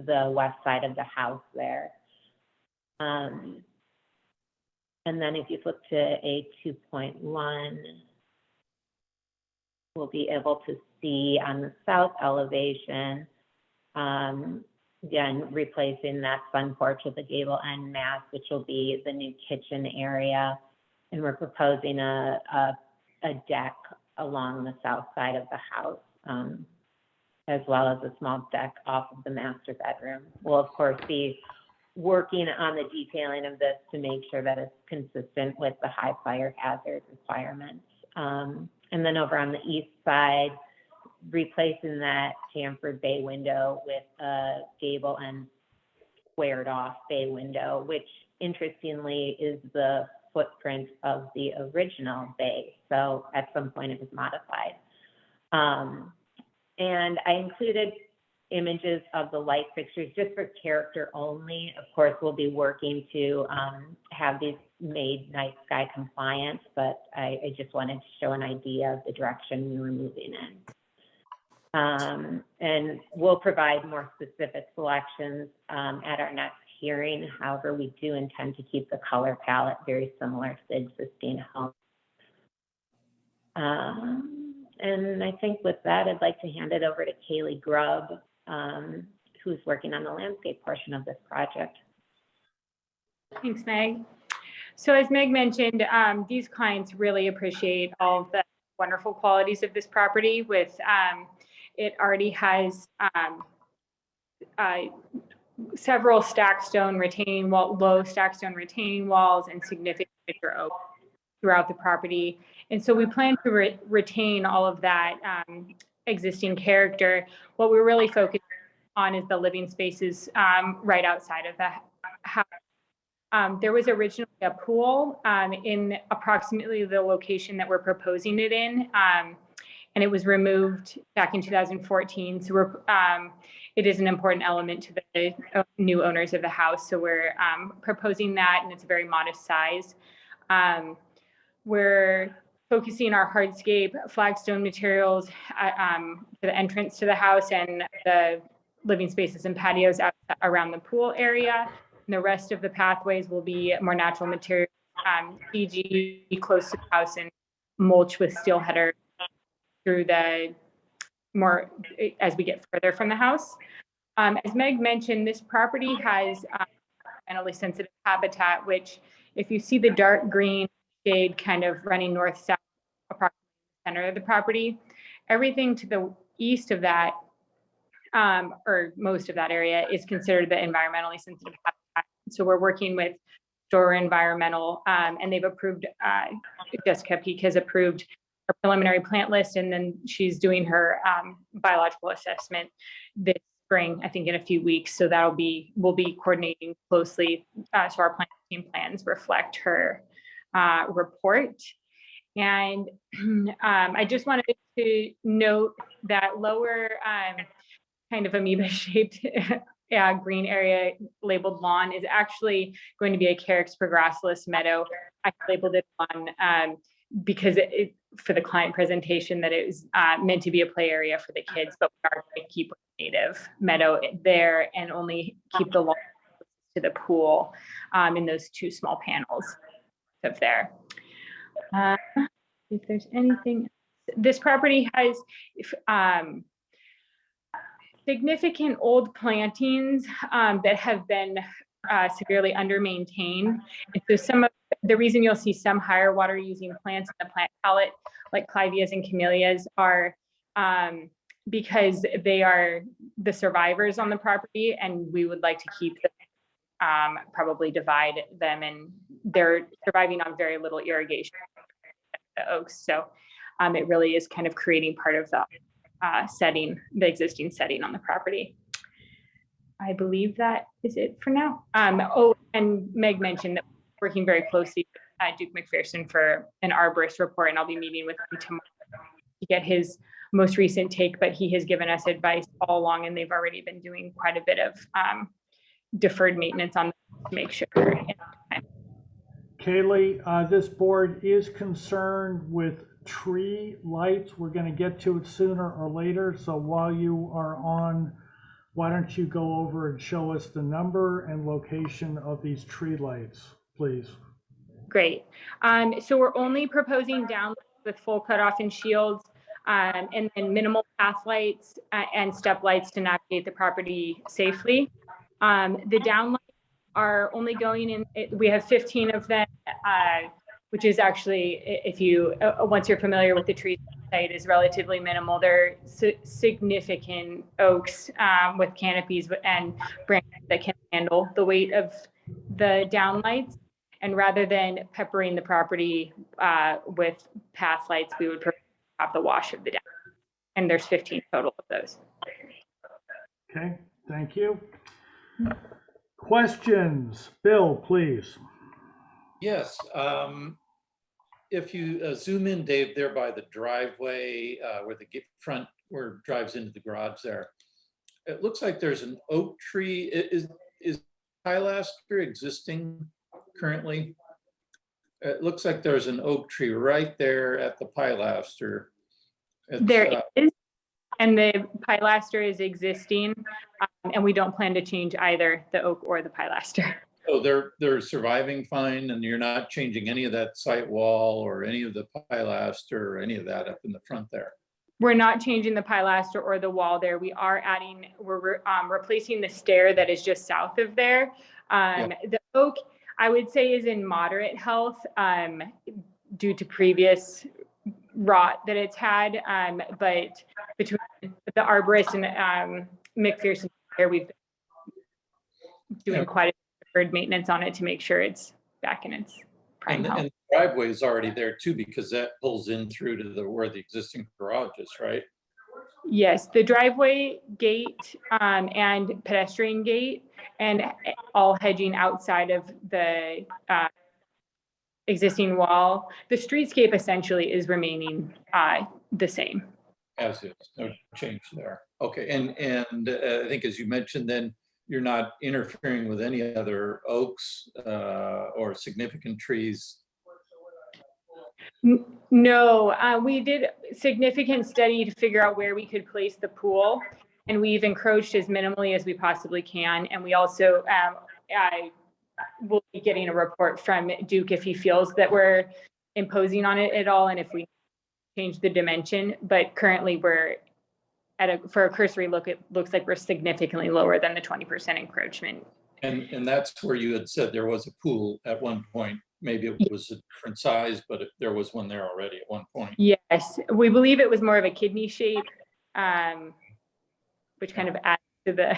west side of the house there. And then if you flip to a 2.1, we'll be able to see on the south elevation, again, replacing that sun porch with a gable end mass, which will be the new kitchen area. And we're proposing a deck along the south side of the house, as well as a small deck off of the master bedroom. We'll, of course, be working on the detailing of this to make sure that it's consistent with the high fire hazard requirements. And then over on the east side, replacing that chamfered bay window with a gable and squared off bay window, which interestingly is the footprint of the original bay. So at some point it was modified. And I included images of the light fixtures just for character only. Of course, we'll be working to have these made night sky compliant, but I just wanted to show an idea of the direction we were moving in. And we'll provide more specific selections at our next hearing. However, we do intend to keep the color palette very similar to the existing home. And I think with that, I'd like to hand it over to Kaylee Grubb, who's working on the landscape portion of this project. Thanks, Meg. So as Meg mentioned, these clients really appreciate all of the wonderful qualities of this property. With it already has several low stack stone retaining walls and significant mature oak throughout the property. And so we plan to retain all of that existing character. What we're really focused on is the living spaces right outside of the house. There was originally a pool in approximately the location that we're proposing it in, and it was removed back in 2014. So it is an important element to the new owners of the house. So we're proposing that, and it's a very modest size. We're focusing our hardscape flagstone materials for the entrance to the house and the living spaces and patios out around the pool area. And the rest of the pathways will be more natural materials, CG close to the house, and mulch with steel header through as we get further from the house. As Meg mentioned, this property has environmentally sensitive habitat, which if you see the dark green shade kind of running north-south, approximately the center of the property, everything to the east of that, or most of that area, is considered the environmentally sensitive habitat. So we're working with Store Environmental, and they've approved, Jessica Peak has approved a preliminary plant list, and then she's doing her biological assessment this spring, I think in a few weeks. So we'll be coordinating closely, so our plant team plans reflect her report. And I just wanted to note that lower kind of amoeba-shaped green area labeled lawn is actually going to be a Carex progressless meadow. I labeled it lawn because for the client presentation that it was meant to be a play area for the kids, but we are going to keep a native meadow there and only keep the lawn to the pool in those two small panels of there. If there's anything, this property has significant old plantings that have been severely under-maintained. And so the reason you'll see some higher water using plants in the plant palette, like clivias and camellias, are because they are the survivors on the property, and we would like to keep them probably divide them, and they're surviving on very little irrigation, the oaks. So it really is kind of creating part of the setting, the existing setting on the property. I believe that is it for now. Oh, and Meg mentioned that we're working very closely with Duke McPherson for an arborist report, and I'll be meeting with him tomorrow to get his most recent take, but he has given us advice all along, and they've already been doing quite a bit of deferred maintenance on to make sure. Kaylee, this board is concerned with tree lights. We're going to get to it sooner or later. So while you are on, why don't you go over and show us the number and location of these tree lights, please? Great. So we're only proposing down with full cutoff and shields, and then minimal path lights and step lights to navigate the property safely. The downlights are only going in, we have 15 of them, which is actually, if you, once you're familiar with the tree site, is relatively minimal. They're significant oaks with canopies and branches that can handle the weight of the downlights. And rather than peppering the property with path lights, we would have the wash of the down. And there's 15 total of those. Okay, thank you. Questions? Bill, please. Yes. If you zoom in, Dave, there by the driveway where the front, where it drives into the garage there, it looks like there's an oak tree. Is pilaster existing currently? It looks like there's an oak tree right there at the pilaster. There is, and the pilaster is existing, and we don't plan to change either the oak or the pilaster. So they're surviving fine, and you're not changing any of that site wall or any of the pilaster or any of that up in the front there? We're not changing the pilaster or the wall there. We are adding, we're replacing the stair that is just south of there. The oak, I would say, is in moderate health due to previous rot that it's had. But between the arborist and McPherson there, we've been doing quite a bit of maintenance on it to make sure it's back in its prime health. And the driveway is already there too, because that pulls in through to where the existing garage is, right? Yes, the driveway gate and pedestrian gate, and all hedging outside of the existing wall. The streetscape essentially is remaining the same. As is, no change there. Okay, and I think as you mentioned, then you're not interfering with any other oaks or significant trees. No, we did significant study to figure out where we could place the pool, and we've encroached as minimally as we possibly can. And we also will be getting a report from Duke if he feels that we're imposing on it at all, and if we change the dimension. But currently we're at for a cursory look, it looks like we're significantly lower than the 20% encroachment. And that's where you had said there was a pool at one point. Maybe it was a different size, but there was one there already at one point. Yes, we believe it was more of a kidney shape, which kind of adds to the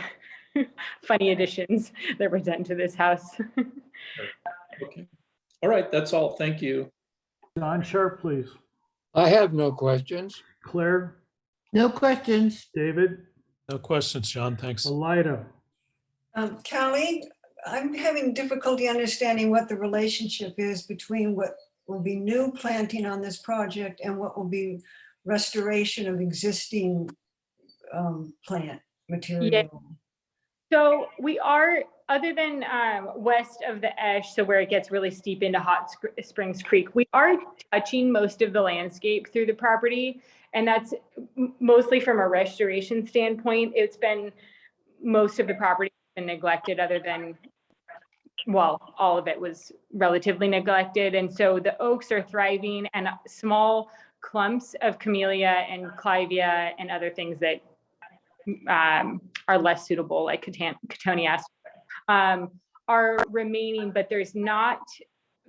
funny additions that were done to this house. Okay. All right, that's all. Thank you. John Sharp, please. I have no questions. Claire? No questions. David? No questions, John. Thanks. Elida? Callie, I'm having difficulty understanding what the relationship is between what will be new planting on this project and what will be restoration of existing plant material. Yeah. So we are, other than west of the Esh, so where it gets really steep into Hot Springs Creek, we are touching most of the landscape through the property. And that's mostly from a restoration standpoint. It's been, most of the property has been neglected, other than, well, all of it was relatively neglected. And so the oaks are thriving, and small clumps of camellia and clivia and other things that are less suitable, like cotoneaster, are remaining, but there's not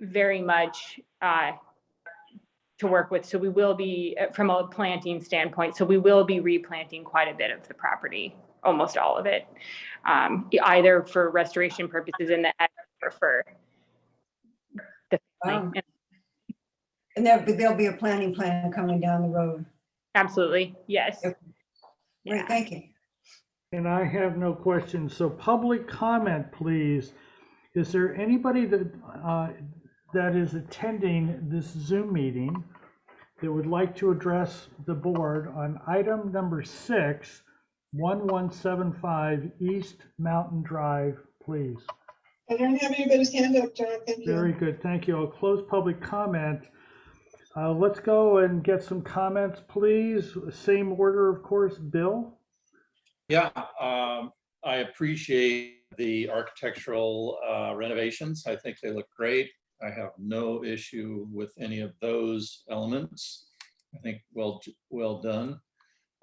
very much to work with. So we will be, from a planting standpoint, so we will be replanting quite a bit of the property. almost all of it, either for restoration purposes in the attic or for the family. And there'll be a planning plan coming down the road. Absolutely, yes. Great, thank you. And I have no questions. So public comment, please. Is there anybody that is attending this Zoom meeting that would like to address the board on item number 6, 1175 East Mountain Drive, please? I don't have anybody's hand up, John. Thank you. Very good, thank you. I'll close public comment. Let's go and get some comments, please. Same order, of course. Bill? Yeah, I appreciate the architectural renovations. I think they look great. I have no issue with any of those elements. I think well done.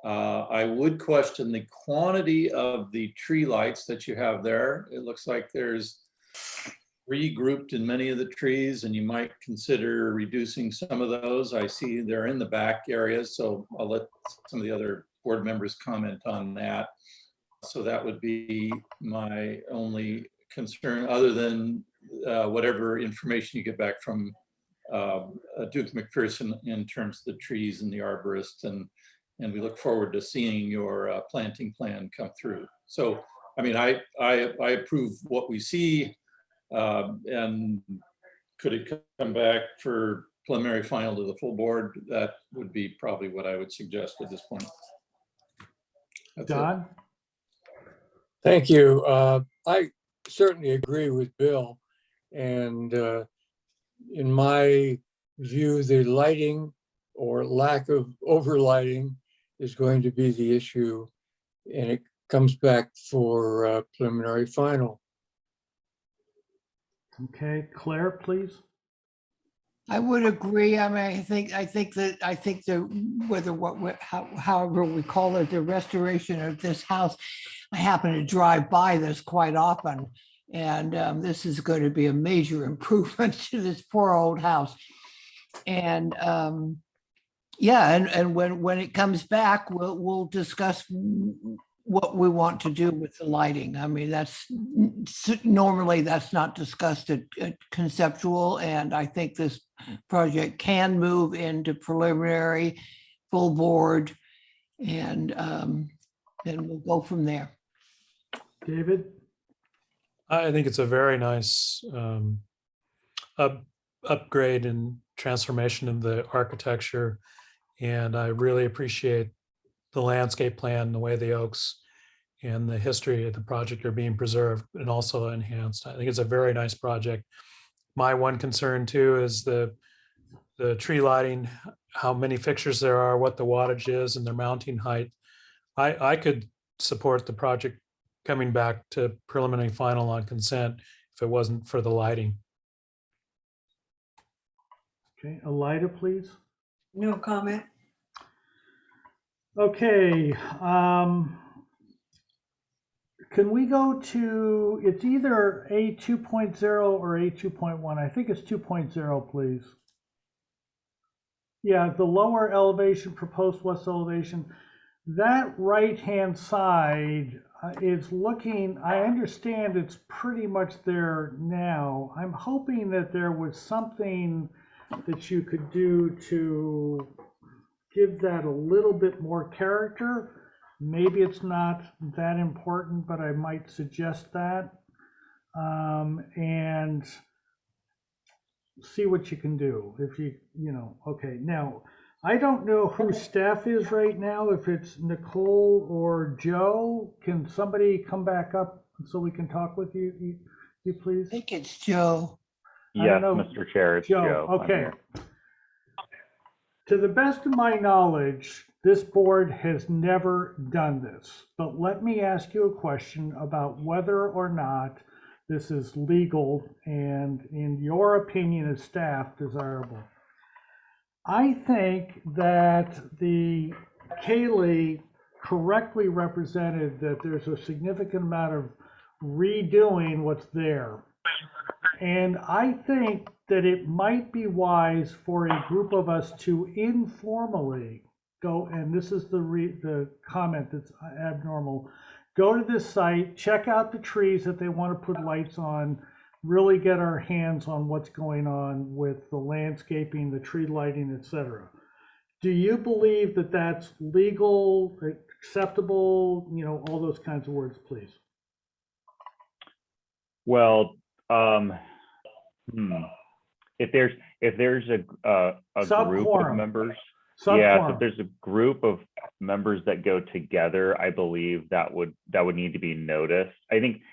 I would question the quantity of the tree lights that you have there. It looks like there's regrouped in many of the trees, and you might consider reducing some of those. I see they're in the back areas, so I'll let some of the other board members comment on that. So that would be my only concern, other than whatever information you get back from Duke McPherson in terms of the trees and the arborist, and we look forward to seeing your planting plan come through. So, I mean, I approve what we see, and could it come back for preliminary final to the full board? That would be probably what I would suggest at this point. That's Don? it. Thank you. I certainly agree with Bill. And in my view, the lighting or lack of overlighting is going to be the issue. And it comes back for preliminary final. Okay, Claire, please. I would agree. I mean, I think that however we call it, the restoration of this house, I happen to drive by this quite often. And this is going to be a major improvement to this poor old house. And yeah, and when it comes back, we'll discuss what we want to do with the lighting. I mean, normally that's not discussed at conceptual, and I think this project can move into preliminary, full board, and then we'll go from there. David? I think it's a very nice upgrade and transformation of the architecture. And I really appreciate the landscape plan, the way the oaks and the history of the project are being preserved and also enhanced. I think it's a very nice project. My one concern too is the tree lighting, how many fixtures there are, what the wattage is, and their mounting height. I could support the project coming back to preliminary final on consent if it wasn't for the lighting. Okay, Elida, please. No comment. Okay, can we go to, it's either A 2.0 or A 2.1. I think it's 2.0, please. Yeah, the lower elevation, proposed west elevation. That right-hand side is looking, I understand it's pretty much there now. I'm hoping that there was something that you could do to give that a little bit more character. Maybe it's not that important, but I might suggest that. And see what you can do. If you know, okay. Now, I don't know who staff is right now, if it's Nicole or Joe. Can somebody come back up so we can talk with you please? I think it's Joe. Yes, Mr. Chair, it's Joe. I'm Okay. here. To the best of my knowledge, this board has never done this, but let me ask you a question about whether or not this is legal and, in your opinion as staff, desirable. I think that the Kaylee correctly represented that there's a significant amount of redoing what's there. And I think that it might be wise for a group of us to informally go, and this is the comment that's abnormal, go to this site, check out the trees that they want to put lights on, really get our hands on what's going on with the landscaping, the tree lighting, etc. Do you believe that that's legal, acceptable, all those kinds of words, please? Well, if there's a group of Subquorum. members, Subquorum. yeah, if there's a group of members that go together, I believe that would need to be noticed. I think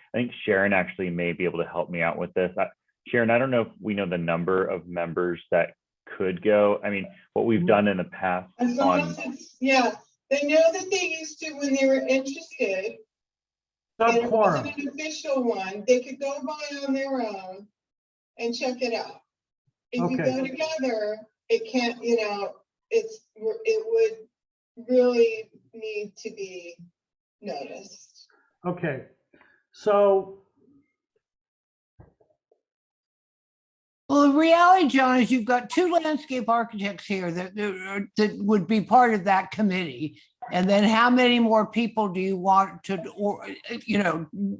Sharon actually may be able to help me out with this. Sharon, I don't know if we know the number of members that could go. I mean, what we've done in the past As long as it's, yeah, they know that they used to when they were interested. And it wasn't an official one, they could go by on their own and check it out. If you go together, it can't, it would really need to be noticed. Okay, so. Well, the reality, John, is you've got two landscape architects here that would be part of that committee. And then how many more people do you want to, or,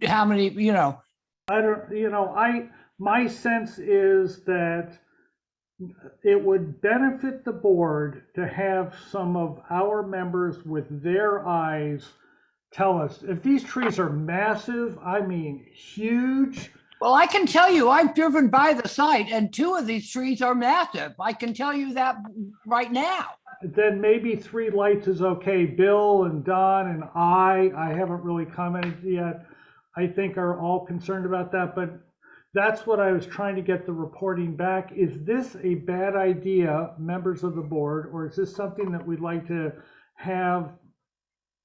how many, I don't, my sense is that it would benefit the board to have some of our members with their eyes tell us if these trees are massive, I mean, huge. Well, I can tell you, I've driven by the site and two of these trees are massive. I can tell you that right now. Then maybe 3 lights is okay. Bill and Don and I haven't really commented yet, I think are all concerned about that, but that's what I was trying to get the reporting back. Is this a bad idea, members of the board, or is this something that we'd like to have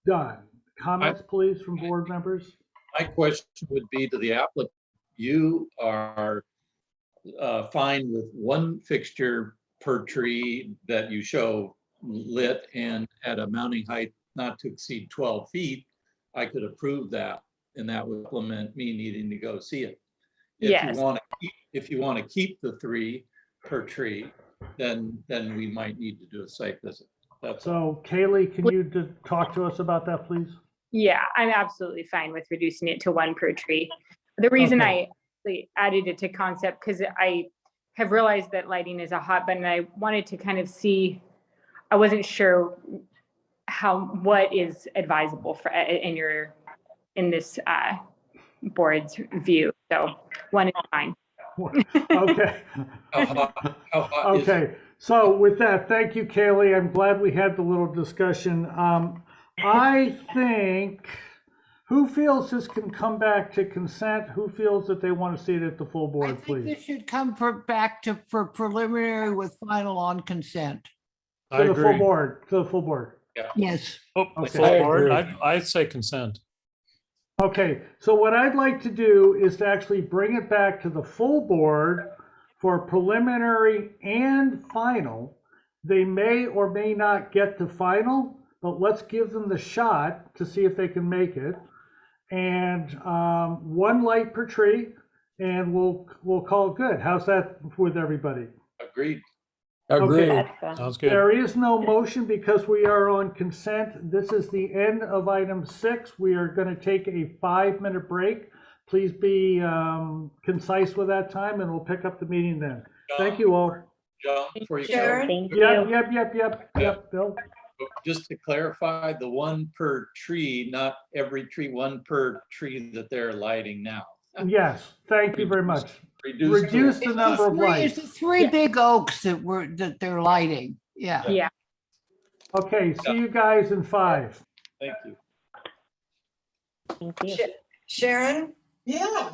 done? Comments, please, from board members? My question would be to the applicant, you are fine with one fixture per tree that you show lit and at a mounting height not to exceed 12 feet, I could approve that, and that would implement me needing to go see it. If you want to keep the 3 per tree, then we might need to do a site visit. So Kaylee, can you talk to us about that, please? Yeah, I'm absolutely fine with reducing it to 1 per tree. The reason I added it to concept, because I have realized that lighting is a hot button. I wanted to kind of see, I wasn't sure what is advisable for in this board's view. So 1 is fine. Okay. How hot is Okay. So with that, thank you, Kaylee. I'm glad we had the little discussion. I think, who feels this can come back to consent? Who feels that they want to see it at the full I board, think please? this should come back for preliminary with final on consent. I To the full agree. board, to the full board. Yes. Oh, Okay. full board, I'd say consent. Okay, so what I'd like to do is to actually bring it back to the full board for preliminary and final. They may or may not get to final, but let's give them the shot to see if they can make it. And 1 light per tree, and we'll call it good. How's that with everybody? Agreed. Agreed. Sounds good. There is no motion because we are on consent. This is the end of item 6. We are going to take a 5-minute break. Please be concise with that time, and we'll pick up the meeting then. Thank you all. John, before you Sharon? go. Yep, Bill. Just to clarify, the 1 per tree, not every tree, 1 per tree that they're lighting now. Yes, thank you very much. Reduce the number of lights. It's the 3 big oaks that they're lighting. Yeah. Yeah. Okay, see you guys in 5. Thank you. Thank you. Sharon, Yeah,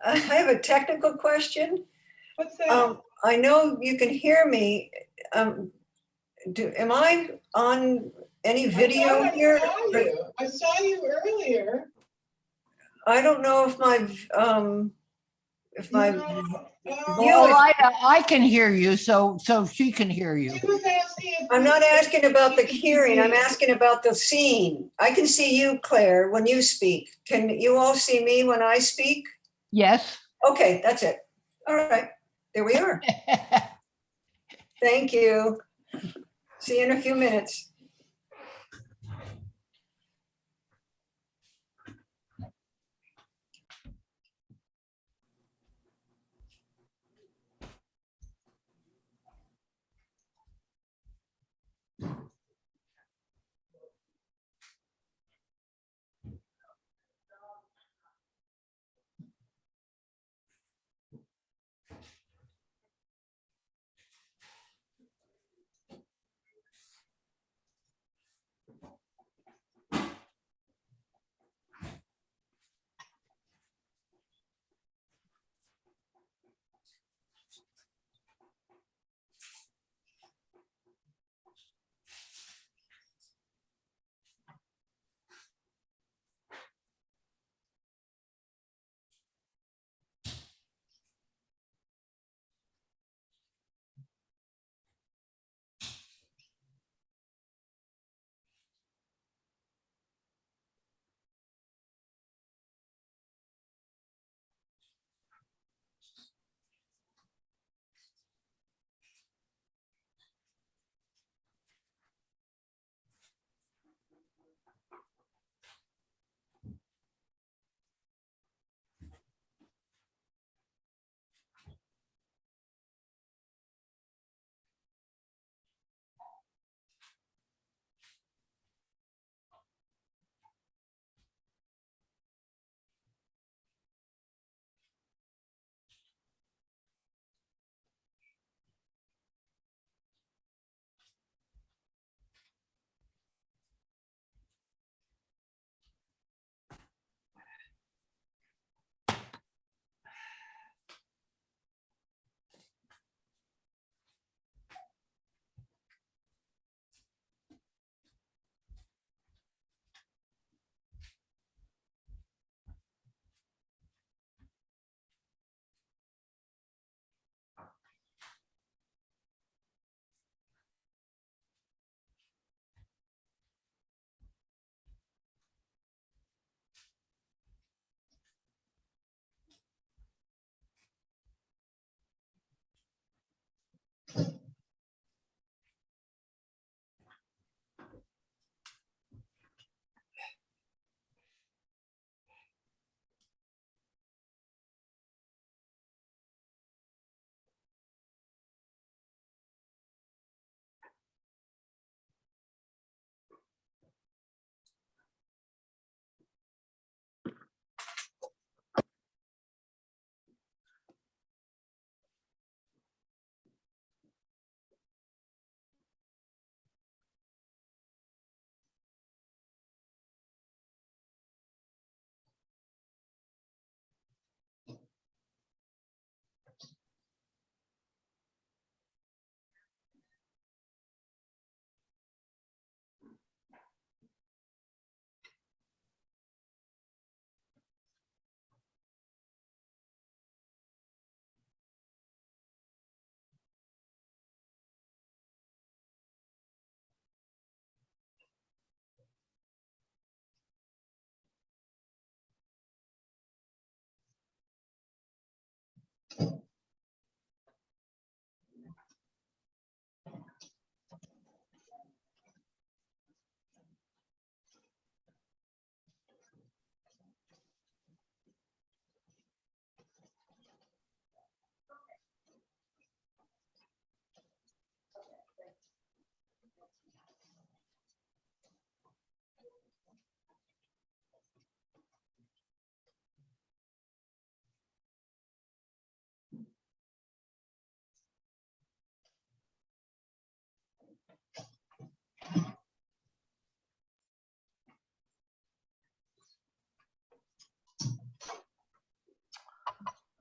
I have a technical question. what's that? I know you can hear me. Am I on any video here? I saw you earlier. I don't know if my I can hear you, so she can hear you. I'm not asking about the hearing, I'm asking about the seeing. I can see you, Claire, when you speak. Can you all see me when I speak? Yes. Okay, that's it. All right, there we are. Thank you. See you in a few minutes.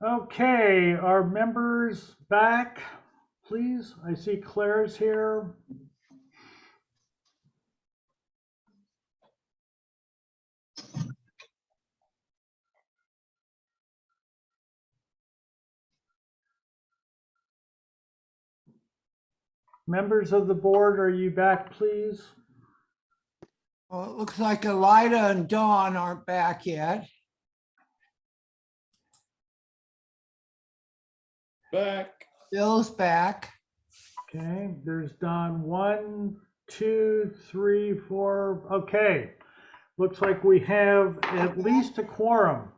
Okay, are members back, please? I see Claire's here. Members of the board, are you back, please? Well, it looks like Elida and Dawn aren't back yet. Back. Bill's back. Okay, there's Don. 1, 2, 3, 4. Okay, looks like we have at least a quorum.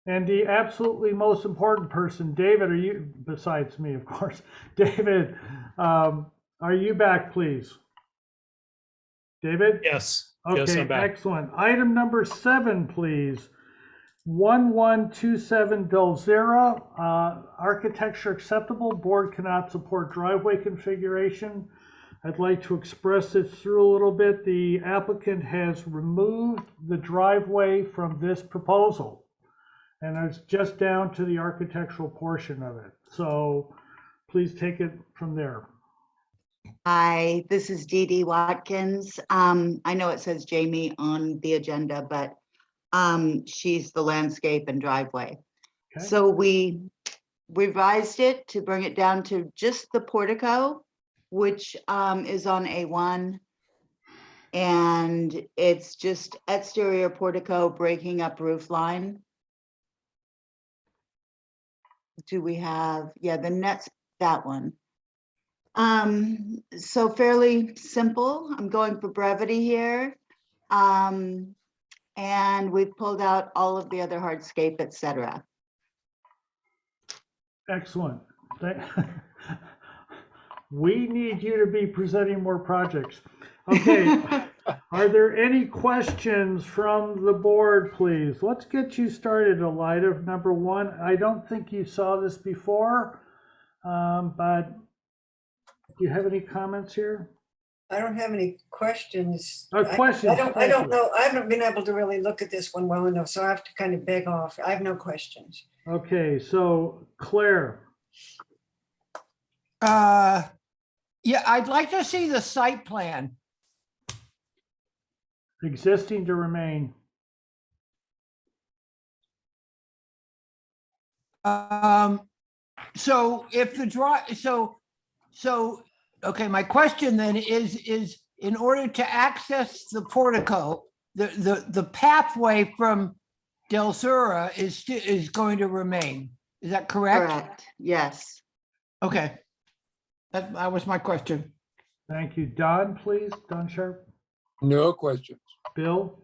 And the absolutely most important person, David, are you, besides me, of course, David, are you back, please? David? Yes. Okay, Yes, I'm back. excellent. Item number 7, please. 1127 Belzera, architecture acceptable, board cannot support driveway configuration. I'd like to express this through a little bit. The applicant has removed the driveway from this proposal, and it's just down to the architectural portion of it. So please take it from there. Hi, this is Dee Dee Watkins. I know it says Jamie on the agenda, but she's the landscape and driveway. Okay. So we revised it to bring it down to just the portico, which is on A1. And it's just exterior portico breaking up roof line. Do we have, yeah, the next, that one. So fairly simple. I'm going for brevity here. And we've pulled out all of the other hardscape, et cetera. Excellent. We need you to be presenting more projects. Okay, are there any questions from the board, please? Let's get you started, Elida. Number 1, I don't think you saw this before, but do you have any comments here? I don't have any questions. Questions. I don't know. I haven't been able to really look at this one well enough, so I have to kind of beg off. I have no questions. Okay, so Claire. Yeah, I'd like to see the site plan. Existing to remain. So if the okay, my question then is in order to access the portico, the pathway from Del Sura is going to remain. Is that correct? Correct, yes. Okay. That was my question. Thank you. Don, please. Don Sharp. No questions. Bill?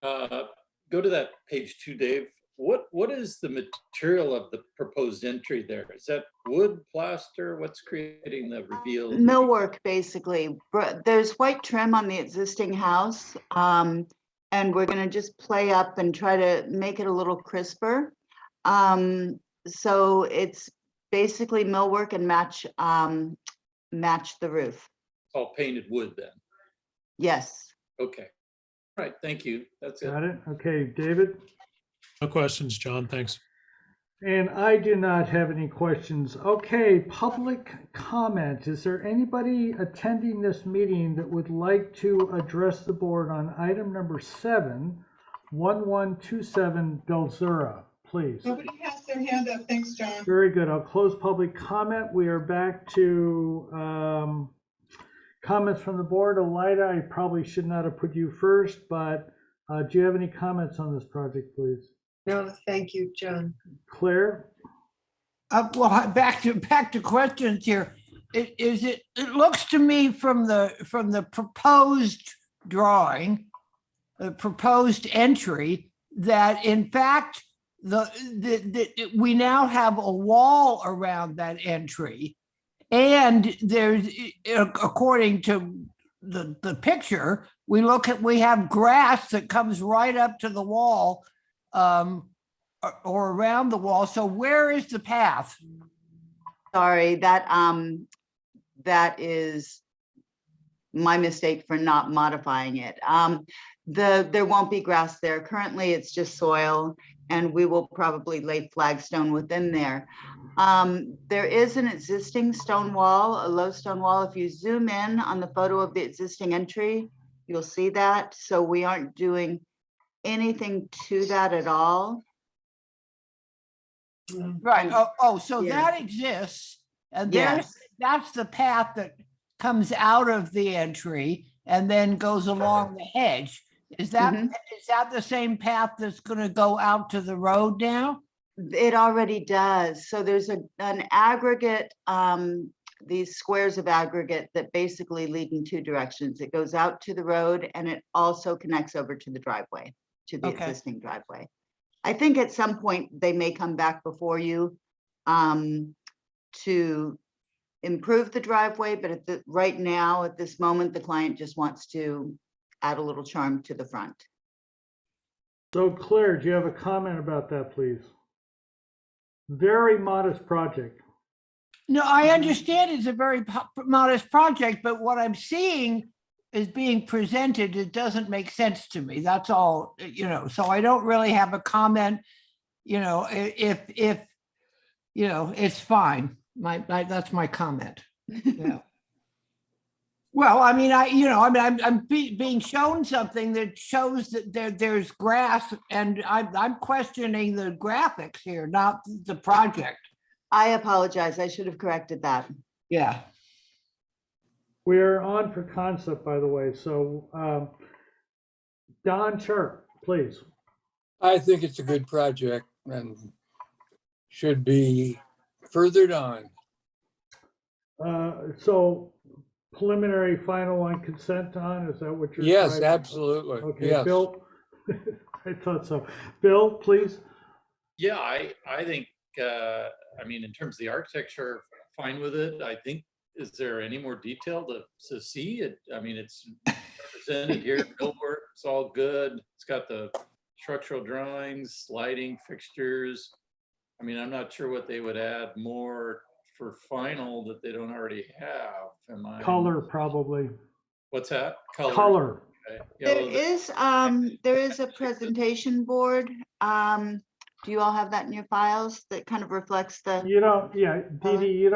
Go to that page 2, Dave. What is the material of the proposed entry there? Is that wood, plaster? What's creating the reveal? Millwork, basically. There's white trim on the existing house, and we're going to just play up and try to make it a little crisper. So it's basically millwork and match the roof. All painted wood then? Yes. Okay. All right, thank you. That's it. Got it. Okay, David? No questions, John. Thanks. And I do not have any questions. Okay, public comment. Is there anybody attending this meeting that would like to address the board on item number 7, 1127 Belzura, please? Nobody has their hand up. Thanks, John. Very good. I'll close public comment. We are back to comments from the board. Elida, I probably should not have put you first, but do you have any comments on this project, please? No, thank you, John. Claire? Well, back to questions here. It looks to me from the proposed drawing, the proposed entry, that in fact, we now have a wall around that entry. And there's, according to the picture, we have grass that comes right up to the wall, or around the wall. So where is the path? Sorry, that is my mistake for not modifying it. There won't be grass there. Currently, it's just soil, and we will probably lay flagstone within there. There is an existing stone wall, a low stone wall. If you zoom in on the photo of the existing entry, you'll see that. So we aren't doing anything to that at all. Right. So that exists, and that's the path that comes out of the entry and then goes along the hedge. Is that the same path that's going to go out to the road now? It already does. So there's an aggregate, these squares of aggregate that basically lead in two directions. It goes out to the road, and it also connects over to the driveway, to the existing driveway. I think at some point they may come back before you to improve the driveway, but right now, at this moment, the client just wants to add a little charm to the front. So Claire, do you have a comment about that, please? Very modest project. No, I understand it's a very modest project, but what I'm seeing is being presented, it doesn't make sense to me. That's all, so I don't really have a comment, if it's fine. That's my comment. Yeah. Well, I mean, I'm being shown something that shows that there's grass, and I'm questioning the graphics here, not the project. I apologize. I should have corrected that. Yeah. We're on for concept, by the way. So, Don Chirk, please. I think it's a good project and should be furthered on. So preliminary final on consent on, is that what you're? Yes, absolutely. Okay, yes. Bill. I thought so. Bill, please. Yeah, I think, I mean, in terms of the architecture, fine with it. I think, is there any more detail to see it? I mean, it's represented here, millwork, it's all good. It's got the structural drawings, lighting, fixtures. I mean, I'm not sure what they would add more for final that they don't already have. Color, probably. What's that? Color. Okay. Yeah, There is a presentation board. Do you all have that in your files that kind of reflects the? You don't, yeah, Dee Dee,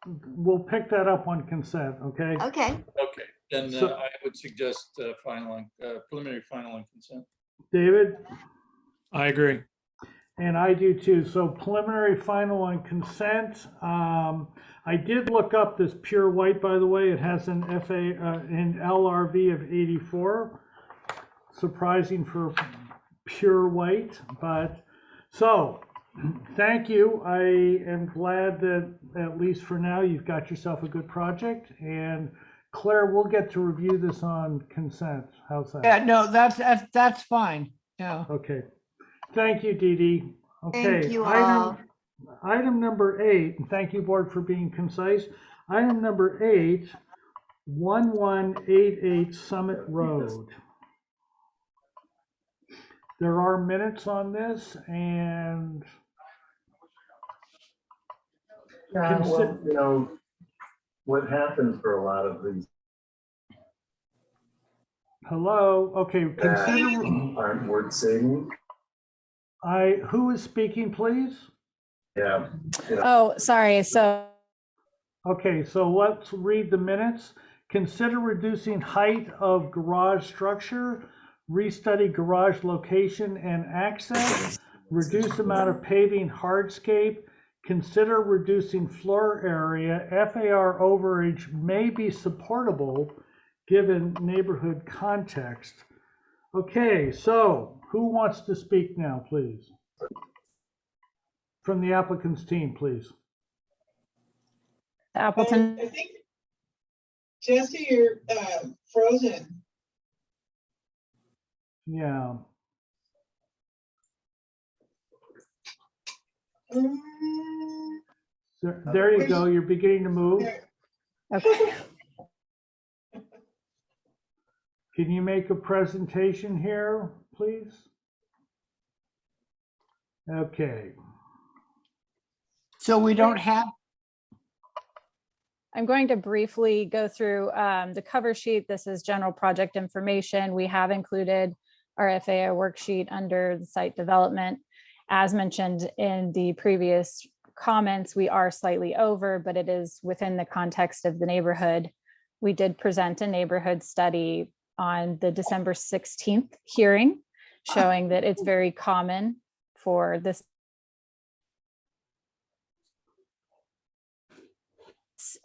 we'll pick that up on consent, okay? Okay. Okay, then I would suggest preliminary final on consent. David? I agree. And I do too. So preliminary final on consent. I did look up this pure white, by the way. It has an an LRV of 84. Surprising for pure white, but so thank you. I am glad that at least for now you've got yourself a good project, and Claire, we'll get to review this on consent. How's that? Yeah, no, that's fine. Yeah. Okay. Thank you, Dee Dee. Okay. Thank you all. Item number 8, and thank you, board, for being concise. Item number 8, 1188 Summit Road. There are minutes on this, and well, what happens for a lot of these hello. Okay, consider aren't worth saving. Who is speaking, please? Yeah. Oh, sorry. So. Okay, so let's read the minutes. Consider reducing height of garage structure, restudy garage location and access, reduce amount of paving hardscape, consider reducing floor area. FAR overage may be supportable given neighborhood context. Okay, so who wants to speak now, please? From the applicant's team, please. Appleton, I think, Jesse, you're frozen. Yeah. There you go. You're beginning to move. okay. Can you make a presentation here, please? Okay. So we don't have, I'm going to briefly go through the cover sheet. This is general project information. We have included our FAO worksheet under the site development. As mentioned in the previous comments, we are slightly over, but it is within the context of the neighborhood. We did present a neighborhood study on the December 16th hearing, showing that it's very common for this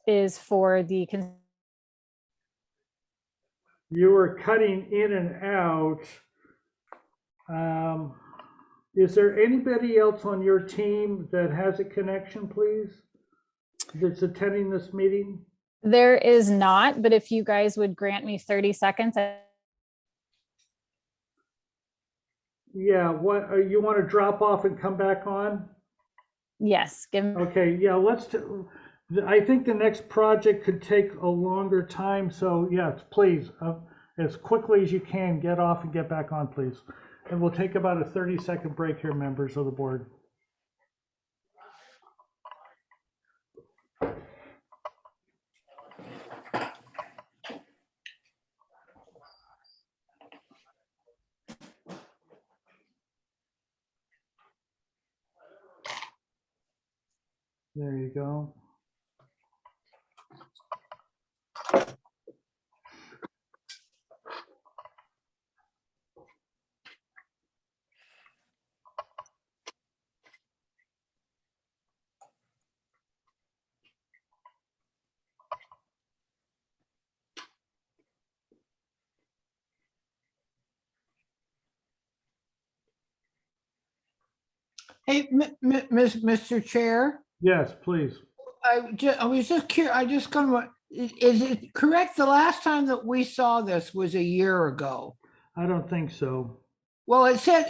is for the You were cutting in and out. Is there anybody else on your team that has a connection, please? That's attending this meeting? There is not, but if you guys would grant me 30 seconds. Yeah, what, you want to drop off and come back on? Yes, give me. Okay, yeah, I think the next project could take a longer time, so yes, please, as quickly as you can, get off and get back on, please. And we'll take about a 30-second break here, members of the board. There you go. hey, Mr. Chair, Yes, please. I was just curious, I just kind of, is it correct? The last time that we saw this was a year ago. I don't think so. Well, it said,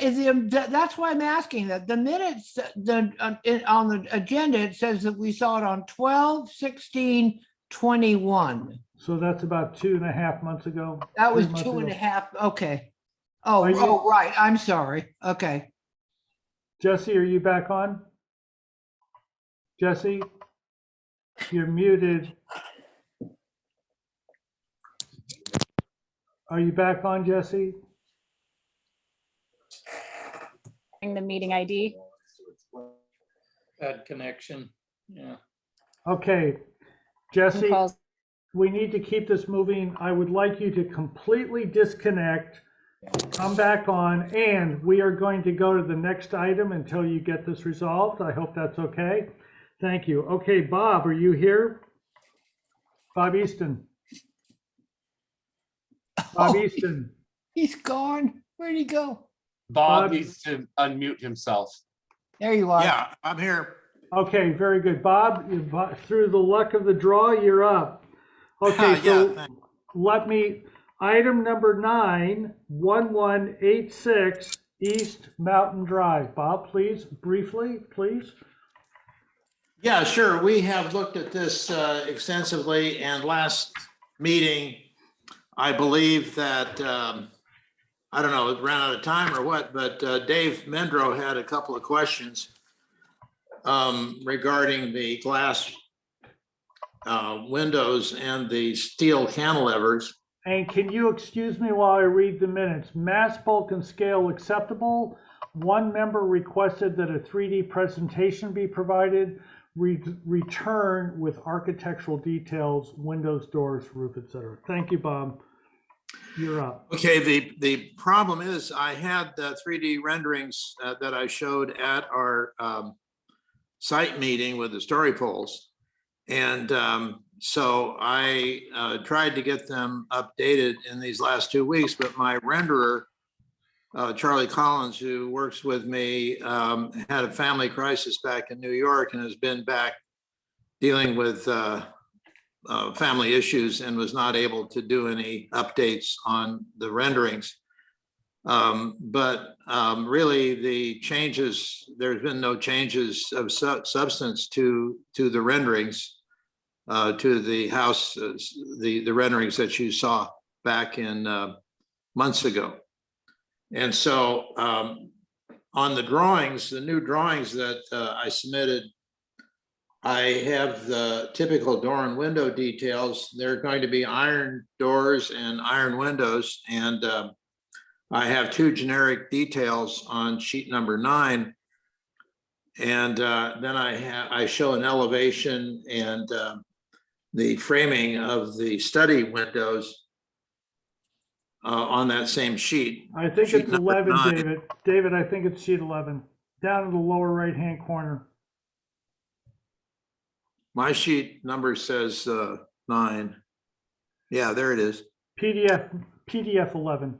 that's why I'm asking that the minutes, on the agenda, it says that we saw it on 12/16/21. So that's about 2.5 months ago. That was 3 months ago. 2.5, okay. Oh, Are you- oh, right, I'm sorry, okay. Jesse, are you back on? Jesse, you're muted. Are you back on, Jesse? The meeting ID. Bad connection, yeah. Okay, Jesse, Calls. we need to keep this moving. I would like you to completely disconnect, come back on, and we are going to go to the next item until you get this resolved. I hope that's okay. Thank you. Okay, Bob, are you here? Bob Easton. Bob Easton. He's gone, where'd he go? Bob- Bob needs to unmute himself. There you are. Yeah, I'm here. Okay, very good. Bob, through the luck of the draw, you're up. Okay, so Yeah, let me, item number 9, 1186 East Mountain Drive. Bob, please, briefly, please. Yeah, sure. We have looked at this extensively, and last meeting, I believe that, I don't know, it ran out of time or what, but Dave Mendro had a couple of questions regarding the glass windows and the steel cantilevers. And can you excuse me while I read the minutes? Mass bulk and scale acceptable. One member requested that a 3D presentation be provided. Return with architectural details, windows, doors, roof, etc. Thank you, Bob. You're up. Okay, the problem is I had 3D renderings that I showed at our site meeting with the story poles. And so I tried to get them updated in these last 2 weeks, but my renderer Charlie Collins, who works with me, had a family crisis back in New York and has been back dealing with family issues and was not able to do any updates on the renderings. But really the changes, there's been no changes of substance to the renderings, to the house, the renderings that you saw back in months ago. And so on the drawings, the new drawings that I submitted, I have the typical door and window details. They're going to be iron doors and iron windows. And I have two generic details on sheet number 9. And then I show an elevation and the framing of the study windows on that same sheet. I think Sheet it's number 11, 9. David. David, I think it's sheet 11, down in the lower right-hand corner. My sheet number says 9. Yeah, there it is. PDF 11.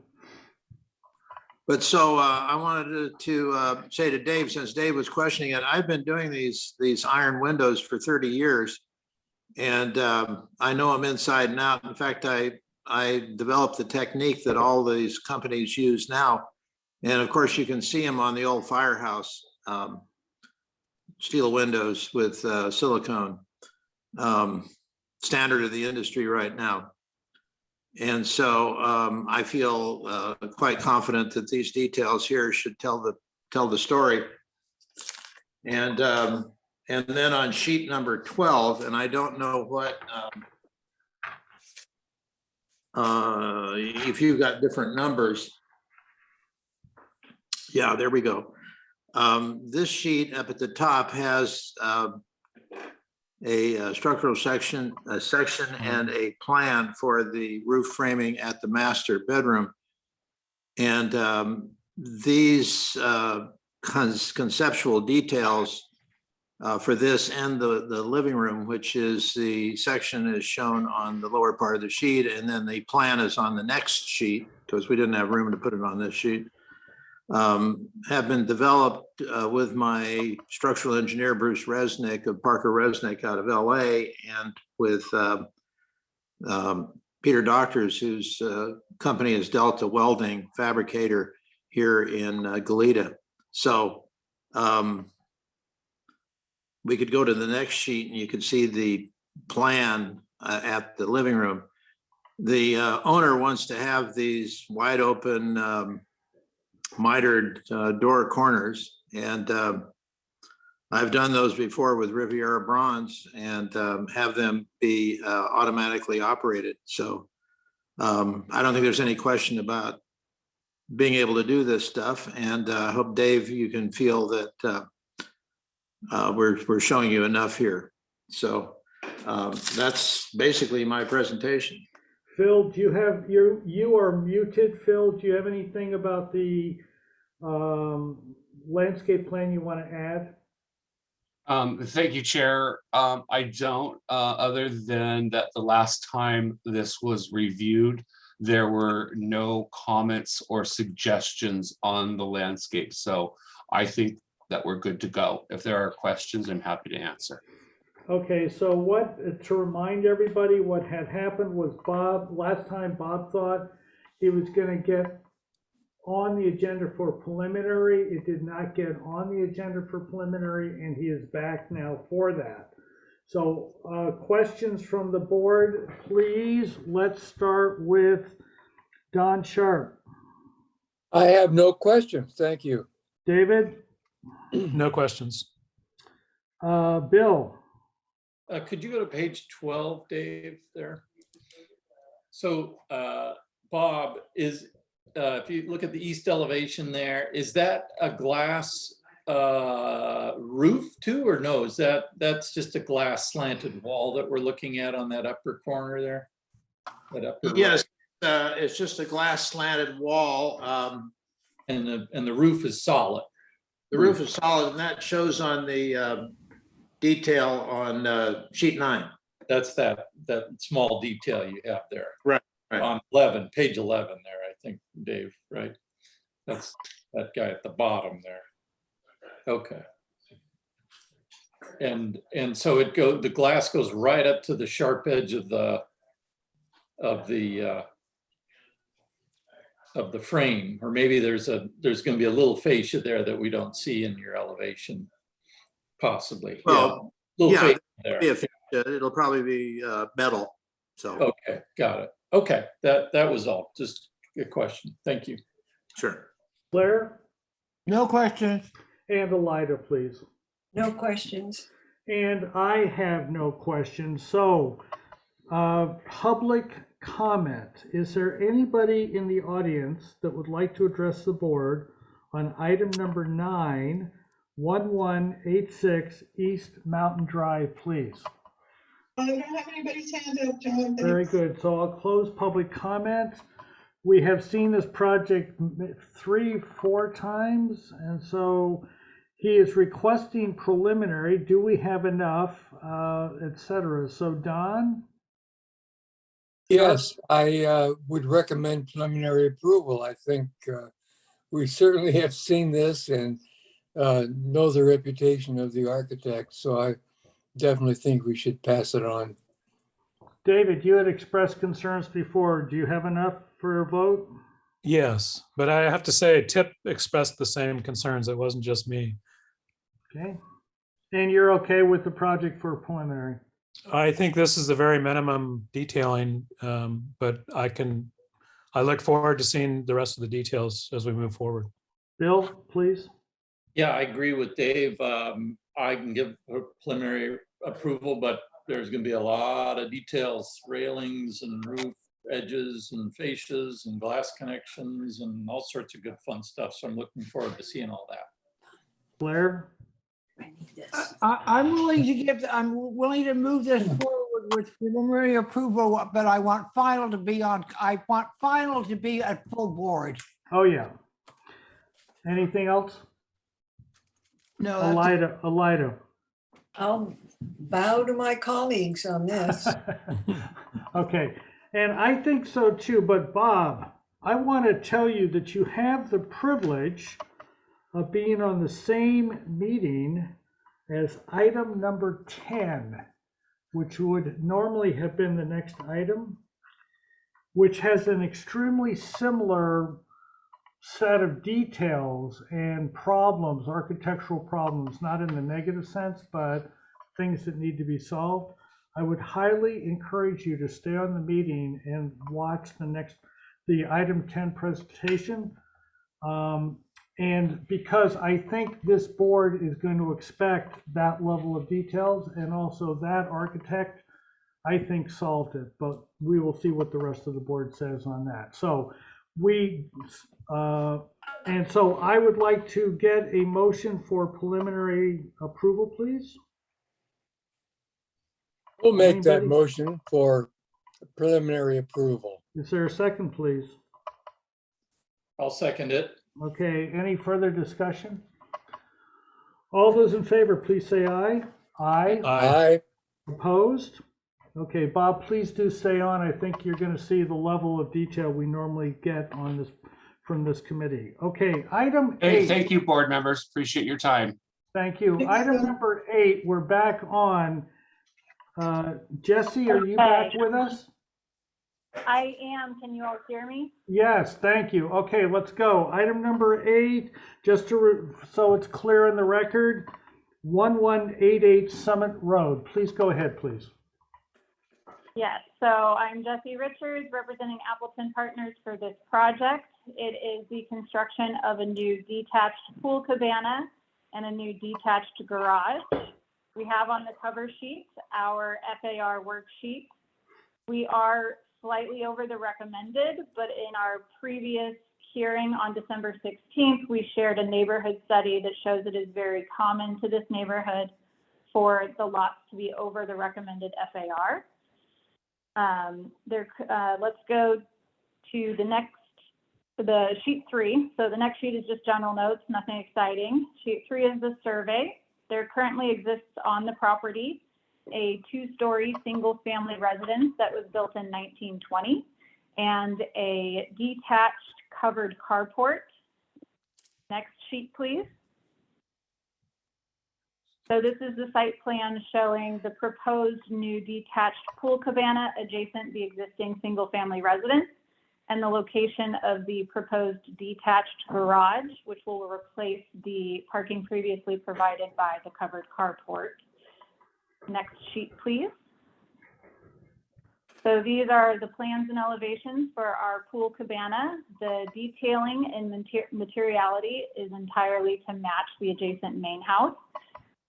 But so I wanted to say to Dave, since Dave was questioning it, I've been doing these iron windows for 30 years. And I know them inside and out. In fact, I developed the technique that all these companies use now. And of course, you can see them on the old firehouse steel windows with silicone, standard of the industry right now. And so I feel quite confident that these details here should tell the story. And then on sheet number 12, and I don't know what, if you've got different numbers. Yeah, there we go. This sheet up at the top has a structural section and a plan for the roof framing at the master bedroom. And these conceptual details for this and the living room, which is the section is shown on the lower part of the sheet, and then the plan is on the next sheet because we didn't have room to put it on this sheet, have been developed with my structural engineer, Bruce Resnick of Parker Resnick out of LA, and with Peter Doctors, whose company is Delta Welding Fabricator here in Goleta. So we could go to the next sheet and you could see the plan at the living room. The owner wants to have these wide open mitered door corners, and I've done those before with Riviera Bronze and have them be automatically operated. So I don't think there's any question about being able to do this stuff, and I hope, Dave, you can feel that we're showing you enough here. So that's basically my presentation. Phil, do you have, you are muted, Phil. Do you have anything about the landscape plan you want to add? Thank you, Chair. I don't, other than that the last time this was reviewed, there were no comments or suggestions on the landscape. So I think that we're good to go. If there are questions, I'm happy to answer. Okay, so to remind everybody, what had happened was last time Bob thought he was going to get on the agenda for preliminary. It did not get on the agenda for preliminary, and he is back now for that. So questions from the board, please. Let's start with Don Sharp. I have no questions. Thank you. David? No questions. Bill? Could you go to page 12, Dave, there? So Bob, if you look at the east elevation there, is that a glass roof too, or no? That's just a glass slanted wall that we're looking at on that upper corner there? Yes, it's just a glass slanted wall. And the roof is solid. The roof is solid, and that shows on the detail on sheet 9. That's that small detail you have there. Right. On page 11 there, I think, Dave, right? That's that guy at the bottom there. Okay. And so the glass goes right up to the sharp edge of the frame, or maybe there's going to be a little fascia there that we don't see in your elevation, possibly. Well, Little yeah, fascia there. it'll probably be metal, so. Okay, got it. Okay, that was all. Just a question. Thank you. Sure. Blair No questions. and Elida, please. No questions. And I have no questions. So, public comment. Is there anybody in the audience that would like to address the board on item number 9, 1186 East Mountain Drive, please? I don't have anybody's hand up, John. Very good. So I'll close public comment. We have seen this project 3-4 times, and so he is requesting preliminary. Do we have enough, etc.? So Don? Yes, I would recommend preliminary approval. I think we certainly have seen this and know the reputation of the architect, so I definitely think we should pass it on. David, you had expressed concerns before. Do you have enough for a vote? Yes, but I have to say, Tip expressed the same concerns. It wasn't just me. Okay. And you're okay with the project for preliminary? I think this is the very minimum detailing, but I look forward to seeing the rest of the details as we move forward. Bill, please. Yeah, I agree with Dave. I can give a preliminary approval, but there's going to be a lot of details, railings and roof edges and fascias and glass connections and all sorts of good fun stuff. So I'm looking forward to seeing all that. Blair? I'm willing to move this forward with preliminary approval, but I want final to be at full board. Oh, yeah. Anything else? No. Elida. I'll bow to my colleagues on this. Okay, and I think so too, but Bob, I want to tell you that you have the privilege of being on the same meeting as item number 10, which would normally have been the next item, which has an extremely similar set of details and problems, architectural problems, not in the negative sense, but things that need to be solved. I would highly encourage you to stay on the meeting and watch the item 10 presentation. And because I think this board is going to expect that level of details, and also that architect, I think, solved it, but we will see what the rest of the board says on that. So and so I would like to get a motion for preliminary approval, please. We'll make that Anybody? motion for preliminary approval. Is there a second, please? I'll second it. Okay, any further discussion? All those in favor, please say aye. Aye. Aye. Opposed? Okay, Bob, please do stay on. I think you're going to see the level of detail we normally get on this from this committee. Okay, item 8. Hey, thank you, board members. Appreciate your time. Thank you. Item number 8, we're back on. Jesse, are you back with us? I am. Can you all hear me? Yes, thank you. Okay, let's go. Item number 8, just so it's clear in the record, 1188 Summit Road. Please go ahead, please. Yes, so I'm Jessie Richards representing Appleton Partners for this project. It is the construction of a new detached pool cabana and a new detached garage. We have on the cover sheet our FAR worksheet. We are slightly over the recommended, but in our previous hearing on December 16th, we shared a neighborhood study that shows it is very common to this neighborhood for the lots to be over the recommended FAR. Let's go to the sheet 3. So the next sheet is just general notes, nothing exciting. Sheet 3 is the survey. There currently exists on the property a 2-story single-family residence that was built in 1920 and a detached covered carport Next sheet, please. So this is the site plan showing the proposed new detached pool cabana adjacent the existing single-family residence and the location of the proposed detached garage, which will replace the parking previously provided by the covered carport. Next sheet, please. So these are the plans and elevations for our pool cabana. The detailing and materiality is entirely to match the adjacent main house.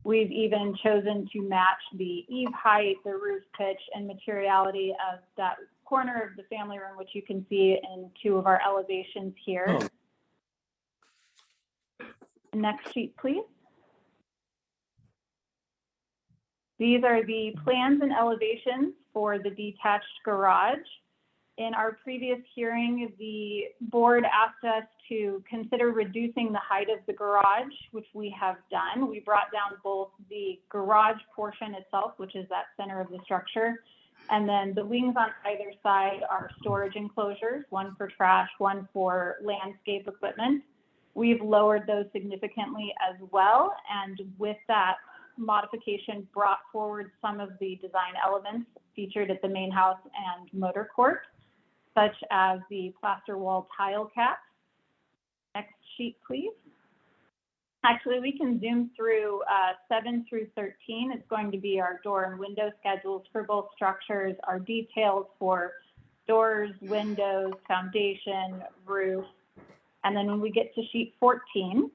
We've even chosen to match the eave height, the roof pitch, and materiality of that corner of the family room, which you can see in 2 of our elevations here. Oh. Next sheet, please. These are the plans and elevations for the detached garage. In our previous hearing, the board asked us to consider reducing the height of the garage, which we have done. We brought down both the garage portion itself, which is that center of the structure, and then the wings on either side are storage enclosures, one for trash, one for landscape equipment. We've lowered those significantly as well, and with that modification brought forward some of the design elements featured at the main house and motor court, such as the plaster wall tile caps. Next sheet, please. Actually, we can zoom through 7 through 13. It's going to be our door and window schedules for both structures, our details for doors, windows, foundation, roof. And then when we get to sheet 14,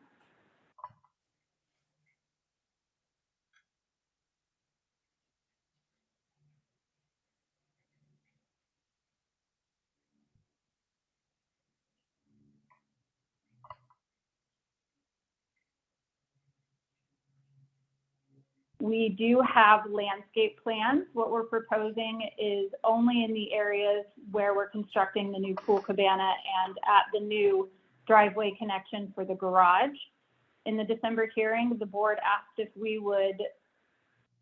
we do have landscape plans. What we're proposing is only in the areas where we're constructing the new pool cabana and at the new driveway connection for the garage. In the December hearing, the board asked if we would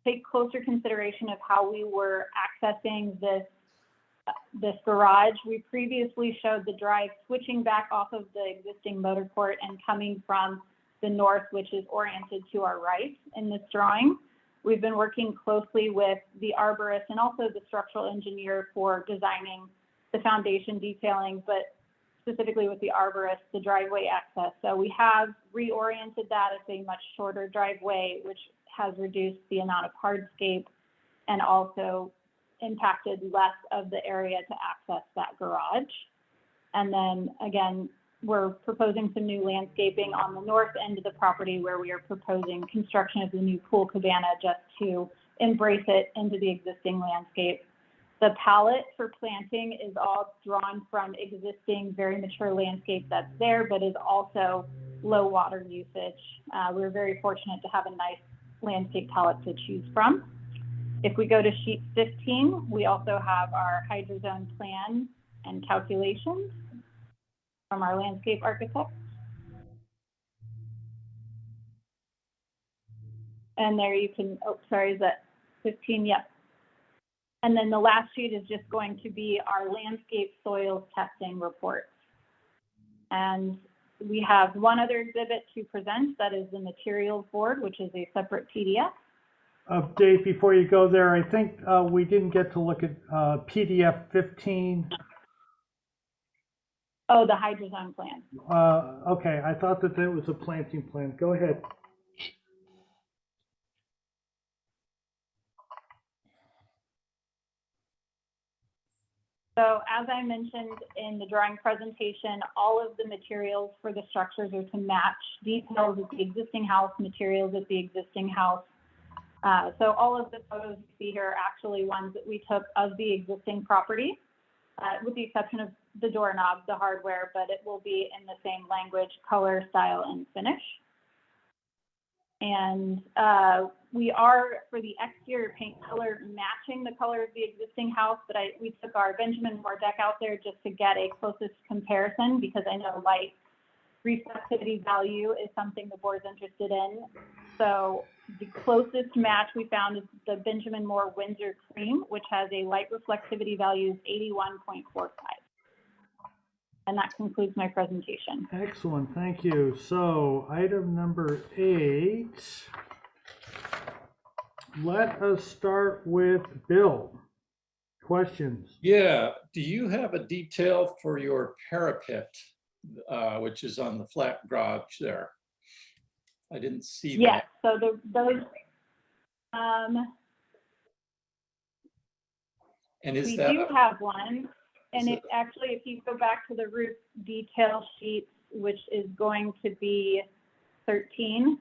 take closer consideration of how we were accessing this garage. We previously showed the drive switching back off of the existing motor court and coming from the north, which is oriented to our right in this drawing. We've been working closely with the arborist and also the structural engineer for designing the foundation detailing, but specifically with the arborist, the driveway access. So we have reoriented that as a much shorter driveway, which has reduced the amount of hardscape and also impacted less of the area to access that garage. And then again, we're proposing some new landscaping on the north end of the property where we are proposing construction of the new pool cabana just to embrace it into the existing landscape. The palette for planting is all drawn from existing very mature landscape that's there, but is also low water usage. We're very fortunate to have a nice landscape palette to choose from. If we go to sheet 15, we also have our hydrozone plan and calculations from our landscape architect. And there you can, oh, sorry, is that 15? Yep. And then the last sheet is just going to be our landscape soils testing report. And we have one other exhibit to present, that is the materials board, which is a separate PDF. Dave, before you go there, I think we didn't get to look at PDF 15. Oh, the hydrozone plan. Okay, I thought that was a planting plan. Go ahead. So as I mentioned in the drawing presentation, all of the materials for the structures are to match details of the existing house, materials of the existing house. So all of the photos you see here are actually ones that we took of the existing property, with the exception of the doorknob, the hardware, but it will be in the same language, color, style, and finish. And we are, for the exterior paint color, matching the color of the existing house, but we took our Benjamin Moore deck out there just to get a closest comparison, because I know light reflectivity value is something the board's interested in. So the closest match we found is the Benjamin Moore Windsor Cream, which has a light reflectivity value of 81.45. And that concludes my presentation. Excellent, thank you. So item number 8. Let us start with Bill. Questions? Yeah, do you have a detail for your parapet, which is on the flat garage there? I didn't see Yes, that. so those, And is we that do have one. And is it actually, if you go back to the roof detail sheet, which is going to be 13.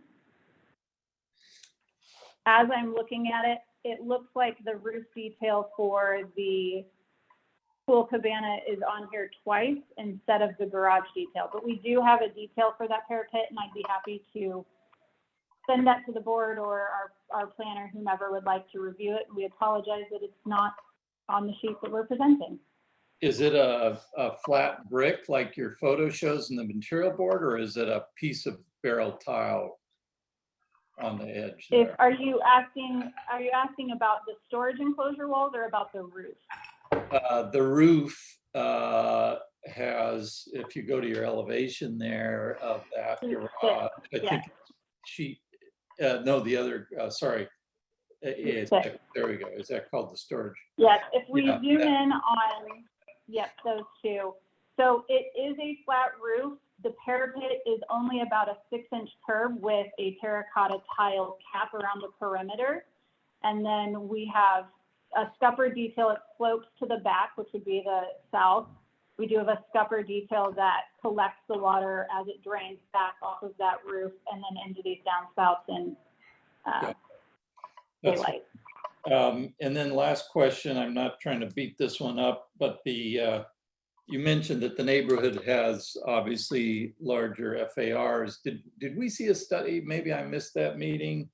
As I'm looking at it, it looks like the roof detail for the pool cabana is on here twice instead of the garage detail. But we do have a detail for that parapet, and I'd be happy to send that to the board or our planner, whomever would like to review it. We apologize that it's not on the sheet that we're presenting. Is it a flat brick like your photo shows in the material board, or is it a piece of barrel tile on the edge there? Are you asking about the storage enclosure walls or about the roof? The roof has, if you go to your elevation there of that garage, I think no, the other, sorry. There we go. Is that called the storage? Yes, if we Yeah, zoom in on, yep, those two. So it is a flat roof. The parapet is only about a 6-inch curb with a terracotta tile cap around the perimeter. And then we have a scupper detail. It slopes to the back, which would be the south. We do have a scupper detail that collects the water as it drains back off of that roof and then into these downspouts and daylight. And then last question, I'm not trying to beat this one up, but you mentioned that the neighborhood has obviously larger FARs. Did we see a study? Maybe I missed that meeting,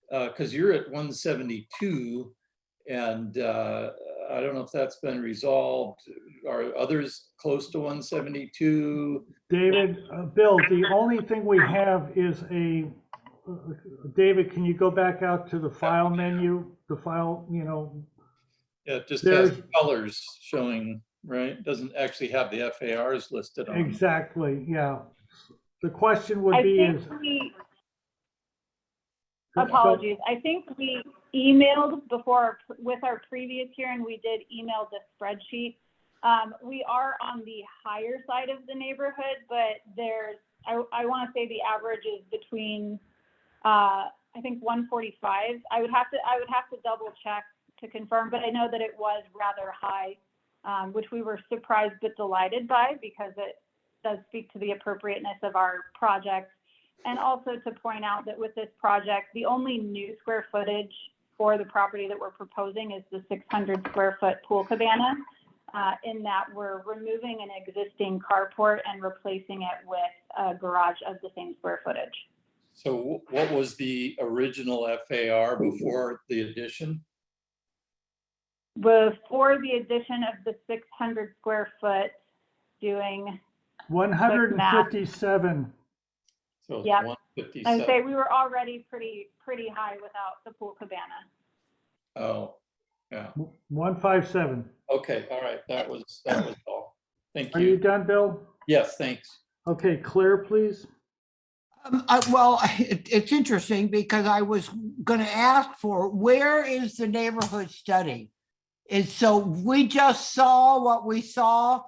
because you're at 172, and I don't know if that's been resolved. Are others close to 172? David, Bill, the only thing we have is David, can you go back out to the file menu? The file, Yeah, it just has colors showing, right? Doesn't actually have the FARs listed on. Exactly, yeah. The question would be Apologies. I think we emailed before with our previous hearing, we did email the spreadsheet. We are on the higher side of the neighborhood, but I want to say the average is between, I think 145. I would have to double check to confirm, but I know that it was rather high, which we were surprised but delighted by, because it does speak to the appropriateness of our project. And also to point out that with this project, the only new square footage for the property that we're proposing is the 600 square foot pool cabana, in that we're removing an existing carport and replacing it with a garage of the same square footage. So what was the original FAR before the addition? Before the addition of the 600 square foot, doing 157. So it's yep. 157. I would say we were already pretty high without the pool cabana. Oh, yeah. 157. Okay, all right. That was all. Thank Are you. you done, Bill? Yes, thanks. Okay, Claire, please. Well, it's interesting because I was going to ask for, where is the neighborhood study? So we just saw what we saw.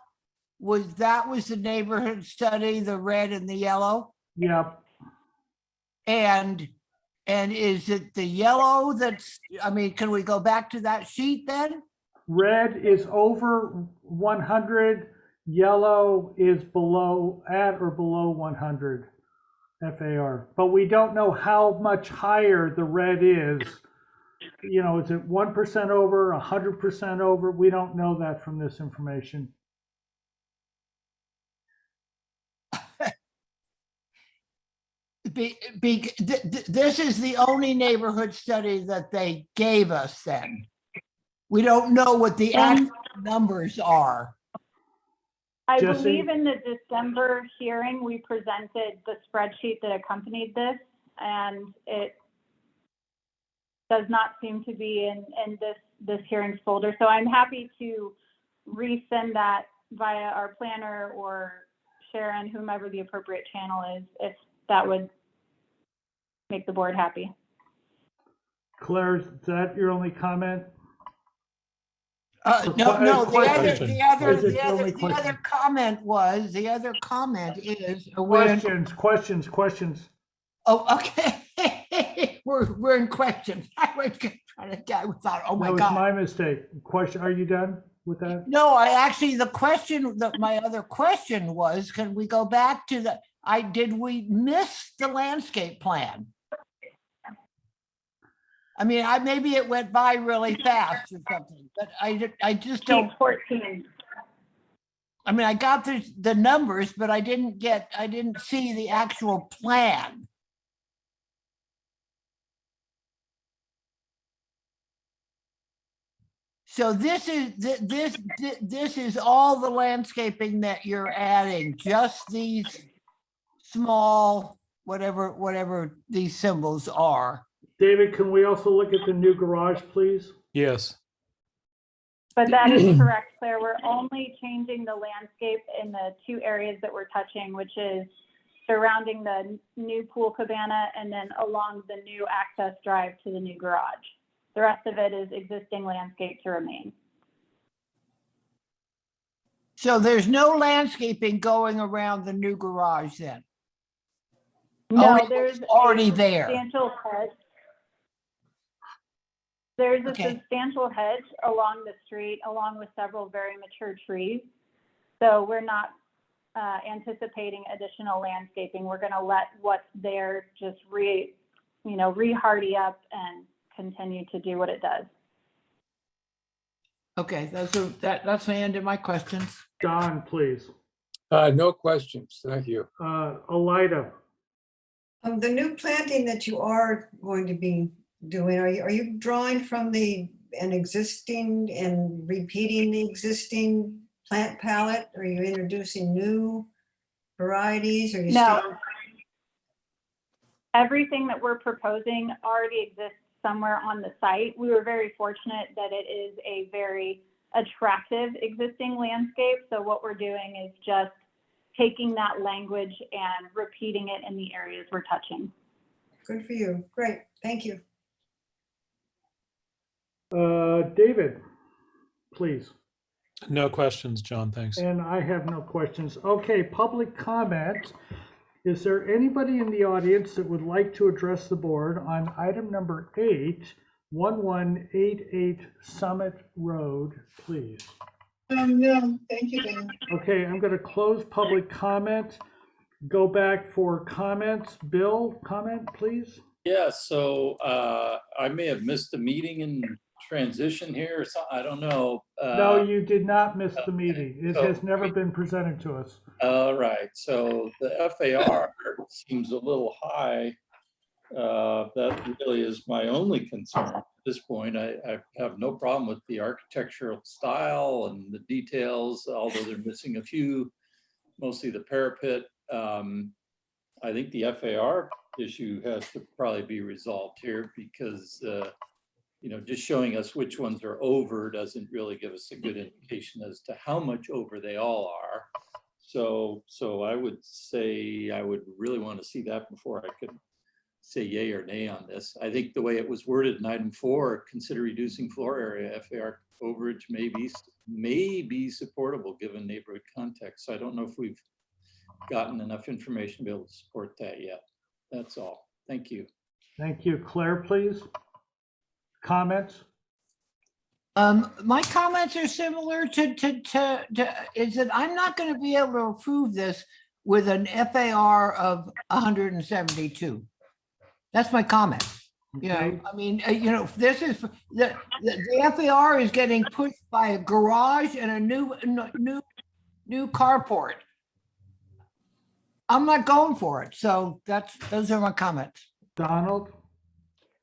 Was the neighborhood study, the red and the yellow? Yep. And is it the yellow that's, can we go back to that sheet then? Red is over 100, yellow is at or below 100 FAR. But we don't know how much higher the red is. Is it 1% over, 100% over? We don't know that from this information. This is the only neighborhood study that they gave us then. We don't know what the actual numbers are. I Jesse? believe in the December hearing, we presented the spreadsheet that accompanied this, and it does not seem to be in this hearings folder. So I'm happy to resend that via our planner or Sharon, whomever the appropriate channel is, if that would make the board happy. Claire, is that your only comment? No, the Question. Is it your only other question? comment was, the other comment is. Questions. Oh, okay. We're in questions. I thought, oh my That was God. my mistake. Question, are you done with that? No, I actually, my other question was, can we go back to did we miss the landscape plan? I mean, maybe it went by really fast or something, but I just don't. 14. I mean, I got the numbers, but I didn't see the actual plan. So this is all the landscaping that you're adding, just these small, whatever these symbols are. David, can we also look at the new garage, please? Yes. But that is correct, Claire. We're only changing the landscape in the 2 areas that we're touching, which is surrounding the new pool cabana and then along the new access drive to the new garage. The rest of it is existing landscape to remain. So there's no landscaping going around the new garage then? No, there's already a there. substantial hedge. There's a Okay. substantial hedge along the street, along with several very mature trees. So we're not anticipating additional landscaping. We're going to let what's there just re-hardy up and continue to do what it does. Okay, that's the end of my questions. Don, please. No questions. Thank you. Elida. The new planting that you are going to be doing, are you drawing from an existing and repeating the existing plant palette? Are you introducing new varieties? Or No. Everything that we're proposing already exists somewhere on the site. We were very fortunate that it is a very attractive existing landscape. So what we're doing is just taking that language and repeating it in the areas we're touching. Good for you. Great. Thank you. David, please. No questions, John. Thanks. And I have no questions. Okay, public comment. Is there anybody in the audience that would like to address the board on item number 8, 1188 Summit Road, please? No, thank you, Dan. Okay, I'm going to close public comment. Go back for comments. Bill, comment, please. Yeah, so I may have missed the meeting in transition here or something. I don't know. No, you did not miss the meeting. It so- has never been presented to us. All right, so the FAR seems a little high. That really is my only concern at this point. I have no problem with the architectural style and the details, although they're missing a few, mostly the parapet. I think the FAR issue has to probably be resolved here because, just showing us which ones are over doesn't really give us a good indication as to how much over they all are. So I would say I would really want to see that before I could say yay or nay on this. I think the way it was worded in item 4, consider reducing floor area, FAR overage may be supportable given neighborhood context. So I don't know if we've gotten enough information to be able to support that yet. That's all. Thank you. Thank you. Claire, please. Comments? My comments are similar to is that I'm not going to be able to approve this with an FAR of 172. That's my comment. Okay. I mean, this is the FAR is getting pushed by a garage and a new carport. I'm not going for it. So those are my comments. Donald?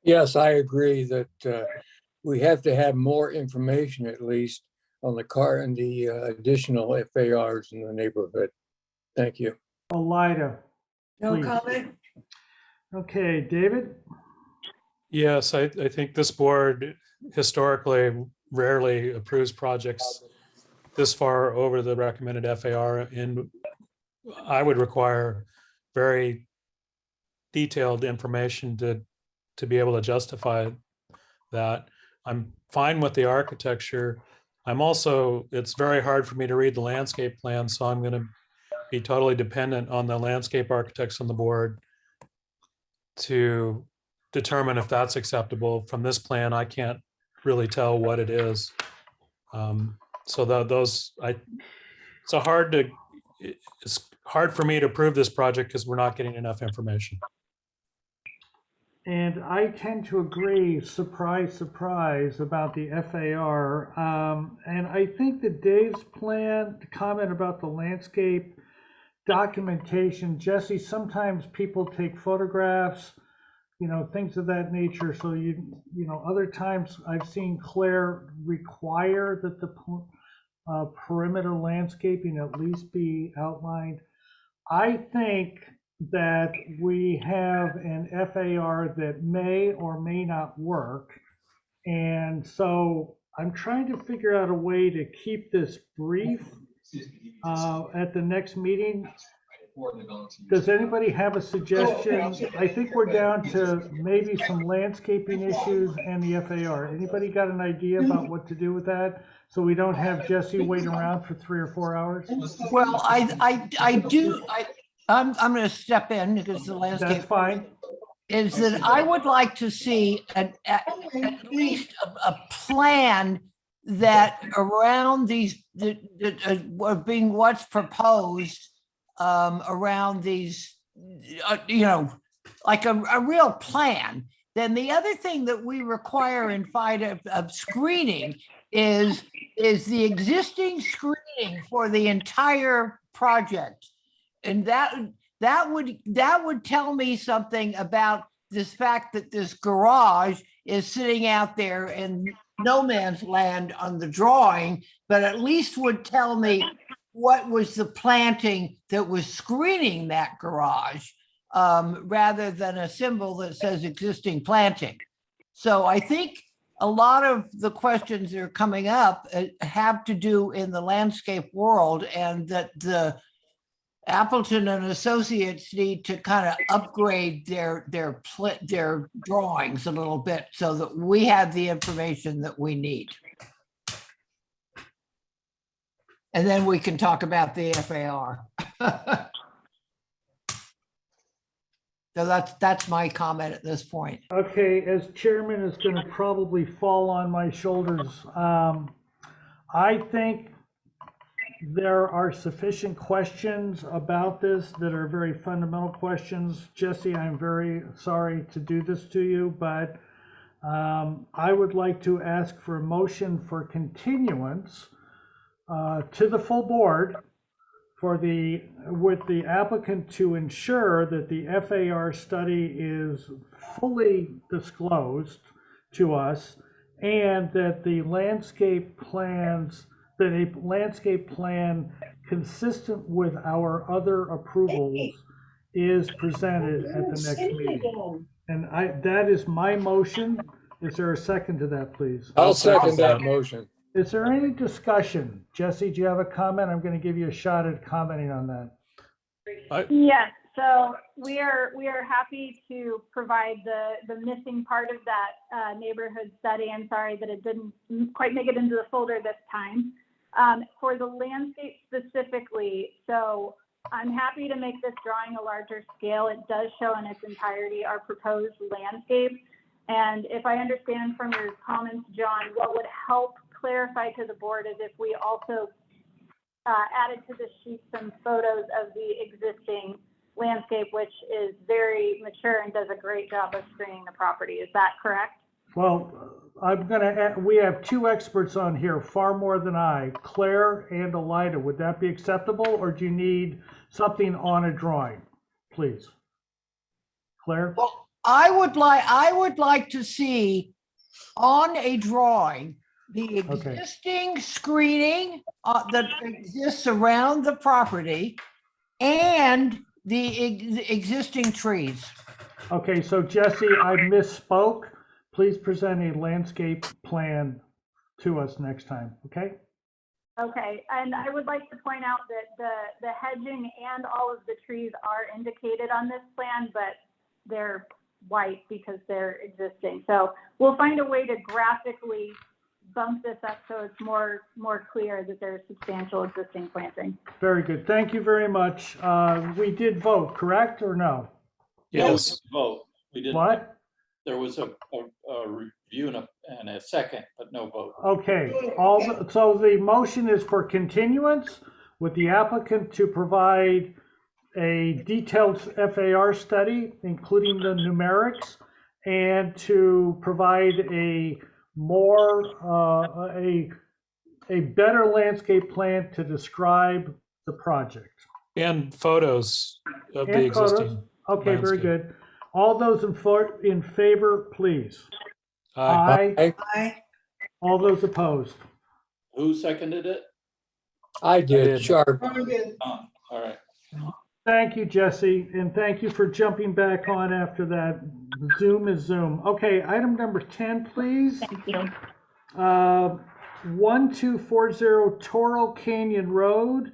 Yes, I agree that we have to have more information at least on the car and the additional FARs in the neighborhood. Thank you. Elida? No please. comment? Okay, David? Yes, I think this board historically rarely approves projects this far over the recommended FAR, and I would require very detailed information to be able to justify that. I'm fine with the architecture. I'm also, it's very hard for me to read the landscape plan, so I'm going to be totally dependent on the landscape architects on the board to determine if that's acceptable. From this plan, I can't really tell what it is. It's hard for me to approve this project because we're not getting enough information. And I tend to agree, surprise, surprise, about the FAR. And I think that Dave's plan, the comment about the landscape documentation, Jesse, sometimes people take photographs, things of that nature. So other times I've seen Claire require that the perimeter landscaping at least be outlined. I think that we have an FAR that may or may not work. And so I'm trying to figure out a way to keep this brief at the next meeting. Does anybody have a suggestion? I think we're down to maybe some landscaping issues and the FAR. Anybody got an idea about what to do with that? So we don't have Jesse waiting around for 3 or 4 hours? Well, I'm going to step in because the landscape. That's fine. Is that I would like to see at least a plan that around these, being what's proposed around these, like a real plan. Then the other thing that we require in fight of screening is the existing screening for the entire project. And that would tell me something about this fact that this garage is sitting out there in no man's land on the drawing, but at least would tell me what was the planting that was screening that garage, rather than a symbol that says existing planting. So I think a lot of the questions that are coming up have to do in the landscape world, and that the Appleton and Associates need to kind of upgrade their drawings a little bit so that we have the information that we need. And then we can talk about the FAR. So that's my comment at this point. Okay, as chairman, it's going to probably fall on my shoulders. I think there are sufficient questions about this that are very fundamental questions. Jesse, I'm very sorry to do this to you, but I would like to ask for a motion for continuance to the full board with the applicant to ensure that the FAR study is fully disclosed to us, and that the landscape plans, that a landscape plan consistent with our other approvals is presented at the next meeting. And that is my motion. Is there a second to that, please? I'll second that motion. Is there any discussion? Jesse, do you have a comment? I'm going to give you a shot at commenting on that. Yes, so we are happy to provide the missing part of that neighborhood study. I'm sorry that it didn't quite make it into the folder this time. For the landscape specifically, so I'm happy to make this drawing a larger scale. It does show in its entirety our proposed landscape. And if I understand from your comments, John, what would help clarify to the board is if we also added to the sheet some photos of the existing landscape, which is very mature and does a great job of screening the property. Is that correct? Well, we have two experts on here, far more than I, Claire and Elida. Would that be acceptable, or do you need something on a drawing, please? Claire? Well, I would like to see on a drawing the existing screening that exists around the property and the existing trees. Okay, so Jesse, I misspoke. Please present a landscape plan to us next time, okay? Okay, and I would like to point out that the hedging and all of the trees are indicated on this plan, but they're white because they're existing. So we'll find a way to graphically bump this up so it's more clear that there's substantial existing planting. Very good. Thank you very much. We did vote, correct, or no? Yes. Vote. We didn't. What? There was a review and a second, but no vote. Okay, so the motion is for continuance with the applicant to provide a detailed FAR study, including the numerics, and to provide a better landscape plan to describe the project. And photos of the And photos. existing. Okay, very landscape. good. All those in favor, please. Aye. Aye. All those opposed? Who seconded it? I did, Sharp. Oh, all right. Thank you, Jesse, and thank you for jumping back on after that. Zoom is Zoom. Okay, item number 10, please. Thank you. 1240 Toro Canyon Road.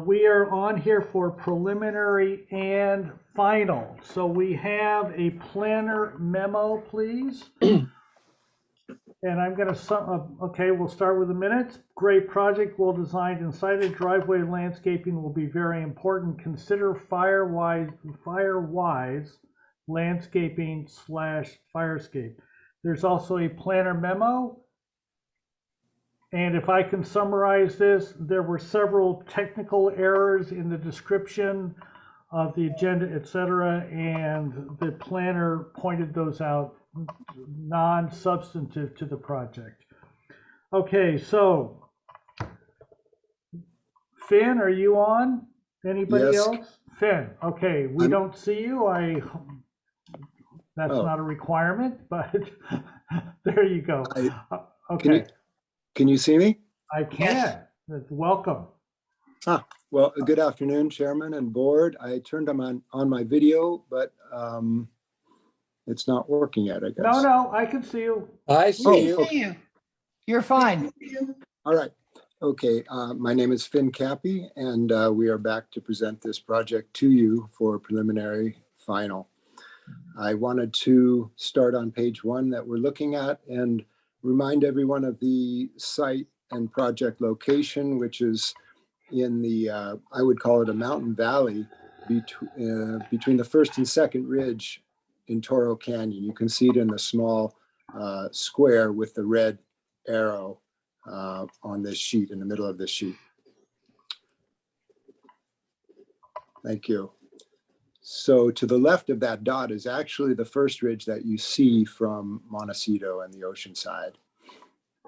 We are on here for preliminary and final. So we have a planner memo, please. And I'm going to, okay, we'll start with the minutes. Great project, well designed and sited. Driveway landscaping will be very important. Consider fire-wise landscaping / firescape. There's also a planner memo. And if I can summarize this, there were several technical errors in the description of the agenda, et cetera, and the planner pointed those out, non-substantive to the project. Okay, so Finn, are you on? Anybody Yes. else? Finn, okay, we don't see you. That's not a requirement, but there you go. Okay. Can you see me? I can. Welcome. Well, good afternoon, Chairman and Board. I turned on my video, but it's not working yet, I guess. No, I can see you. I see you. Okay. You're fine. All right. Okay. My name is Finn Cappy, and we are back to present this project to you for preliminary final. I wanted to start on page 1 that we're looking at and remind everyone of the site and project location, which is in the, I would call it a mountain valley between the first and second ridge in Toro Canyon. You can see it in the small square with the red arrow on this sheet, in the middle of this sheet. Thank you. So to the left of that dot is actually the first ridge that you see from Montecito and the ocean side.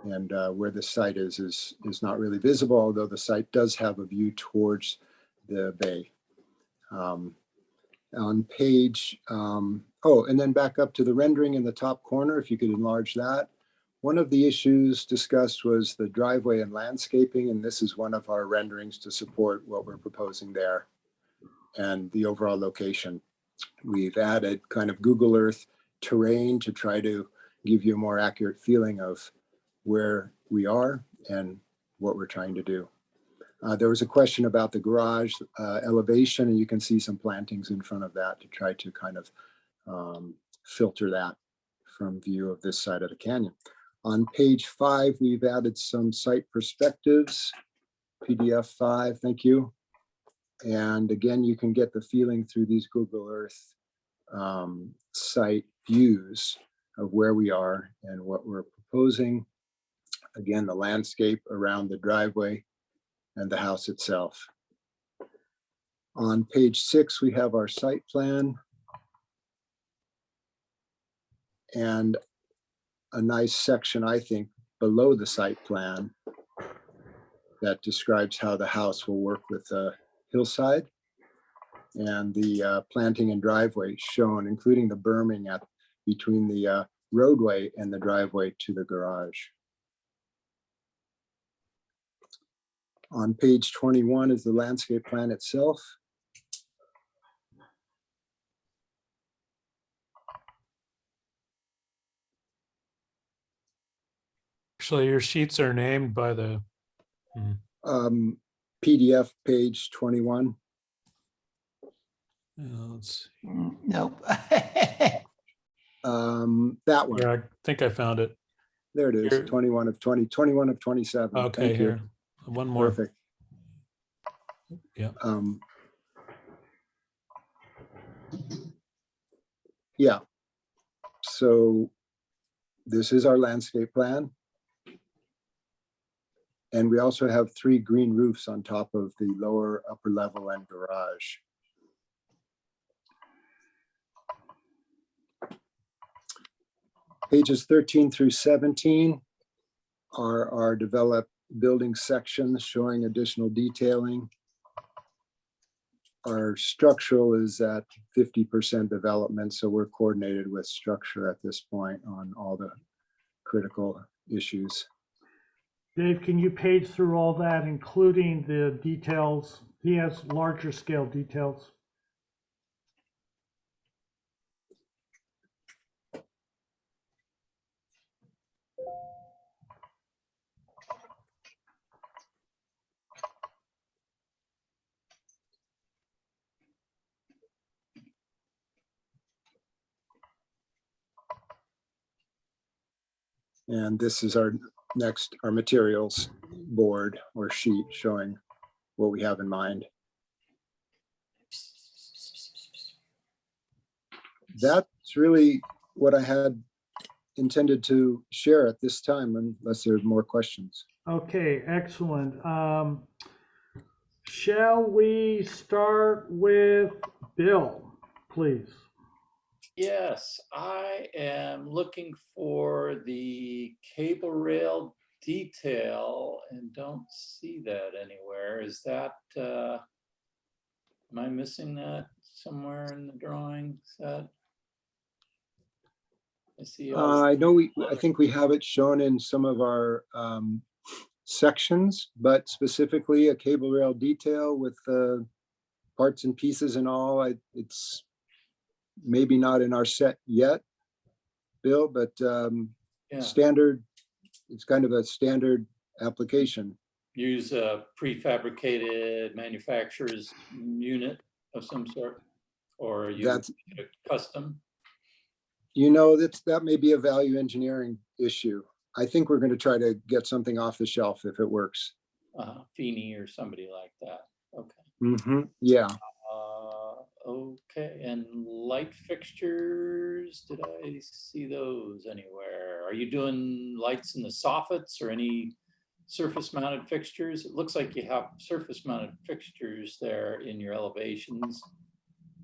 And where the site is not really visible, although the site does have a view towards the bay. On page, and then back up to the rendering in the top corner, if you could enlarge that. One of the issues discussed was the driveway and landscaping, and this is one of our renderings to support what we're proposing there and the overall location. We've added kind of Google Earth terrain to try to give you a more accurate feeling of where we are and what we're trying to do. There was a question about the garage elevation, and you can see some plantings in front of that to try to kind of filter that from view of this side of the canyon. On page 5, we've added some site perspectives, PDF 5, thank you. And again, you can get the feeling through these Google Earth site views of where we are and what we're proposing. Again, the landscape around the driveway and the house itself. On page 6, we have our site plan and a nice section, I think, below the site plan that describes how the house will work with the hillside and the planting and driveway shown, including the berming between the roadway and the driveway to the garage. On page 21 is the landscape plan itself. Actually, your sheets are named by the PDF page 21. Let's see. Nope. That one. Here, I think I found it. There it is, Here. 21 of 20, 21 of 27. Okay, Thank you. here. One more. Perfect. Yeah. Yeah. So this is our landscape plan. And we also have 3 green roofs on top of the lower, upper level and garage. Pages 13 through 17 are our developed building sections showing additional detailing. Our structural is at 50% development, so we're coordinated with structure at this point on all the critical issues. Dave, can you page through all that, including the details? He has larger scale details. And this is our materials board or sheet showing what we have in mind. That's really what I had intended to share at this time, unless there's more questions. Okay, excellent. Shall we start with Bill, please? Yes, I am looking for the cable rail detail and don't see that anywhere. Is that, am I missing that somewhere in the drawing set? I see. I know I think we have it shown in some of our sections, but specifically a cable rail detail with parts and pieces and all. It's maybe not in our set yet, Bill, but standard, it's kind of a standard application. Use a prefabricated manufacturer's unit of some sort, or That's custom? You know, that may be a value engineering issue. I think we're going to try to get something off the shelf if it works. Feeney or somebody like that. Okay. Yeah. Okay, and light fixtures, did I see those anywhere? Are you doing lights in the soffits or any surface mounted fixtures? It looks like you have surface mounted fixtures there in your elevations.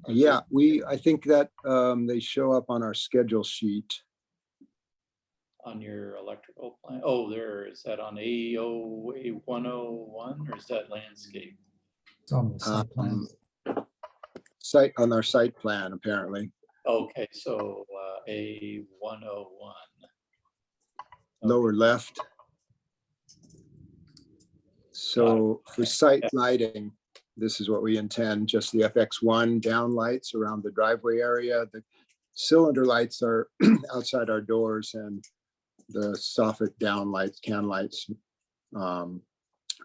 Yeah, I think that they show up on our schedule sheet. On your electrical plan? Oh, is that on A101 or is that landscape? It's on the site plan. On our site plan, apparently. Okay, so A101. Lower left. So for site lighting, this is what we intend, just the FX1 down lights around the driveway area. The cylinder lights are outside our doors, and the soffit down lights, can lights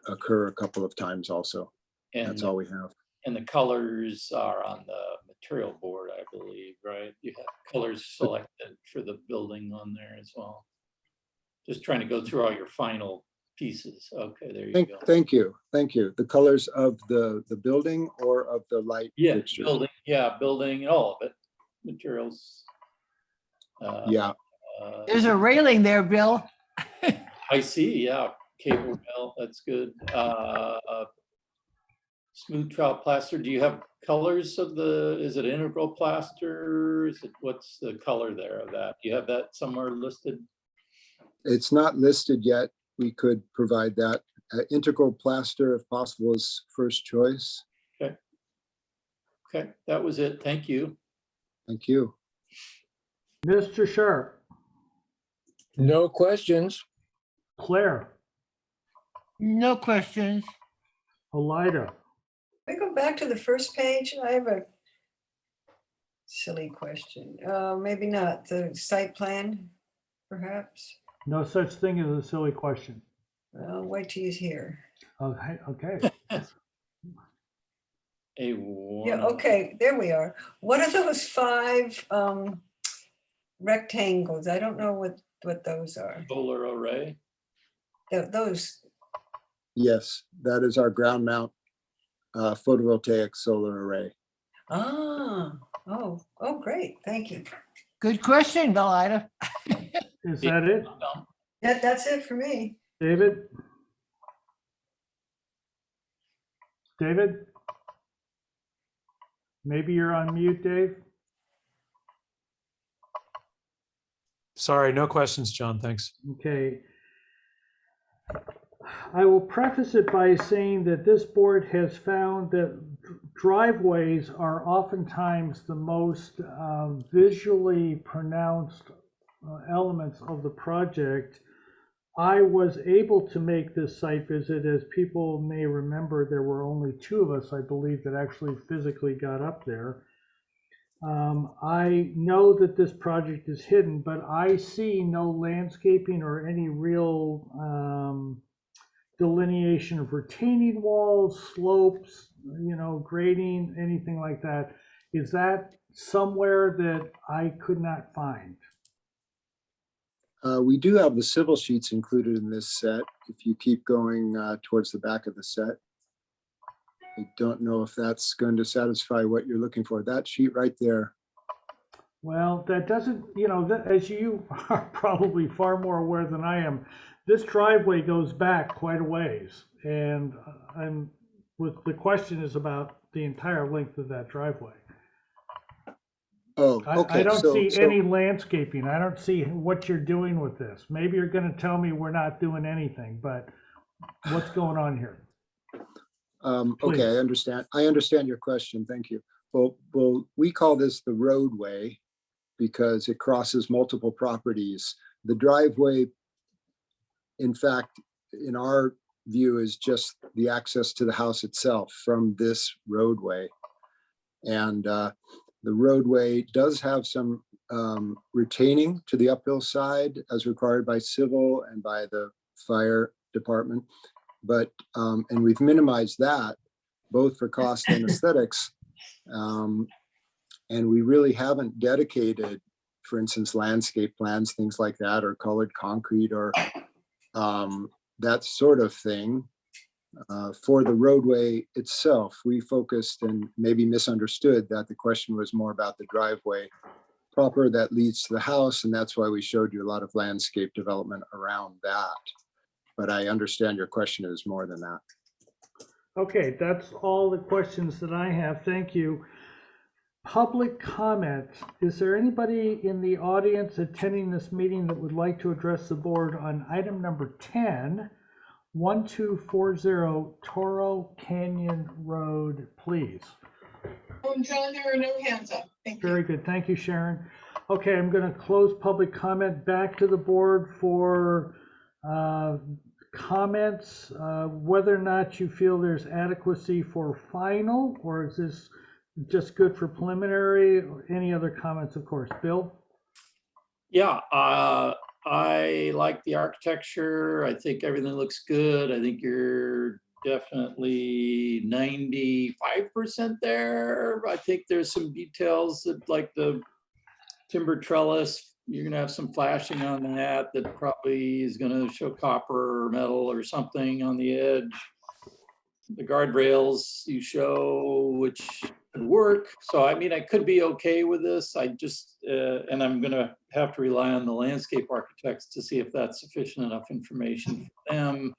occur a couple of times also. And that's all we have. And the colors are on the material board, I believe, right? You have colors selected for the building on there as well. Just trying to go through all your final pieces. Okay, there you go. Thank you. Thank you. The colors of the building or of the light fixtures? Building, building, all of it. Materials. There's a railing there, Bill. I see, yeah. Cable rail, that's good. Smooth trout plaster. Do you have colors of is it integral plaster? What's the color there of that? Do you have that somewhere listed? It's not listed yet. We could provide that. Integral plaster, if possible, is first choice. Okay. Okay, that was it. Thank you. Thank you. Mr. Sharp. No questions. Claire. No questions. Elida. Can I go back to the first page? I have a silly question. Maybe not. The site plan, perhaps? No such thing as a silly question. Well, wait till he's here. Okay. Yeah, okay, there we are. What are those 5 rectangles? I don't know what those are. Solar array. Those, Yes, that is our ground mount photovoltaic solar array. oh, great, thank you. Good question, Belida. Is that it? That's it for me. David? David? Maybe you're on mute, Dave? Sorry, no questions, John. Thanks. Okay. I will preface it by saying that this board has found that driveways are oftentimes the most visually pronounced elements of the project. I was able to make this site visit. As people may remember, there were only 2 of us, I believe, that actually physically got up there. I know that this project is hidden, but I see no landscaping or any real delineation of retaining walls, slopes, grading, anything like that. Is that somewhere that I could not find? We do have the civil sheets included in this set. If you keep going towards the back of the set. I don't know if that's going to satisfy what you're looking for. That sheet right there. Well, that doesn't, as you are probably far more aware than I am, this driveway goes back quite a ways. And the question is about the entire length of that driveway. Oh, okay. I don't see any landscaping. I don't see what you're doing with this. Maybe you're going to tell me we're not doing anything, but what's going on here? Okay, I understand. I understand your question. Thank you. Well, we call this the roadway because it crosses multiple properties. The driveway, in fact, in our view, is just the access to the house itself from this roadway. And the roadway does have some retaining to the uphill side as required by civil and by the fire department. But, and we've minimized that both for cost and aesthetics. And we really haven't dedicated, for instance, landscape plans, things like that, or colored concrete or that sort of thing. For the roadway itself, we focused and maybe misunderstood that the question was more about the driveway proper that leads to the house. And that's why we showed you a lot of landscape development around that. But I understand your question is more than that. Okay, that's all the questions that I have. Thank you. Public comment. Is there anybody in the audience attending this meeting that would like to address the board on item number 10, 1240 Toro Canyon Road, please? John, there are no hands up. Thank you. Very good. Thank you, Sharon. Okay, I'm going to close public comment. Back to the board for comments, whether or not you feel there's adequacy for final, or is this just good for preliminary? Or any other comments, of course. Bill? Yeah, I like the architecture. I think everything looks good. I think you're definitely 95% there. I think there's some details that, like the timber trellis, you're gonna have some flashing on that probably is gonna show copper or metal or something on the edge. The guardrails you show, which could work. So I mean, I could be okay with this. I just, and I'm gonna have to rely on the landscape architects to see if that's sufficient enough information for them.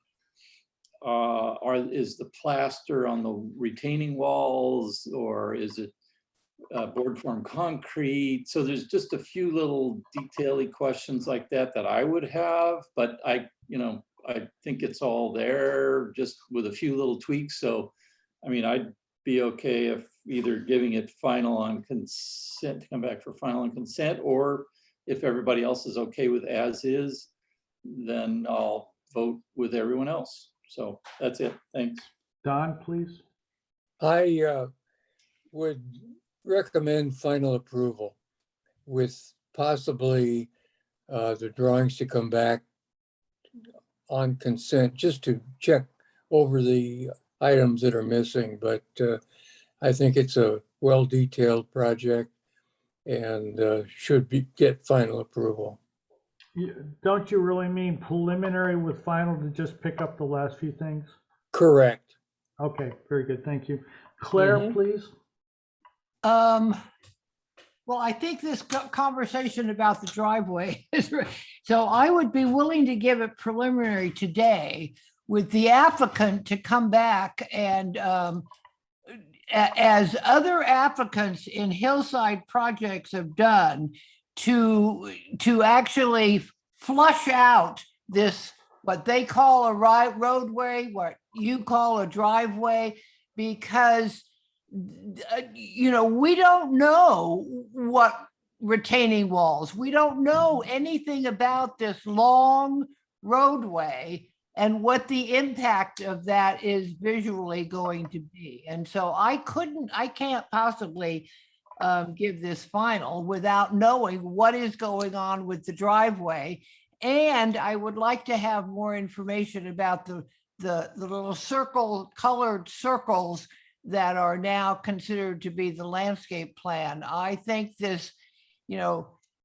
Is the plaster on the retaining walls, or is it board form concrete? So there's just a few little detail-y questions like that I would have, but I think it's all there just with a few little tweaks. So, I mean, I'd be okay if either giving it final on consent, to come back for final on consent, or if everybody else is okay with as is, then I'll vote with everyone else. So that's it. Thanks. Don, please. I would recommend final approval with possibly the drawings to come back on consent, just to check over the items that are missing, but I think it's a well-detailed project and should get final approval. Don't you really mean preliminary with final to just pick up the last few things? Correct. Okay, very good, thank you. Claire, please. Well, I think this conversation about the driveway is, so I would be willing to give it preliminary today with the applicant to come back and as other applicants in hillside projects have done, to actually flush out this, what they call a roadway, what you call a driveway, because we don't know what retaining walls, we don't know anything about this long roadway and what the impact of that is visually going to be. And so I can't possibly give this final without knowing what is going on with the driveway. And I would like to have more information about the little colored circles that are now considered to be the landscape plan. I think this,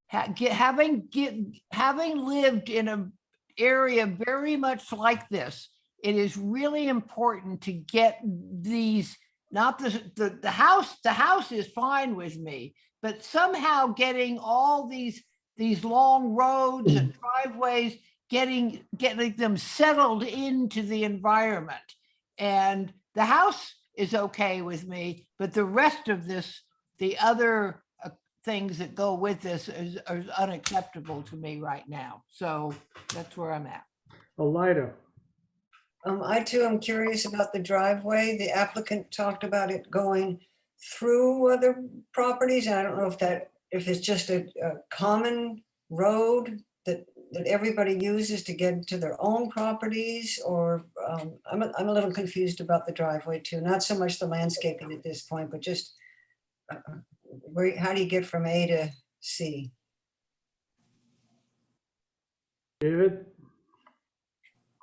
having lived in an area very much like this, it is really important to get these, not the house is fine with me, but somehow getting all these long roads and driveways, getting them settled into the environment. And the house is okay with me, but the rest of this, the other things that go with this is unacceptable to me right now. So that's where I'm at. Elida. I too am curious about the driveway. The applicant talked about it going through other properties. And I don't know if it's just a common road that everybody uses to get to their own properties, or I'm a little confused about the driveway too. Not so much the landscaping at this point, but just how do you get from A to C? David?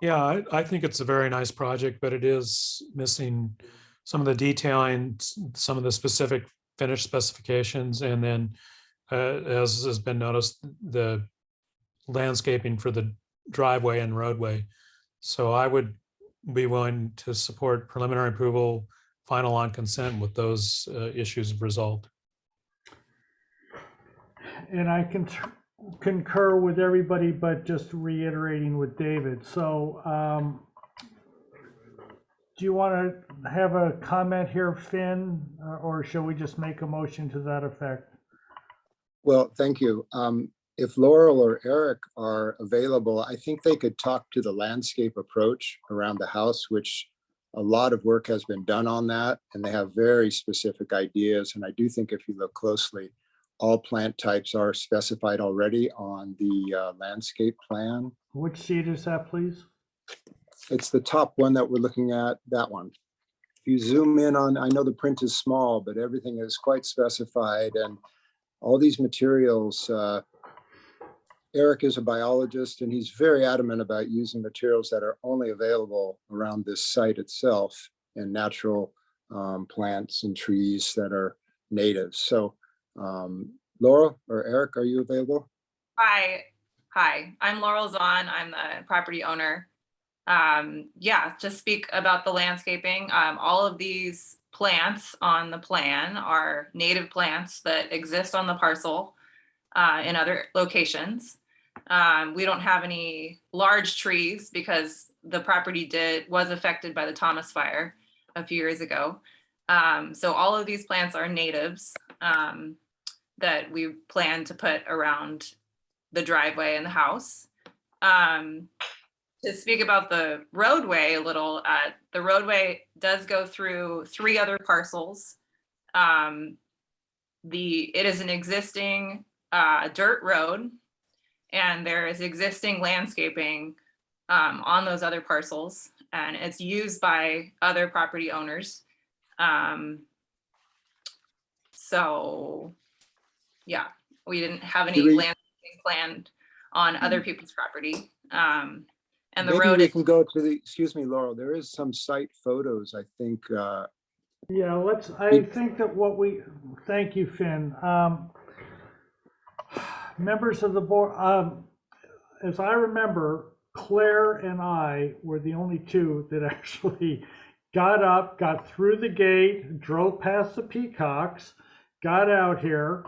Yeah, I think it's a very nice project, but it is missing some of the detailing, some of the specific finish specifications, and then as has been noticed, the landscaping for the driveway and roadway. So I would be willing to support preliminary approval, final on consent with those issues resolved. And I can concur with everybody, but just reiterating with David. So do you want to have a comment here, Finn, or shall we just make a motion to that effect? Well, thank you. If Laurel or Eric are available, I think they could talk to the landscape approach around the house, which a lot of work has been done on that, and they have very specific ideas. And I do think if you look closely, all plant types are specified already on the landscape plan. Which sheet is that, please? It's the top one that we're looking at, that one. If you zoom in on, I know the print is small, but everything is quite specified, and all these materials, Eric is a biologist, and he's very adamant about using materials that are only available around this site itself, and natural plants and trees that are native. So Laurel or Eric, are you available? Hi, I'm Laurel Zahn. I'm the property owner. To speak about the landscaping, all of these plants on the plan are native plants that exist on the parcel in other locations. We don't have any large trees because the property was affected by the Thomas Fire a few years ago. So all of these plants are natives that we plan to put around the driveway and the house. To speak about the roadway a little, the roadway does go through 3 other parcels. It is an existing dirt road, and there is existing landscaping on those other parcels, and it's used by other property owners. So yeah, we didn't have any landscaping planned on other people's property. And the Maybe road we is, can go to the, excuse me, Laurel, there is some site photos, I think. Yeah, I think that thank you, Finn. Members of the board, as I remember, Claire and I were the only two that actually got up, got through the gate, drove past the peacocks, got out here,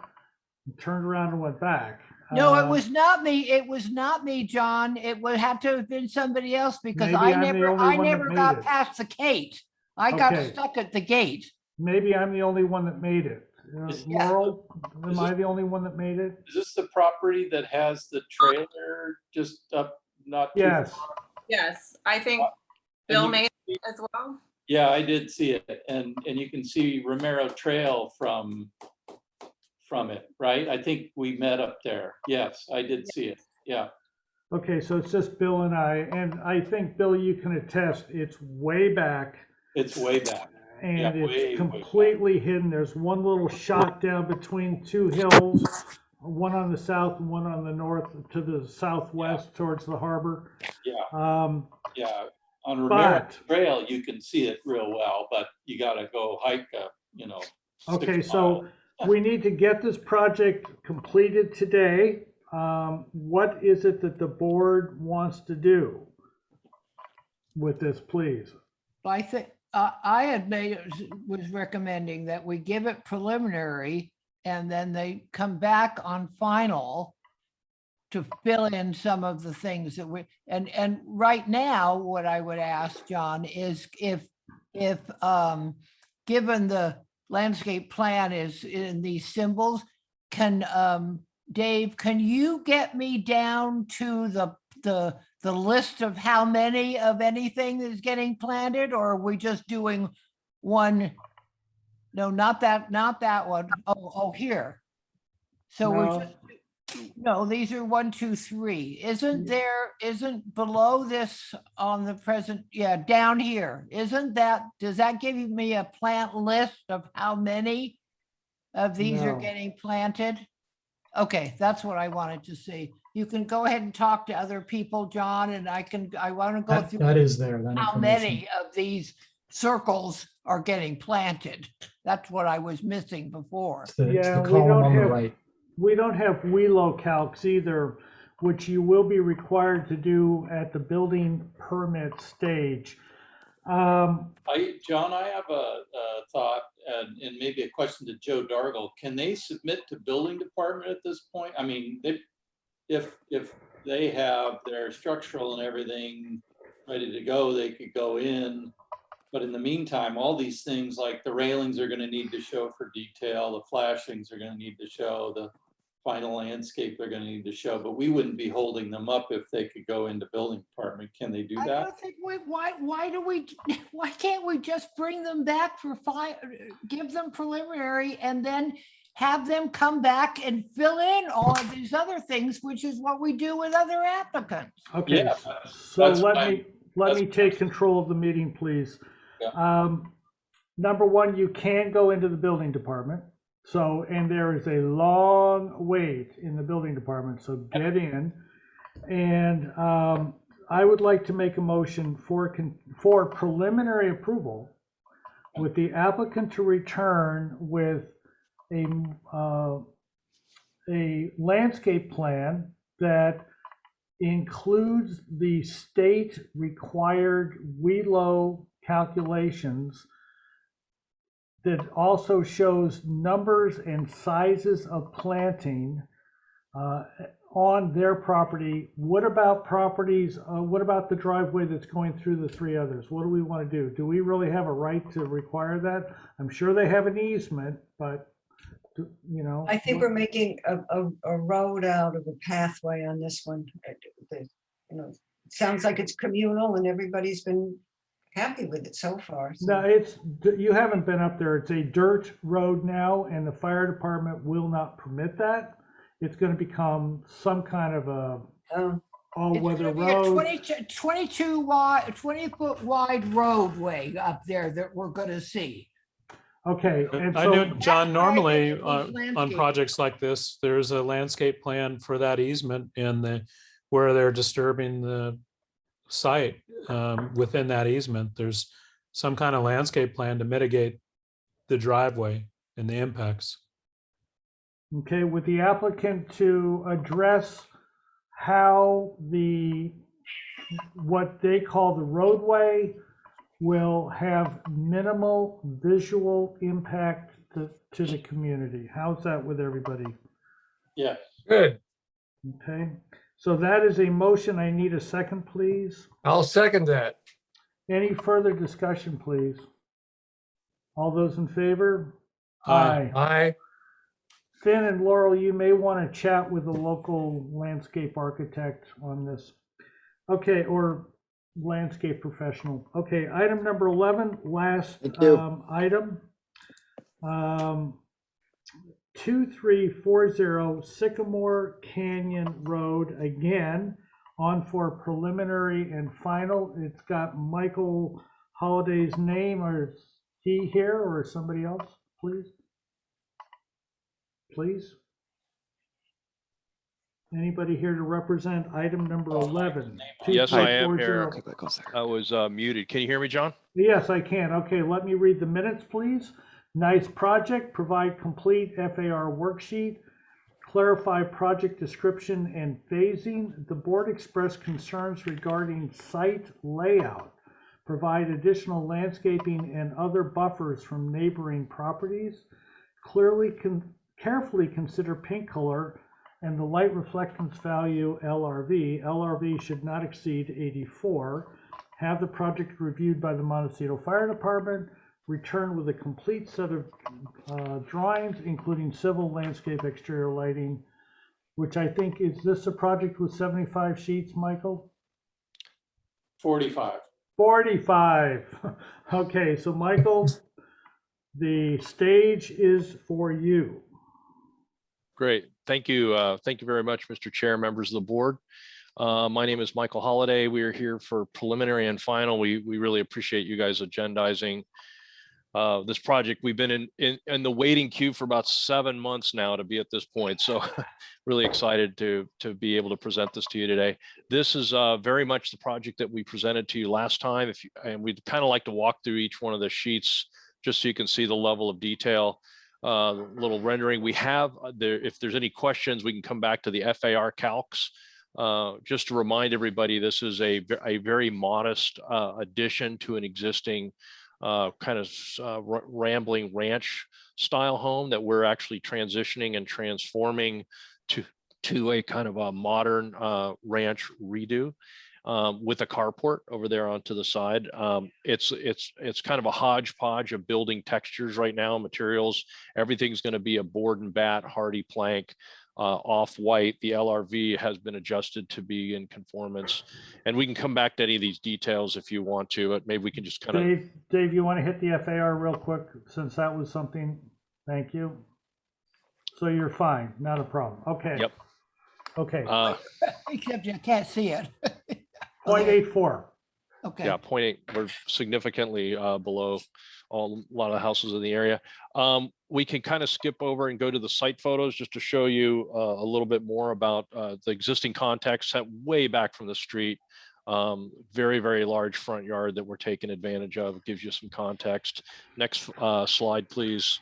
turned around and went back. No, it was not me. It was not me, John. It would have to have been somebody else because Maybe I'm the only I one that never made got it. past the gate. I got Okay. stuck at the gate. Maybe I'm the only one that made it. Laurel, am Is I the only one that made it? Is this the property that has the trailer just up, not too Yes. far? yes, I think And Bill you- made it as well. Yeah, I did see it, and you can see Romero Trail from it, right? I think we met up there. Yes, I did see it. Yeah. Okay, so it's just Bill and I think, Bill, you can attest, it's way back. It's way back. And Yeah, way it's back. completely hidden. There's one little shot down between two hills, one on the south and one on the north to the southwest towards the harbor. Yeah. Yeah. On Romero But- Trail, you can see it real well, but you gotta go hike, 6 Okay, so miles. we need to get this project completed today. What is it that the board wants to do with this, please? I think, I had was recommending that we give it preliminary and then they come back on final to fill in some of the things that and right now, what I would ask, John, is if given the landscape plan is in these symbols, Dave, can you get me down to the list of how many of anything is getting planted, or are we just doing one? No, not that one. Oh, here. So we're No. just, no, these are 1, 2, 3. Isn't below this on the present, yeah, down here, does that give me a plant list of how many of these are No. getting planted? Okay, that's what I wanted to see. You can go ahead and talk to other people, John, and I want to go through. That is there, that How information. many of these circles are getting planted? That's what I was missing before. It's the Yeah, we column don't on the have, right. we don't have WELO calcs either, which you will be required to do at the building permit stage. John, I have a thought and maybe a question to Joe Dargle. Can they submit to building department at this point? I mean, if they have their structural and everything ready to go, they could go in. But in the meantime, all these things like the railings are going to need to show for detail, the flashings are going to need to show, the final landscape they're going to need to show, but we wouldn't be holding them up if they could go into building department. Can they do I that? don't think why can't we just bring them back for give them preliminary and then have them come back and fill in all of these other things, which is what we do with other applicants. Okay, Yeah, so that's let fine. me, let me take control of the meeting, please. Yeah. Number one, you can go into the building department. So, and there is a long wait in the building department, so get in. And I would like to make a motion for preliminary approval with the applicant to return with a landscape plan that includes the state required WELO calculations, that also shows numbers and sizes of planting on their property. What about properties, what about the driveway that's going through the 3 others? What do we want to do? Do we really have a right to require that? I'm sure they have an easement, but I think we're making a road out of a pathway on this one. It sounds like it's communal and everybody's been happy with it so far. No, you haven't been up there. It's a dirt road now, and the fire department will not permit that. It's going to become some kind of a all-weather road. 20-foot wide roadway up there that we're going to see. Okay, and I so know, John, normally it was on landscape. projects like this, there's a landscape plan for that easement and where they're disturbing the site within that easement, there's some kind of landscape plan to mitigate the driveway and the impacts. Okay, with the applicant to address how what they call the roadway will have minimal visual impact to the community. How's that with everybody? Yeah. Good. Okay, so that is a motion. I need a second, please. I'll second that. Any further discussion, please? All those in favor? Aye. Aye. Finn and Laurel, you may want to chat with the local landscape architect on this. Okay, or landscape professional. Okay, item number 11, last Thank you. item. 2340 Sycamore Canyon Road, again, on for preliminary and final. It's got Michael Holliday's name, or is he here, or somebody else, please? Please? Anybody here to represent item number 11? Yes, I am 2340. here. I was muted. Can you hear me, John? Yes, I can. Okay, let me read the minutes, please. Nice project. Provide complete FAR worksheet. Clarify project description and phasing. The board expressed concerns regarding site layout. Provide additional landscaping and other buffers from neighboring properties. Carefully consider paint color and the light reflectance value LRV. LRV should not exceed 84. Have the project reviewed by the Montecito Fire Department. Return with a complete set of drawings, including civil, landscape, exterior lighting, which I think, is this a project with 75 sheets, Michael? 45. 45. Okay, so Michael, the stage is for you. Great. Thank you. Thank you very much, Mr. Chair, members of the board. My name is Michael Holliday. We are here for preliminary and final. We really appreciate you guys agendizing this project. We've been in the waiting queue for about 7 months now to be at this point. So really excited to be able to present this to you today. This is very much the project that we presented to you last time. And we'd kind of like to walk through each one of the sheets just so you can see the level of detail. Little rendering we have there. If there's any questions, we can come back to the FAR calcs. Just to remind everybody, this is a very modest addition to an existing kind of rambling ranch style home that we're actually transitioning and transforming to a kind of a modern ranch redo. With a carport over there onto the side. It's kind of a hodgepodge of building textures right now, materials. Everything's going to be a board and bat, hardy plank, off-white. The LRV has been adjusted to be in conformance. And we can come back to any of these details if you want to, but maybe we can just kind of... Dave, you want to hit the FAR real quick, since that was something? Thank you. So you're fine, not a problem. Okay. Yep. Okay. Except you can't see it. 0.84. Okay. Yeah, 0.8. We're significantly below a lot of the houses in the area. We can kind of skip over and go to the site photos just to show you a little bit more about the existing context set way back from the street. Very, very large front yard that we're taking advantage of. It gives you some context. Next slide, please.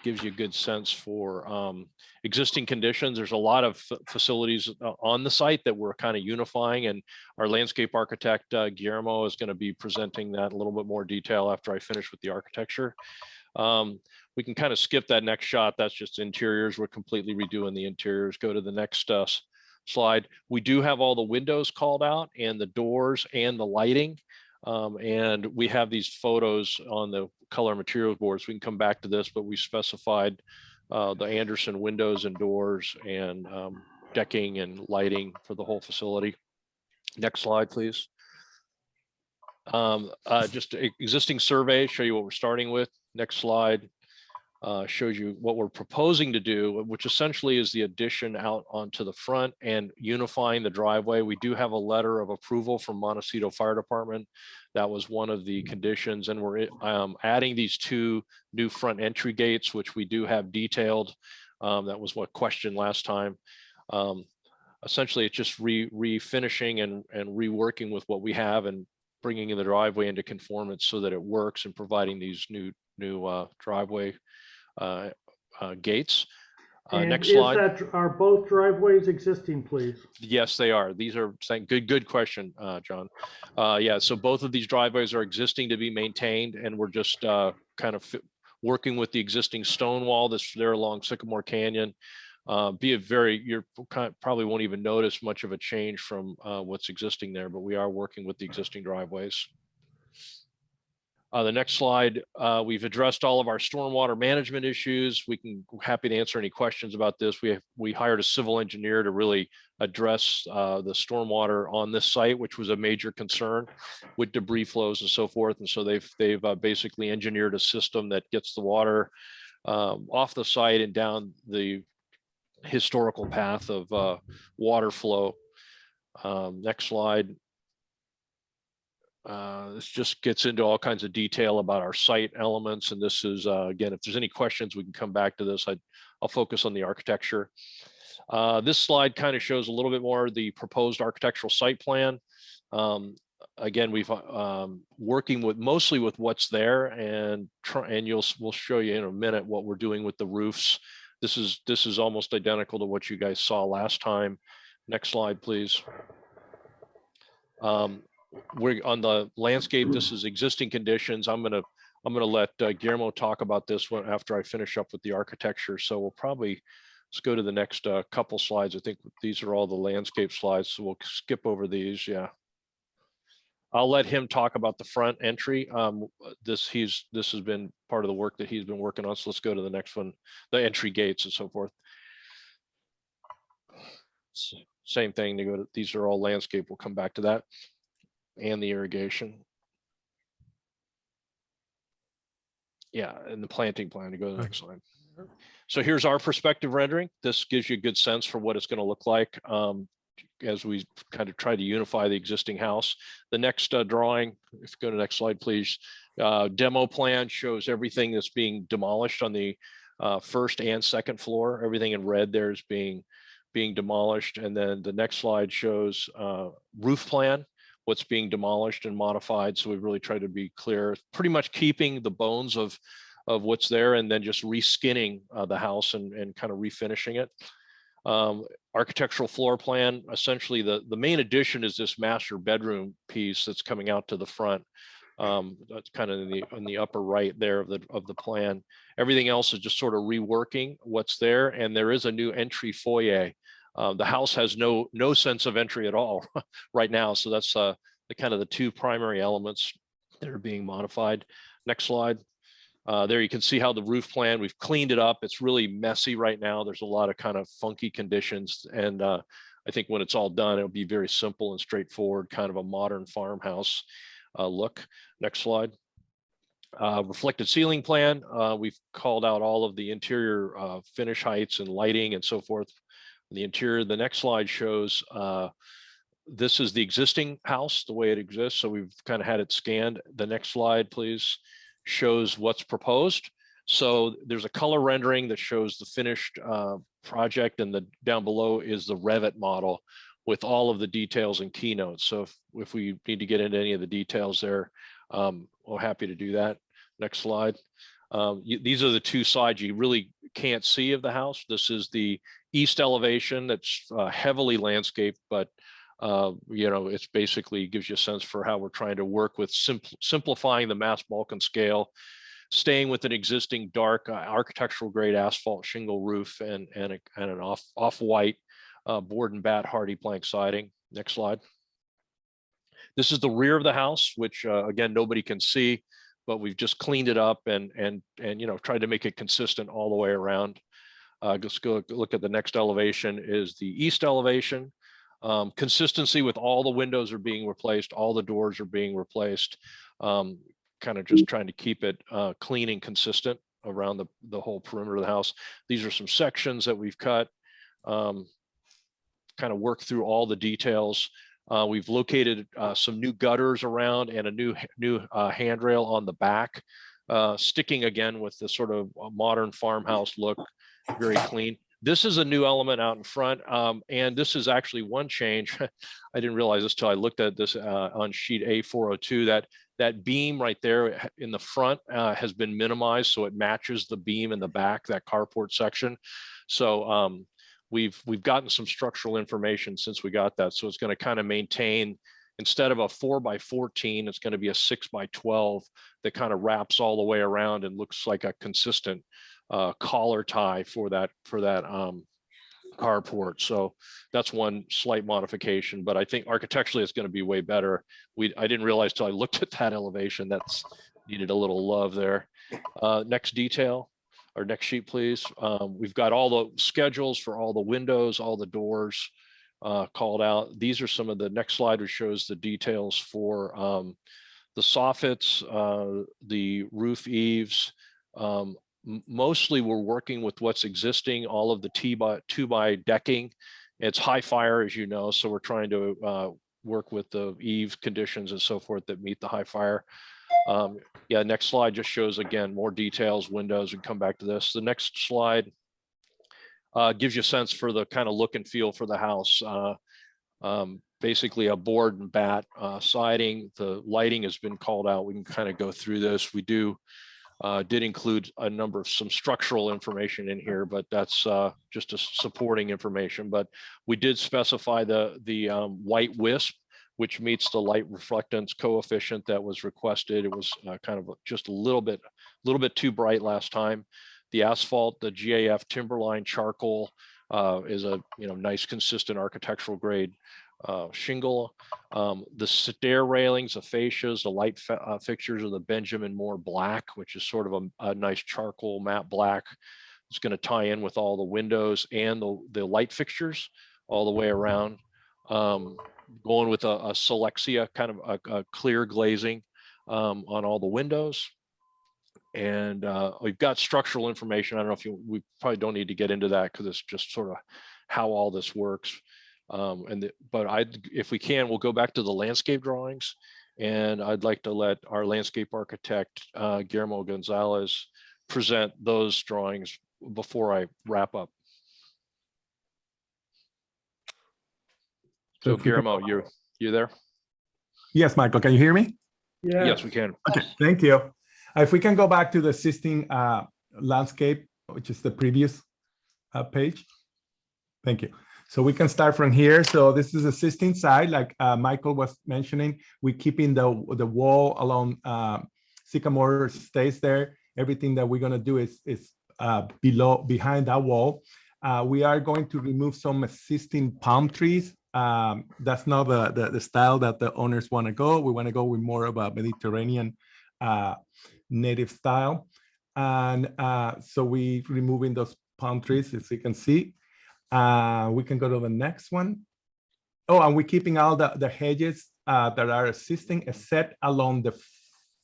Gives you a good sense for existing conditions. There's a lot of facilities on the site that we're kind of unifying, and our landscape architect, Guillermo, is going to be presenting that in a little bit more detail after I finish with the architecture. We can kind of skip that next shot. That's just interiors. We're completely redoing the interiors. Go to the next slide. We do have all the windows called out and the doors and the lighting. And we have these photos on the color materials boards. We can come back to this, but we specified the Anderson windows and doors and decking and lighting for the whole facility. Next slide, please. Just existing survey, show you what we're starting with. Next slide. Shows you what we're proposing to do, which essentially is the addition out onto the front and unifying the driveway. We do have a letter of approval from Montecito Fire Department. That was one of the conditions, and we're adding these 2 new front entry gates, which we do have detailed. That was what questioned last time. essentially it's just refinishing and reworking with what we have and bringing in the driveway into conformance so that it works and providing these new driveway gates. And Next is slide. are both driveways existing, please? Yes, they are. These are good question, John. Yeah, so both of these driveways are existing to be maintained, and we're just kind of working with the existing stone wall that's there along Sycamore Canyon. You probably won't even notice much of a change from what's existing there, but we are working with the existing driveways. The next slide, we've addressed all of our stormwater management issues. Happy to answer any questions about this. We hired a civil engineer to really address the stormwater on this site, which was a major concern with debris flows and so forth. And so they've basically engineered a system that gets the water off the site and down the historical path of water flow. Next slide. This just gets into all kinds of detail about our site elements. And this is, again, if there's any questions, we can come back to this. I'll focus on the architecture. This slide kind of shows a little bit more the proposed architectural site plan. Again, we've working with mostly with what's there, and we'll show you in a minute what we're doing with the roofs. This is almost identical to what you guys saw last time. Next slide, please. We're on the landscape. This is existing conditions. I'm gonna let Guillermo talk about this one after I finish up with the architecture. So we'll probably let's go to the next couple slides. I think these are all the landscape slides, so we'll skip over these. Yeah, I'll let him talk about the front entry. This has been part of the work that he's been working on. So let's go to the next one, the entry gates and so forth. Same thing to go to. These are all landscape. We'll come back to that. And the irrigation. Yeah, and the planting plan, to go to the next slide. So here's our perspective rendering. This gives you a good sense for what it's going to look like as we kind of try to unify the existing house. The next drawing, if you go to the next slide, please. Demo plan shows everything that's being demolished on the first and second floor. Everything in red there is being demolished. And then the next slide shows roof plan, what's being demolished and modified. So we really try to be clear, pretty much keeping the bones of what's there and then just reskinning the house and kind of refinishing it. Architectural floor plan, essentially the main addition is this master bedroom piece that's coming out to the front. That's kind of in the upper right there of the plan. Everything else is just sort of reworking what's there. And there is a new entry foyer. The house has no sense of entry at all right now. So that's the kind of the two primary elements that are being modified. Next slide. There you can see how the roof plan, we've cleaned it up. It's really messy right now. There's a lot of kind of funky conditions. And I think when it's all done, it'll be very simple and straightforward, kind of a modern farmhouse look. Next slide. Reflected ceiling plan. We've called out all of the interior finish heights and lighting and so forth. The interior, the next slide shows this is the existing house, the way it exists. So we've kind of had it scanned. The next slide, please, shows what's proposed. So there's a color rendering that shows the finished project, and down below is the Revit model with all of the details and keynotes. So if we need to get into any of the details there, we're happy to do that. Next slide. These are the two sides you really can't see of the house. This is the east elevation that's heavily landscaped, but it's basically gives you a sense for how we're trying to work with simplifying the mass bulk and scale, staying with an existing dark architectural grade asphalt shingle roof and an off-white board and bat hardy plank siding. Next slide. This is the rear of the house, which again nobody can see, but we've just cleaned it up and tried to make it consistent all the way around. Just go look at the next elevation is the east elevation. Consistency with all the windows are being replaced, all the doors are being replaced. Kind of just trying to keep it clean and consistent around the whole perimeter of the house. These are some sections that we've cut. Kind of work through all the details. We've located some new gutters around and a new handrail on the back, sticking again with the sort of modern farmhouse look very clean. This is a new element out in front, and this is actually one change. I didn't realize this till I looked at this on sheet A402, that beam right there in the front has been minimized, so it matches the beam in the back, that carport section. So we've gotten some structural information since we got that, so it's going to kind of maintain, instead of a 4x14, it's going to be a 6x12 that kind of wraps all the way around and looks like a consistent collar tie for that carport. So that's one slight modification, but I think architecturally it's going to be way better. I didn't realize till I looked at that elevation that's needed a little love there. Next detail, or next sheet, please. We've got all the schedules for all the windows, all the doors called out. These are some of the next slide, which shows the details for the soffits, the roof eaves. Mostly we're working with what's existing, all of the 2x decking. It's high fire, as you know, so we're trying to work with the eave conditions and so forth that meet the high fire. Yeah, next slide just shows, again, more details, windows. We come back to this. The next slide gives you a sense for the kind of look and feel for the house. Basically a board and bat siding. The lighting has been called out. We can kind of go through this. We did include a number of some structural information in here, but that's just a supporting information. But we did specify the white wisp, which meets the light reflectance coefficient that was requested. It was kind of just a little bit too bright last time. The asphalt, the GAF Timberline charcoal is a nice consistent architectural grade shingle. The stair railings, the fascias, the light fixtures are the Benjamin Moore black, which is sort of a nice charcoal matte black. It's going to tie in with all the windows and the light fixtures all the way around. Going with a Selexia, kind of a clear glazing on all the windows. And we've got structural information. I don't know if we probably don't need to get into that because it's just sort of how all this works. But if we can, we'll go back to the landscape drawings, and I'd like to let our landscape architect, Guillermo Gonzalez, present those drawings before I wrap up. So Guillermo, you there? Yes, Michael, can you hear me? Yes, we can. Okay, thank you. If we can go back to the existing landscape, which is the previous page. Thank you. So we can start from here. So this is the existing side, like Michael was mentioning. We're keeping the wall along Sycamore stays there. Everything that we're gonna do is behind that wall. We are going to remove some existing palm trees. That's not the style that the owners want to go. We want to go with more of a Mediterranean native style. And so we removing those palm trees, as you can see. We can go to the next one. Oh, and we're keeping all the hedges that are existing, except along the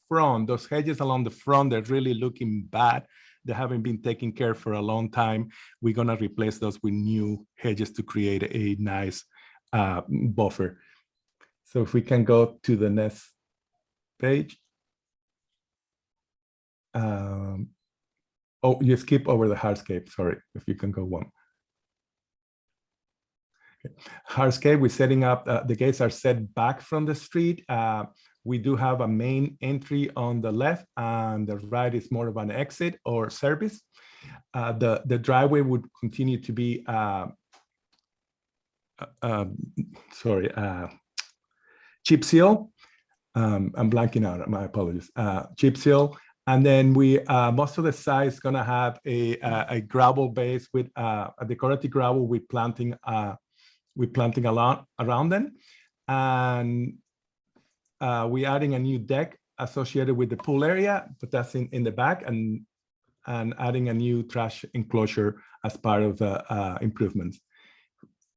front. Those hedges along the front, they're really looking bad. They haven't been taken care of for a long time. We're gonna replace those with new hedges to create a nice buffer. So if we can go to the next page. Oh, you skip over the hardscape, sorry, if you can go one. Okay. Hardscape, we're setting up, the gates are set back from the street. We do have a main entry on the left, and the right is more of an exit or service. The driveway would continue to be, chip seal. I'm blanking out, my apologies. Chip seal. And then we, most of the site is gonna have a gravel base with a decorative gravel with planting around them. And we're adding a new deck associated with the pool area, but that's in the back, and adding a new trash enclosure as part of the improvements.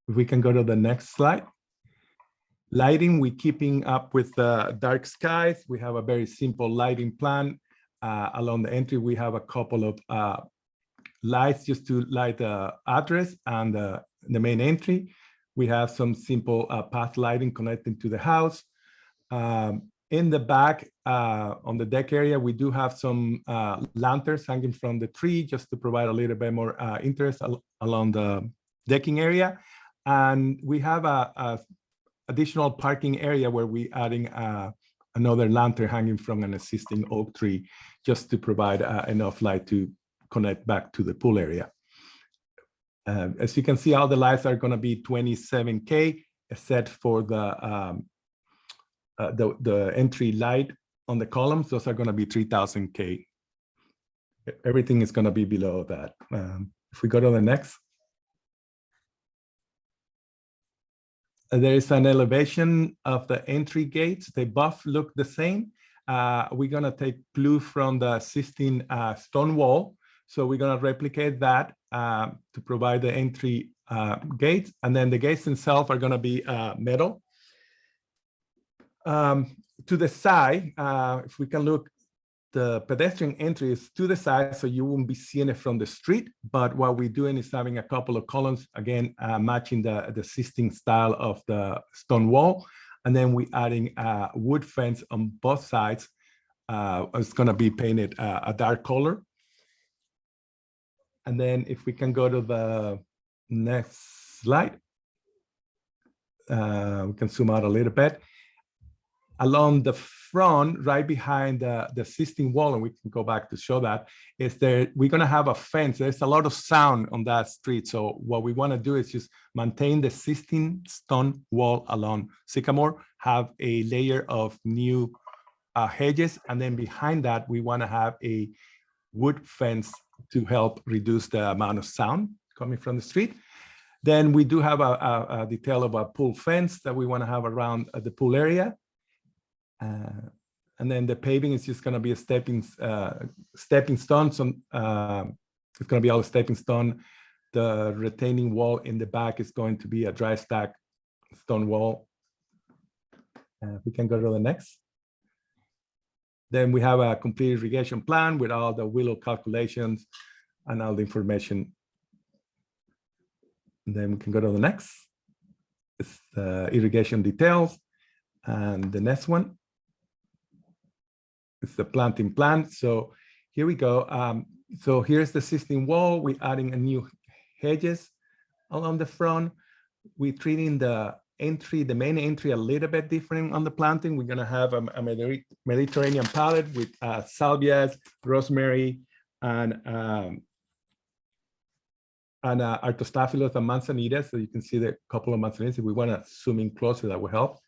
If we can go to the next slide. Lighting, we're keeping up with the dark skies. We have a very simple lighting plan. Along the entry, we have a couple of lights just to light the address and the main entry. We have some simple path lighting connecting to the house. In the back, on the deck area, we do have some lanterns hanging from the tree just to provide a little bit more interest along the decking area. And we have a additional parking area where we adding another lantern hanging from an existing oak tree just to provide enough light to connect back to the pool area. As you can see, all the lights are going to be 27K, except for the entry light on the columns. Those are going to be 3000K. Everything is going to be below that. If we go to the next. There is an elevation of the entry gates. They both look the same. We're going to take glue from the existing stone wall. So we're going to replicate that to provide the entry gates. And then the gates themselves are going to be metal. To the side, if we can look, the pedestrian entry is to the side, so you won't be seeing it from the street. But what we're doing is having a couple of columns, again, matching the existing style of the stone wall. And then we're adding a wood fence on both sides. It's going to be painted a dark color. And then if we can go to the next slide, we can zoom out a little bit. Along the front, right behind the existing wall, and we can go back to show that, is there, we're going to have a fence. There's a lot of sound on that street. So what we want to do is just maintain the existing stone wall along Sycamore, have a layer of new hedges, and then behind that, we want to have a wood fence to help reduce the amount of sound coming from the street. Then we do have a detail of a pool fence that we want to have around the pool area. And then the paving is just going to be a stepping stone. So it's going to be all stepping stone. The retaining wall in the back is going to be a dry stack stone wall. We can go to the next. Then we have a complete irrigation plan with all the willow calculations and all the information. And then we can go to the next. It's the irrigation details. And the next one. It's the planting plan. So here we go. So here's the existing wall. We're adding a new hedges along the front. We're treating the entry, the main entry, a little bit different on the planting. We're gonna have a Mediterranean palette with salvias, rosemary, and Artostaphylos and manzanitas. So you can see the couple of manzanitas. If we wanna zoom in closer, that will help.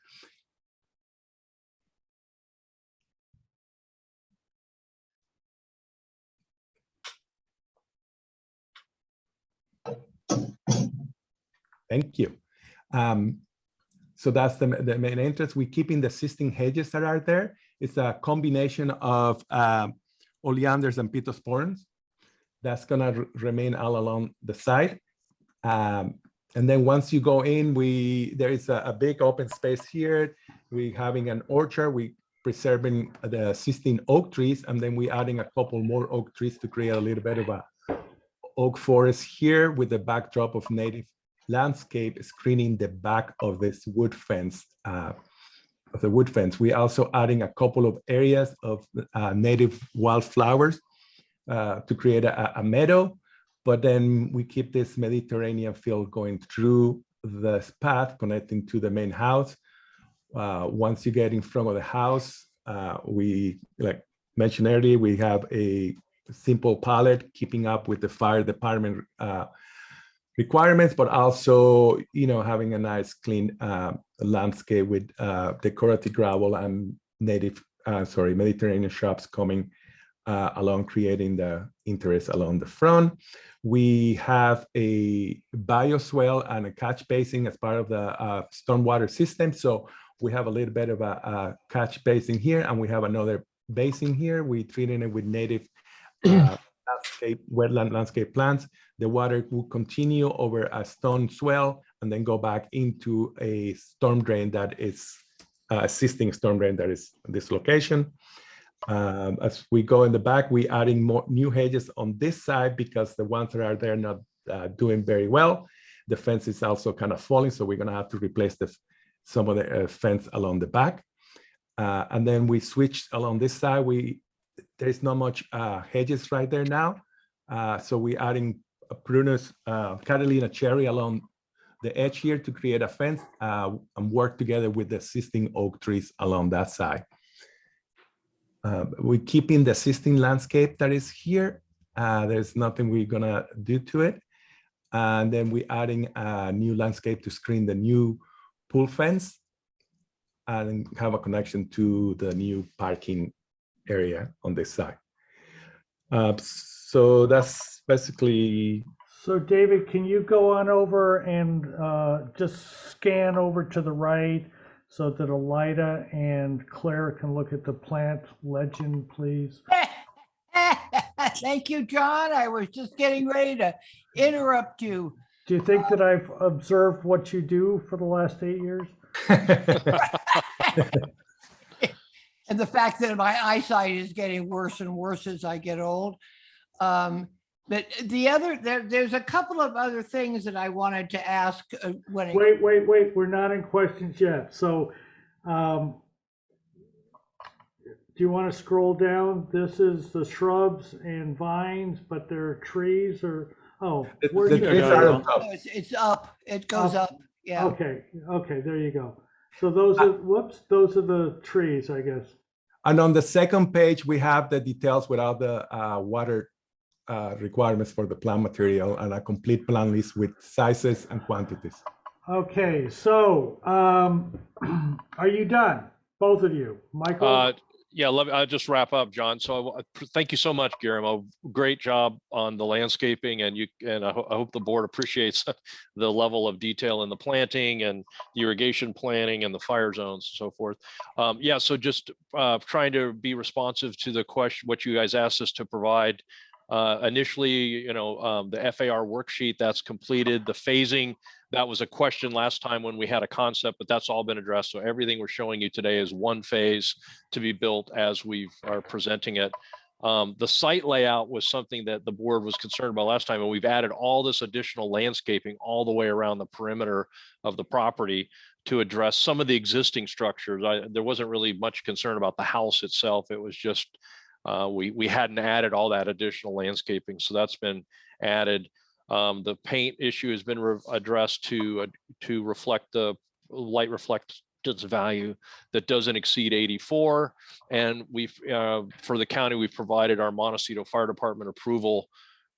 Thank you. So that's the main entrance. We're keeping the existing hedges that are there. It's a combination of oleanders and pittosporums. That's gonna remain all along the side. And then once you go in, there is a big open space here. We're having an orchard. We preserving the existing oak trees, and then we're adding a couple more oak trees to create a little bit of a oak forest here with the backdrop of native landscape screening the back of this wood fence. We're also adding a couple of areas of native wildflowers to create a meadow, but then we keep this Mediterranean feel going through this path connecting to the main house. Once you get in front of the house, we, like mentioned earlier, we have a simple palette keeping up with the fire department requirements, but also, having a nice clean landscape with decorative gravel and native, Mediterranean shrubs coming along, creating the interest along the front. We have a bioswale and a catch basin as part of the stormwater system. So we have a little bit of a catch basin here, and we have another basin here. We're treating it with native wetland landscape plants. The water will continue over a stone swell and then go back into a storm drain that is existing storm drain that is this location. As we go in the back, we're adding more new hedges on this side because the ones that are there not doing very well. The fence is also kind of falling, so we're going to have to replace some of the fence along the back. And then we switched along this side. There's not much hedges right there now. So we're adding a Prunus Catalina cherry along the edge here to create a fence and work together with the existing oak trees along that side. We're keeping the existing landscape that is here. There's nothing we're gonna do to it. And then we're adding a new landscape to screen the new pool fence and have a connection to the new parking area on this side. So that's basically. So David, can you go on over and just scan over to the right so that Elida and Claire can look at the plant legend, please? Thank you, John. I was just getting ready to interrupt you. Do you think that I've observed what you do for the last 8 years? And the fact that my eyesight is getting worse and worse as I get old. But there's a couple of other things that I wanted to ask. Wait, we're not in questions yet. So do you want to scroll down? This is the shrubs and vines, but they're trees or, oh. where'd you go? It's up, it goes up, yeah. Okay, there you go. So those are, those are the trees, I guess. And on the second page, we have the details without the water requirements for the plant material and a complete plan list with sizes and quantities. Okay, so are you done? Both of you, Michael? Yeah, I'll just wrap up, John. So thank you so much, Guillermo. Great job on the landscaping, and I hope the board appreciates the level of detail in the planting and the irrigation planning and the fire zones and so forth. Yeah, so just trying to be responsive to the question, what you guys asked us to provide. Initially, the FAR worksheet that's completed, the phasing, that was a question last time when we had a concept, but that's all been addressed. So everything we're showing you today is one phase to be built as we are presenting it. The site layout was something that the board was concerned about last time, and we've added all this additional landscaping all the way around the perimeter of the property to address some of the existing structures. There wasn't really much concern about the house itself. It was just we hadn't added all that additional landscaping, so that's been added. The paint issue has been addressed to reflect the light reflectance value that doesn't exceed 84. And we've for the county, we've provided our Montecito Fire Department approval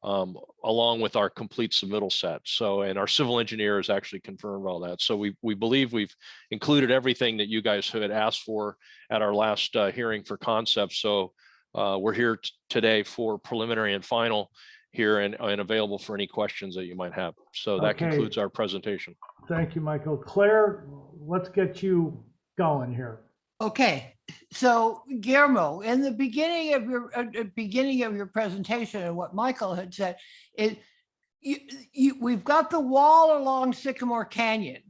along with our complete submittal set. So, and our civil engineer has actually confirmed all that. So we believe we've included everything that you guys had asked for at our last hearing for concepts. So we're here today for preliminary and final here and available for any questions that you might have. So that concludes our presentation. Thank you, Michael. Claire, let's get you going here. Okay, so Guillermo, in the beginning of your presentation and what Michael had said, we've got the wall along Sycamore Canyon.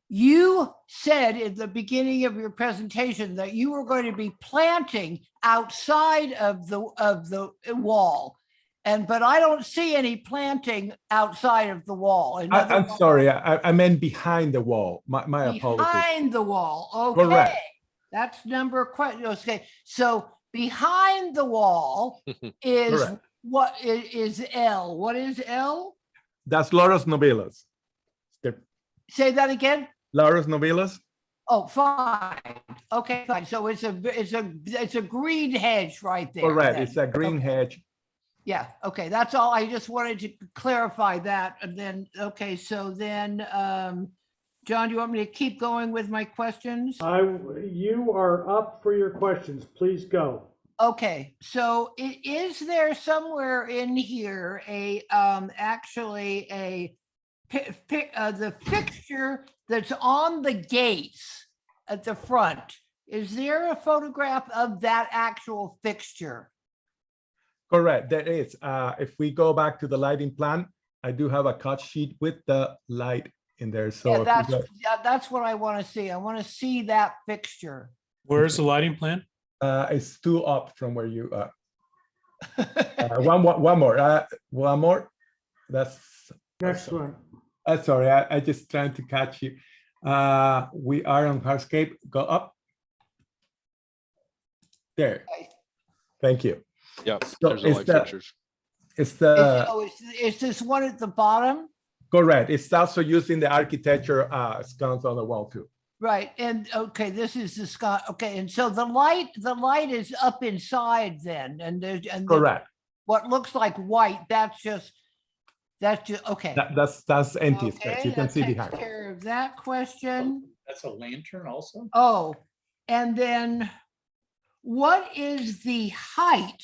You said at the beginning of your presentation that you were going to be planting outside of the wall. But I don't see any planting outside of the wall. I'm sorry, I meant behind the wall. My apologies. Behind the wall, okay. Correct. That's number question. Okay, so behind the wall is Correct. What is L? What is L? That's Laurus nobilis. Say that again. Laurus nobilis. Oh, fine. Okay, fine. So it's a green hedge right there. Correct. Then. It's a green hedge. Yeah. Okay. That's all. I just wanted to clarify that. And then, okay. So then, John, do you want me to keep going with my questions? You are up for your questions. Please go. Okay. So is there somewhere in here actually the fixture that's on the gates at the front? Is there a photograph of that actual fixture? Correct, there is. If we go back to the lighting plan, I do have a cut sheet with the light in there. So that's what I want to see. I want to see that fixture. Where's the lighting plan? It's 2 up from where you are. One more. That's next one. Sorry, I just trying to catch you. We are on hardscape. Go up. There. Thank you. Yep, So there's the light fixtures. It's the, Is this one at the bottom? correct. It's also using the architecture sconce on the wall too. Right, and okay, this is the Scott, okay, and so the light is up inside then, and there's, Correct. what looks like white, that's just, okay. That's empty space. Okay, You can that see takes behind. care of that question. That's a lantern also? Oh, and then what is the height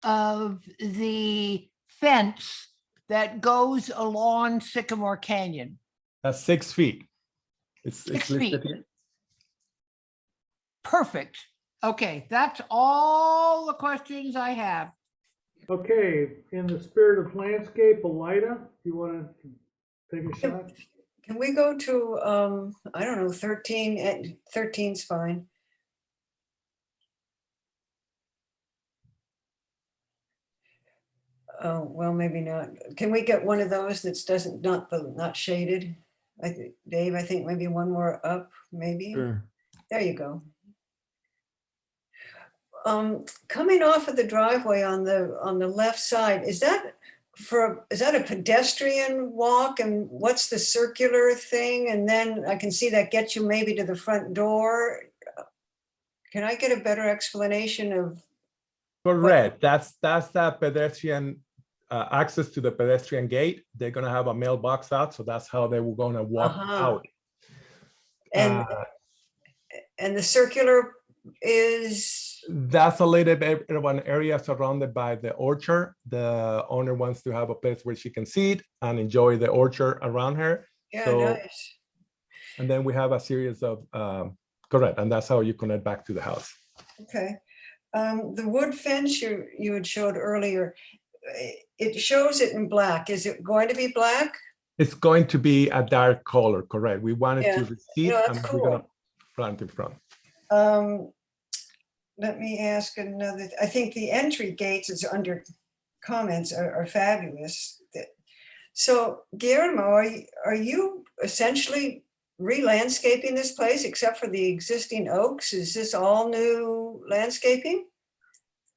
of the fence that goes along Sycamore Canyon? That's 6 feet. It's 6 listed feet. here. Perfect. Okay, that's all the questions I have. Okay, in the spirit of landscape, Elida, you want to take a shot? Can we go to, I don't know, 13, 13's fine. Oh, well, maybe not. Can we get one of those that's not shaded? Dave, I think maybe one more up, maybe. Sure. There you go. Coming off of the driveway on the left side, is that a pedestrian walk, and what's the circular thing? And then I can see that gets you maybe to the front door. Can I get a better explanation of? Correct. That's that pedestrian access to the pedestrian gate. They're gonna have a mailbox out, so that's how they were gonna walk out. And the circular is? That's a little bit of an area surrounded by the orchard. The owner wants to have a place where she can sit and enjoy the orchard around her. Yeah, So, nice. and then we have a series of correct, and that's how you connect back to the house. Okay. The wood fence you had showed earlier, it shows it in black. Is it going to be black? It's going to be a dark color, correct? We wanted Yeah. to receive, No, that's and cool. we're gonna plant in front. Let me ask another. I think the entry gates is under comments are fabulous. So Guillermo, are you essentially re-landscaping this place except for the existing oaks? Is this all new landscaping?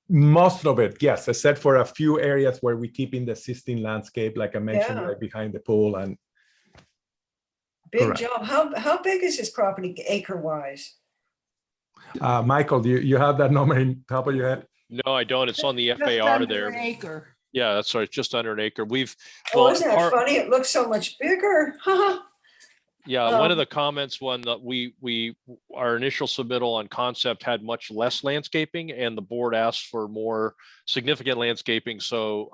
Most of it, yes, except for a few areas where we keep in the existing landscape, like I mentioned, Yeah. right behind the pool. And Big correct. job. How big is this property acre-wise? Michael, do you have that number in top of your head? No, I don't. It's on the Just FAR under there. an acre. Yeah, that's right. Just under an acre. We've, Oh, well, isn't that funny? It looks so much bigger. yeah, one of the comments, that our initial submittal on concept had much less landscaping, and the board asked for more significant landscaping. So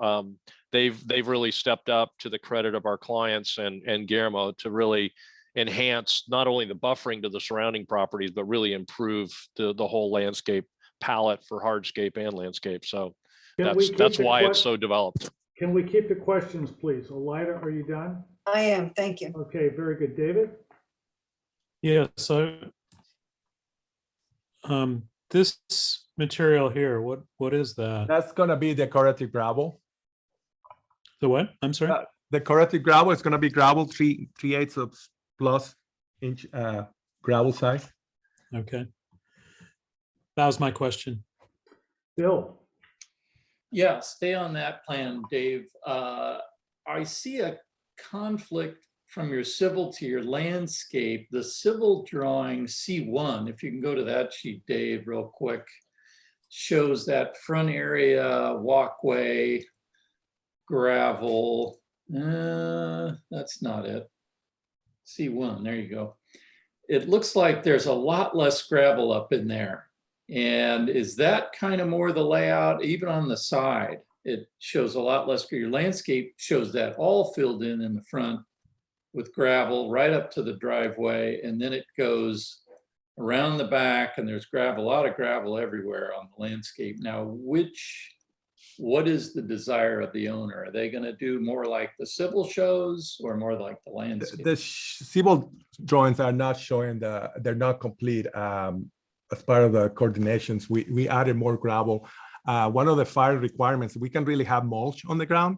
they've really stepped up, to the credit of our clients and Guillermo, to really enhance not only the buffering to the surrounding properties, but really improve the whole landscape palette for hardscape and landscape. So that's why it's so developed. Can we keep the questions, please? Elida, are you done? I am, thank you. Okay, very good. David? Yeah, so this material here, what is that? That's gonna be decorative gravel. The what? I'm sorry? Decorative gravel is gonna be gravel, 3/8 of plus inch gravel size. Okay. That was my question. Bill? Yeah, stay on that plan, Dave. I see a conflict from your civil to your landscape. The civil drawing C1, if you can go to that sheet, Dave, real quick, shows that front area, walkway, gravel. That's not it. C1, there you go. It looks like there's a lot less gravel up in there. And is that kind of more the layout, even on the side? It shows a lot less. Your landscape shows that all filled in the front with gravel right up to the driveway. And then it goes around the back, and there's gravel, a lot of gravel everywhere on the landscape. Now, what is the desire of the owner? Are they going to do more like the civil shows or more like the landscape? The civil drawings are not showing they're not complete. As part of the coordinations, we added more gravel. One of the fire requirements, we can really have mulch on the ground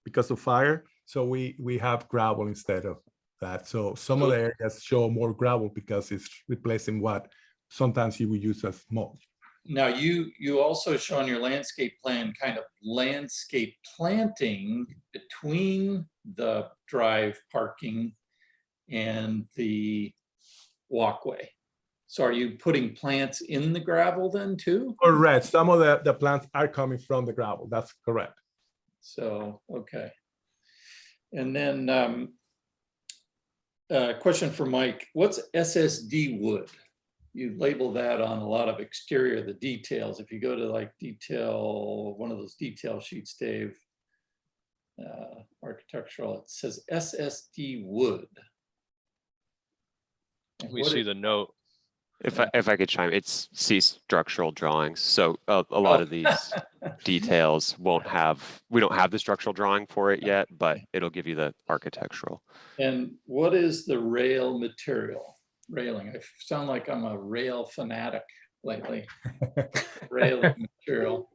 because of fire. So we have gravel instead of that. So some of the areas show more gravel because it's replacing what sometimes you would use as mulch. Now, you also show on your landscape plan kind of landscape planting between the drive parking and the walkway. So are you putting plants in the gravel then too? Correct. Some of the plants are coming from the gravel. That's correct. So, okay. And then question for Mike, what's SSD wood? You label that on a lot of exterior, the details. If you go to like detail, one of those detail sheets, Dave, architectural, it says SSD wood. We see the note. If I could chime, it's C structural drawings. So a lot of these details we don't have the structural drawing for it yet, but it'll give you the architectural. And what is the rail material? Railing. I sound like I'm a rail fanatic lately. Railing material.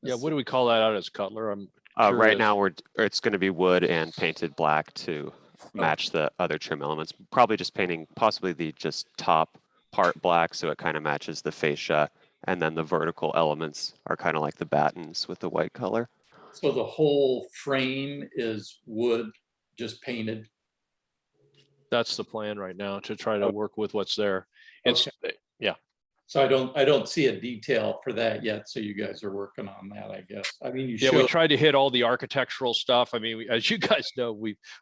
Yeah, what do we call that out as, Cutler? I'm right curious. now it's going to be wood and painted black to match the other trim elements. Probably just painting possibly the just top part black so it kind of matches the fascia, and then the vertical elements are kind of like the battens with the white color. So the whole frame is wood, just painted. That's the plan right now, to try to work with what's there. It's yeah. So I don't see a detail for that yet. So you guys are working on that, I guess. I mean, Yeah, we tried to hit all the architectural stuff. I mean, as you guys know,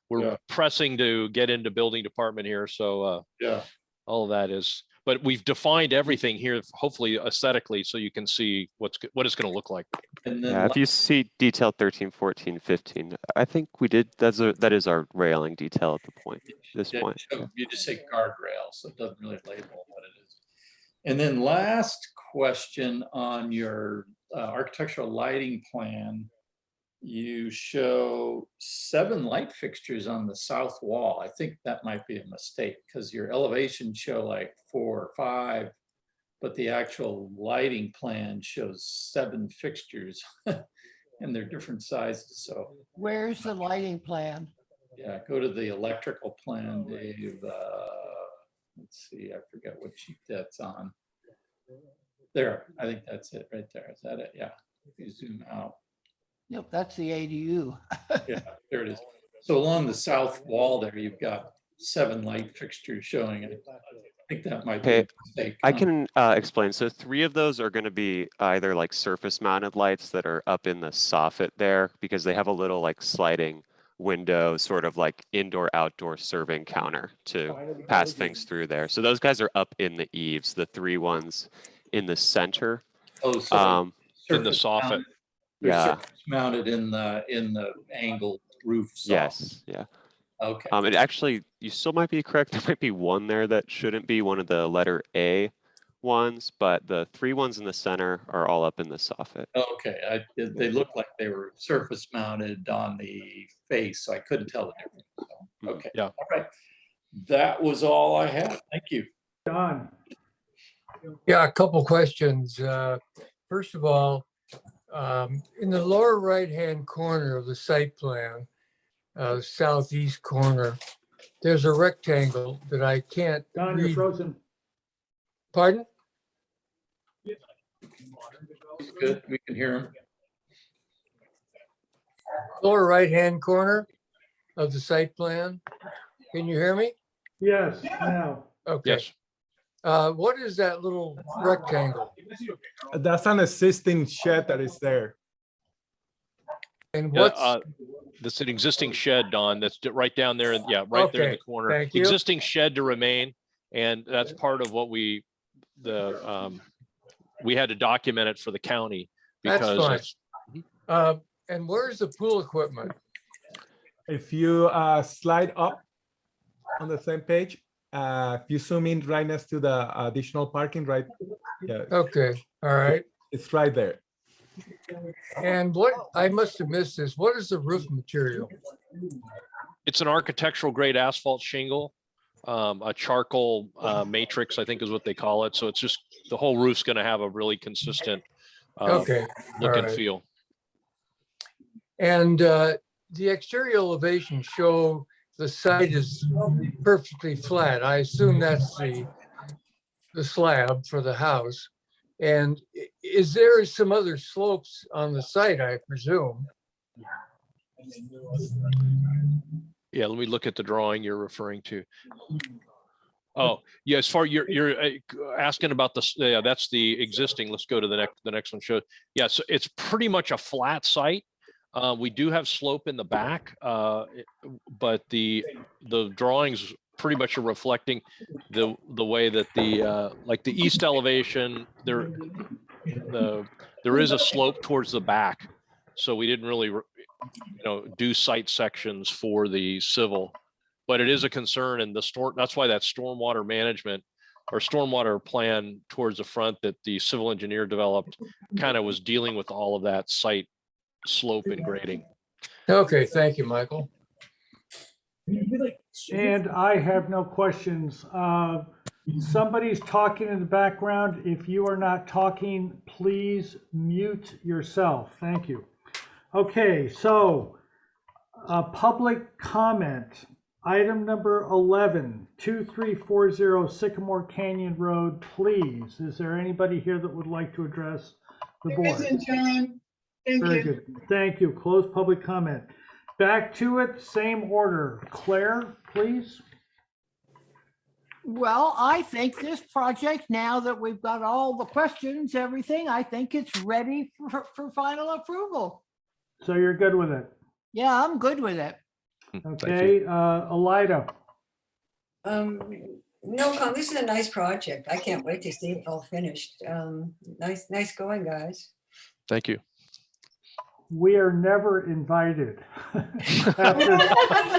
we're pressing to get into building department here. So yeah, all of that is, but we've defined everything here, hopefully aesthetically, so you can see what it's going to look like. And then Yeah, if you see detail 13, 14, 15, I think we did. That is our railing detail at the point. This point. You just say guardrail, so it doesn't really label what it is. And then last question on your architectural lighting plan, you show 7 light fixtures on the south wall. I think that might be a mistake because your elevations show like 4 or 5, but the actual lighting plan shows 7 fixtures and they're different sizes. So Where's the lighting plan? yeah, go to the electrical plan, Dave. Let's see, I forget what sheet that's on. There, I think that's it right there. Is that it? Yeah, if you zoom out. Yep, that's the ADU. Yeah, there it is. So along the south wall there, you've got 7 light fixtures showing it. I think that might be a mistake. I can explain. So 3 of those are going to be either like surface mounted lights that are up in the soffit there, because they have a little like sliding window, sort of like indoor outdoor serving counter to pass things through there. So those guys are up in the eaves. The 3 ones in the center. Oh, so in the soffit. Yeah, mounted in the angled roof. yes, yeah. Okay. It actually, you still might be correct. There might be one there that shouldn't be one of the letter A ones, but the 3 ones in the center are all up in the soffit. Okay, they look like they were surface mounted on the face, so I couldn't tell the difference. So, okay, yeah. All right. That was all I had. Thank you. Don. Yeah, a couple questions. First of all, in the lower right-hand corner of the site plan, southeast corner, there's a rectangle that I can't Don, you're read. frozen. Pardon? Good, we can hear him. Lower right-hand corner of the site plan. Can you hear me? Yes, now. Okay. Yes. What is that little rectangle? That's an existing shed that is there. And Yeah, what's, that's an existing shed, Don, that's right down there. Yeah, right there in the Okay, corner. thank you. Existing shed to remain. And that's part of what we had to document it for the county. That's fine. It's- And where's the pool equipment? If you slide up on the same page, if you zoom in right next to the additional parking, right? Yeah, Okay, all right. it's right there. And what, I must have missed this, what is the roof material? It's an architectural grade asphalt shingle, a charcoal matrix, I think is what they call it. So it's just, the whole roof's going to have a really consistent Okay, look all and right. feel. And the exterior elevations show the site is perfectly flat. I assume that's the slab for the house. And is there some other slopes on the site, I presume? Yeah, let me look at the drawing you're referring to. Oh, yeah, as far you're asking about the, yeah, that's the existing. Let's go to the next one. Show. Yeah, so it's pretty much a flat site. We do have slope in the back, but the drawings pretty much are reflecting the way that the like the east elevation there is a slope towards the back, so we didn't really do site sections for the civil, but it is a concern, and that's why that stormwater management or stormwater plan towards the front that the civil engineer developed kind of was dealing with all of that site slope and grading. Okay, thank you, Michael. And I have no questions. Somebody's talking in the background. If you are not talking, please mute yourself. Thank you. Okay, so public comment. Item number 11, 2340 Sycamore Canyon Road, please. Is there anybody here that would like to address the There board? isn't, John. Thank Very you. good. Thank you. Close public comment. Back to it, same order. Claire, please. Well, I think this project, now that we've got all the questions, everything, I think it's ready for final approval. So you're good with it? Yeah, I'm good with it. Okay, Elida. No, this is a nice project. I can't wait to see it all finished. Nice going, guys. Thank you. We are never invited.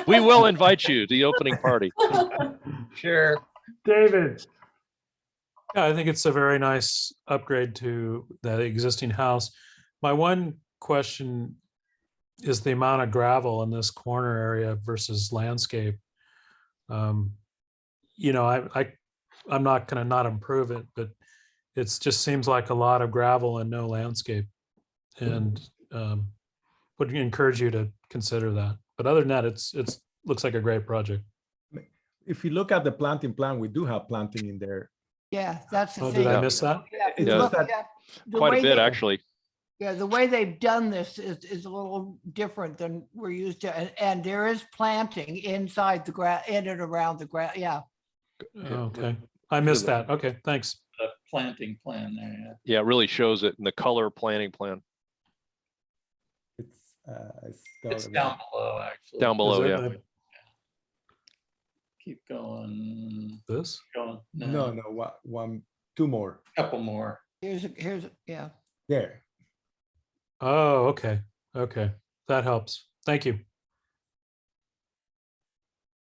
We will invite you to the opening party. Sure. David. Yeah, I think it's a very nice upgrade to that existing house. My one question is the amount of gravel in this corner area versus landscape. I'm not going to not improve it, but it just seems like a lot of gravel and no landscape, and would encourage you to consider that. But other than that, it's looks like a great project. If you look at the planting plan, we do have planting in there. Yeah, that's the Oh, thing. did I miss that? Yeah, It's Yeah. just that the Quite way a bit, they- actually. Yeah, the way they've done this is a little different than we're used to, and there is planting inside the grass, in and around the grass. Yeah. Okay, I missed that. Okay, thanks. The planting plan there. Yeah, it really shows it in the color planning plan It's down below, actually. down below. Is Yeah. it Keep going. this? Going. no, two more Couple more. Yeah. there. Oh, okay. Okay, that helps. Thank you.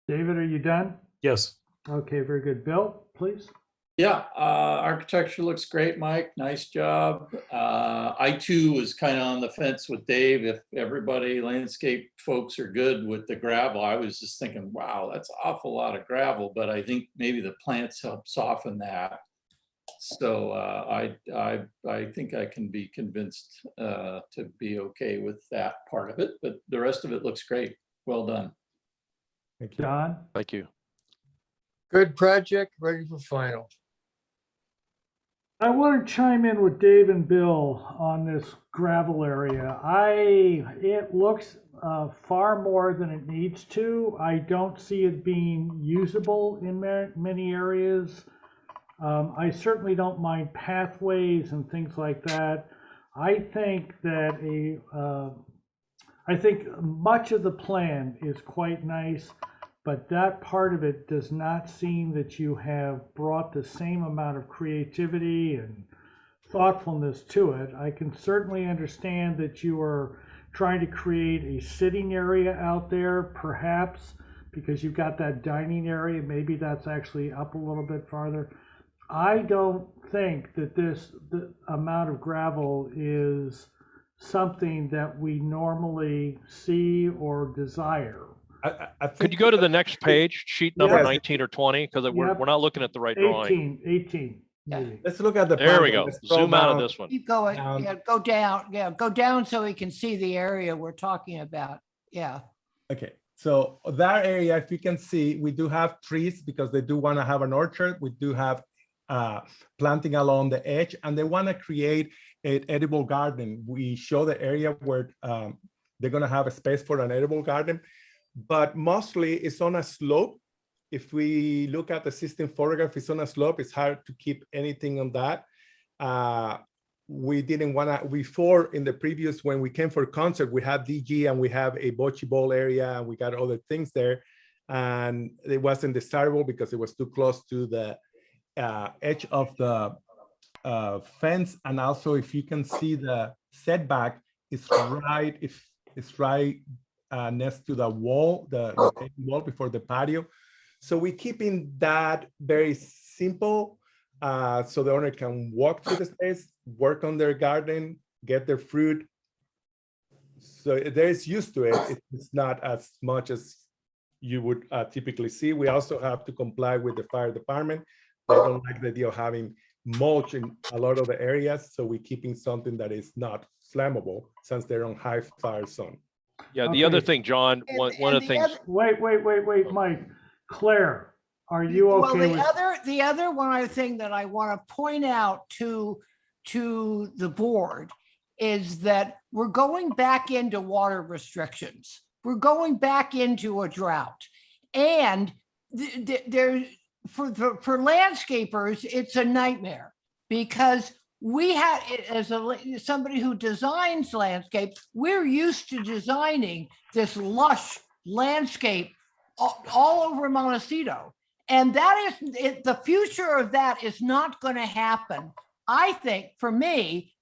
David, are you done? Yes. Okay, very good. Bill, please. Yeah, architecture looks great, Mike. Nice job. I too was kind of on the fence with Dave. If everybody, landscape folks are good with the gravel, I was just thinking, wow, that's an awful lot of gravel. But I think maybe the plants help soften that. So I think I can be convinced to be okay with that part of it. But the rest of it looks great. Well done. Thank you. John. Thank you. Good project, ready for final. I want to chime in with Dave and Bill on this gravel area. It looks far more than it needs to. I don't see it being usable in many areas. I certainly don't mind pathways and things like that. I think that I think much of the plan is quite nice, but that part of it does not seem that you have brought the same amount of creativity and thoughtfulness to it. I can certainly understand that you are trying to create a sitting area out there, perhaps because you've got that dining area. Maybe that's actually up a little bit farther. I don't think that the amount of gravel is something that we normally see or desire. I think Could you go to the next page, sheet number Yes. 19 or 20? Because we're not looking at the right drawing. 18, maybe. Let's look at the. There we plan. go. Let's scroll Zoom out of down. this one. Keep going. Yeah, go down. Yeah, go down so we can see the area we're talking about. Yeah. Okay, so that area, if you can see, we do have trees because they do want to have an orchard. We do have planting along the edge, and they want to create an edible garden. We show the area where they're going to have a space for an edible garden, but mostly it's on a slope. If we look at the system photograph, it's on a slope. It's hard to keep anything on that. We didn't want to, before in the previous, when we came for concert, we had DG and we have a bocce ball area and we got other things there. And it wasn't desirable because it was too close to the edge of the fence. And also, if you can see the setback, it's right, it's right next to the wall, the wall before the patio. So we're keeping that very simple, so the owner can walk through the space, work on their garden, get their fruit. So there's used to it. It's not as much as you would typically see. We also have to comply with the fire department. They don't like the idea of having mulch in a lot of the areas. So we're keeping something that is not flammable since they're on high fire zone. Yeah, the other thing, John, one of the things. Wait, Mike. Claire, are you Well, okay with? the other one other thing that I want to point out to the board is that we're going back into water restrictions. We're going back into a drought. And there, for landscapers, it's a nightmare because we had, as somebody who designs landscape, we're used to designing this lush landscape all over Montecito. And that is, the future of that is not going to happen. I think for me,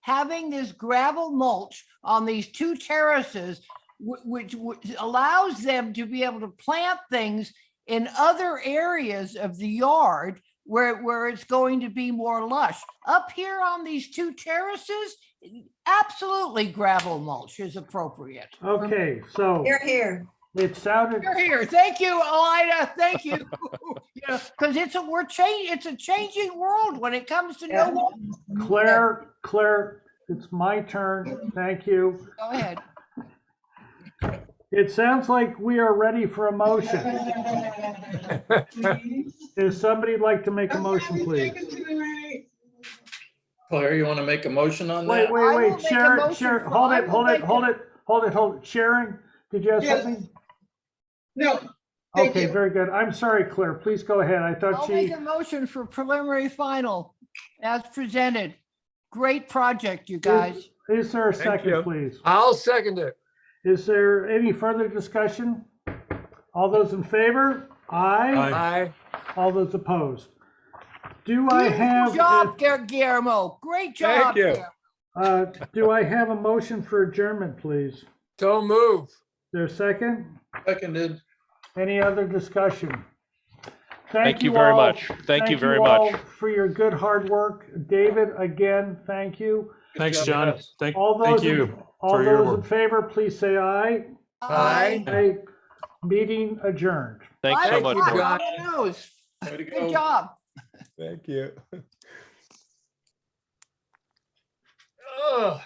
having this gravel mulch on these two terraces, which allows them to be able to plant things in other areas of the yard where it's going to be more lush. Up here on these two terraces, absolutely gravel mulch is appropriate. Okay, so. Here. It sounded. You're here. Thank you, Elida. Thank you. Because it's a changing world when it comes to no water. Claire, it's my turn. Thank you. Go ahead. It sounds like we are ready for a motion. Does somebody like to make a motion, please? Claire, you want to make a motion on that? Wait, Sharon, hold it. Sharon, did you have something? No. Okay, very good. I'm sorry, Claire. Please go ahead. I thought I'll make a motion for preliminary final as presented. Great project, you guys. Is there a second, please? I'll second it. Is there any further discussion? All those in favor? Aye. Aye. All those opposed? Do I have? Good job, Guillermo. Great job. Thank you. Do I have a motion for adjournment, please? Don't move. Is there a second? Seconded. Any other discussion? Thank you very much. Thank you very much for your good hard work. David, again, thank you. Thanks, John. Thank you. All those in favor, please say aye. Aye. Meeting adjourned. Thanks so much. Good job. Thank you. Ugh.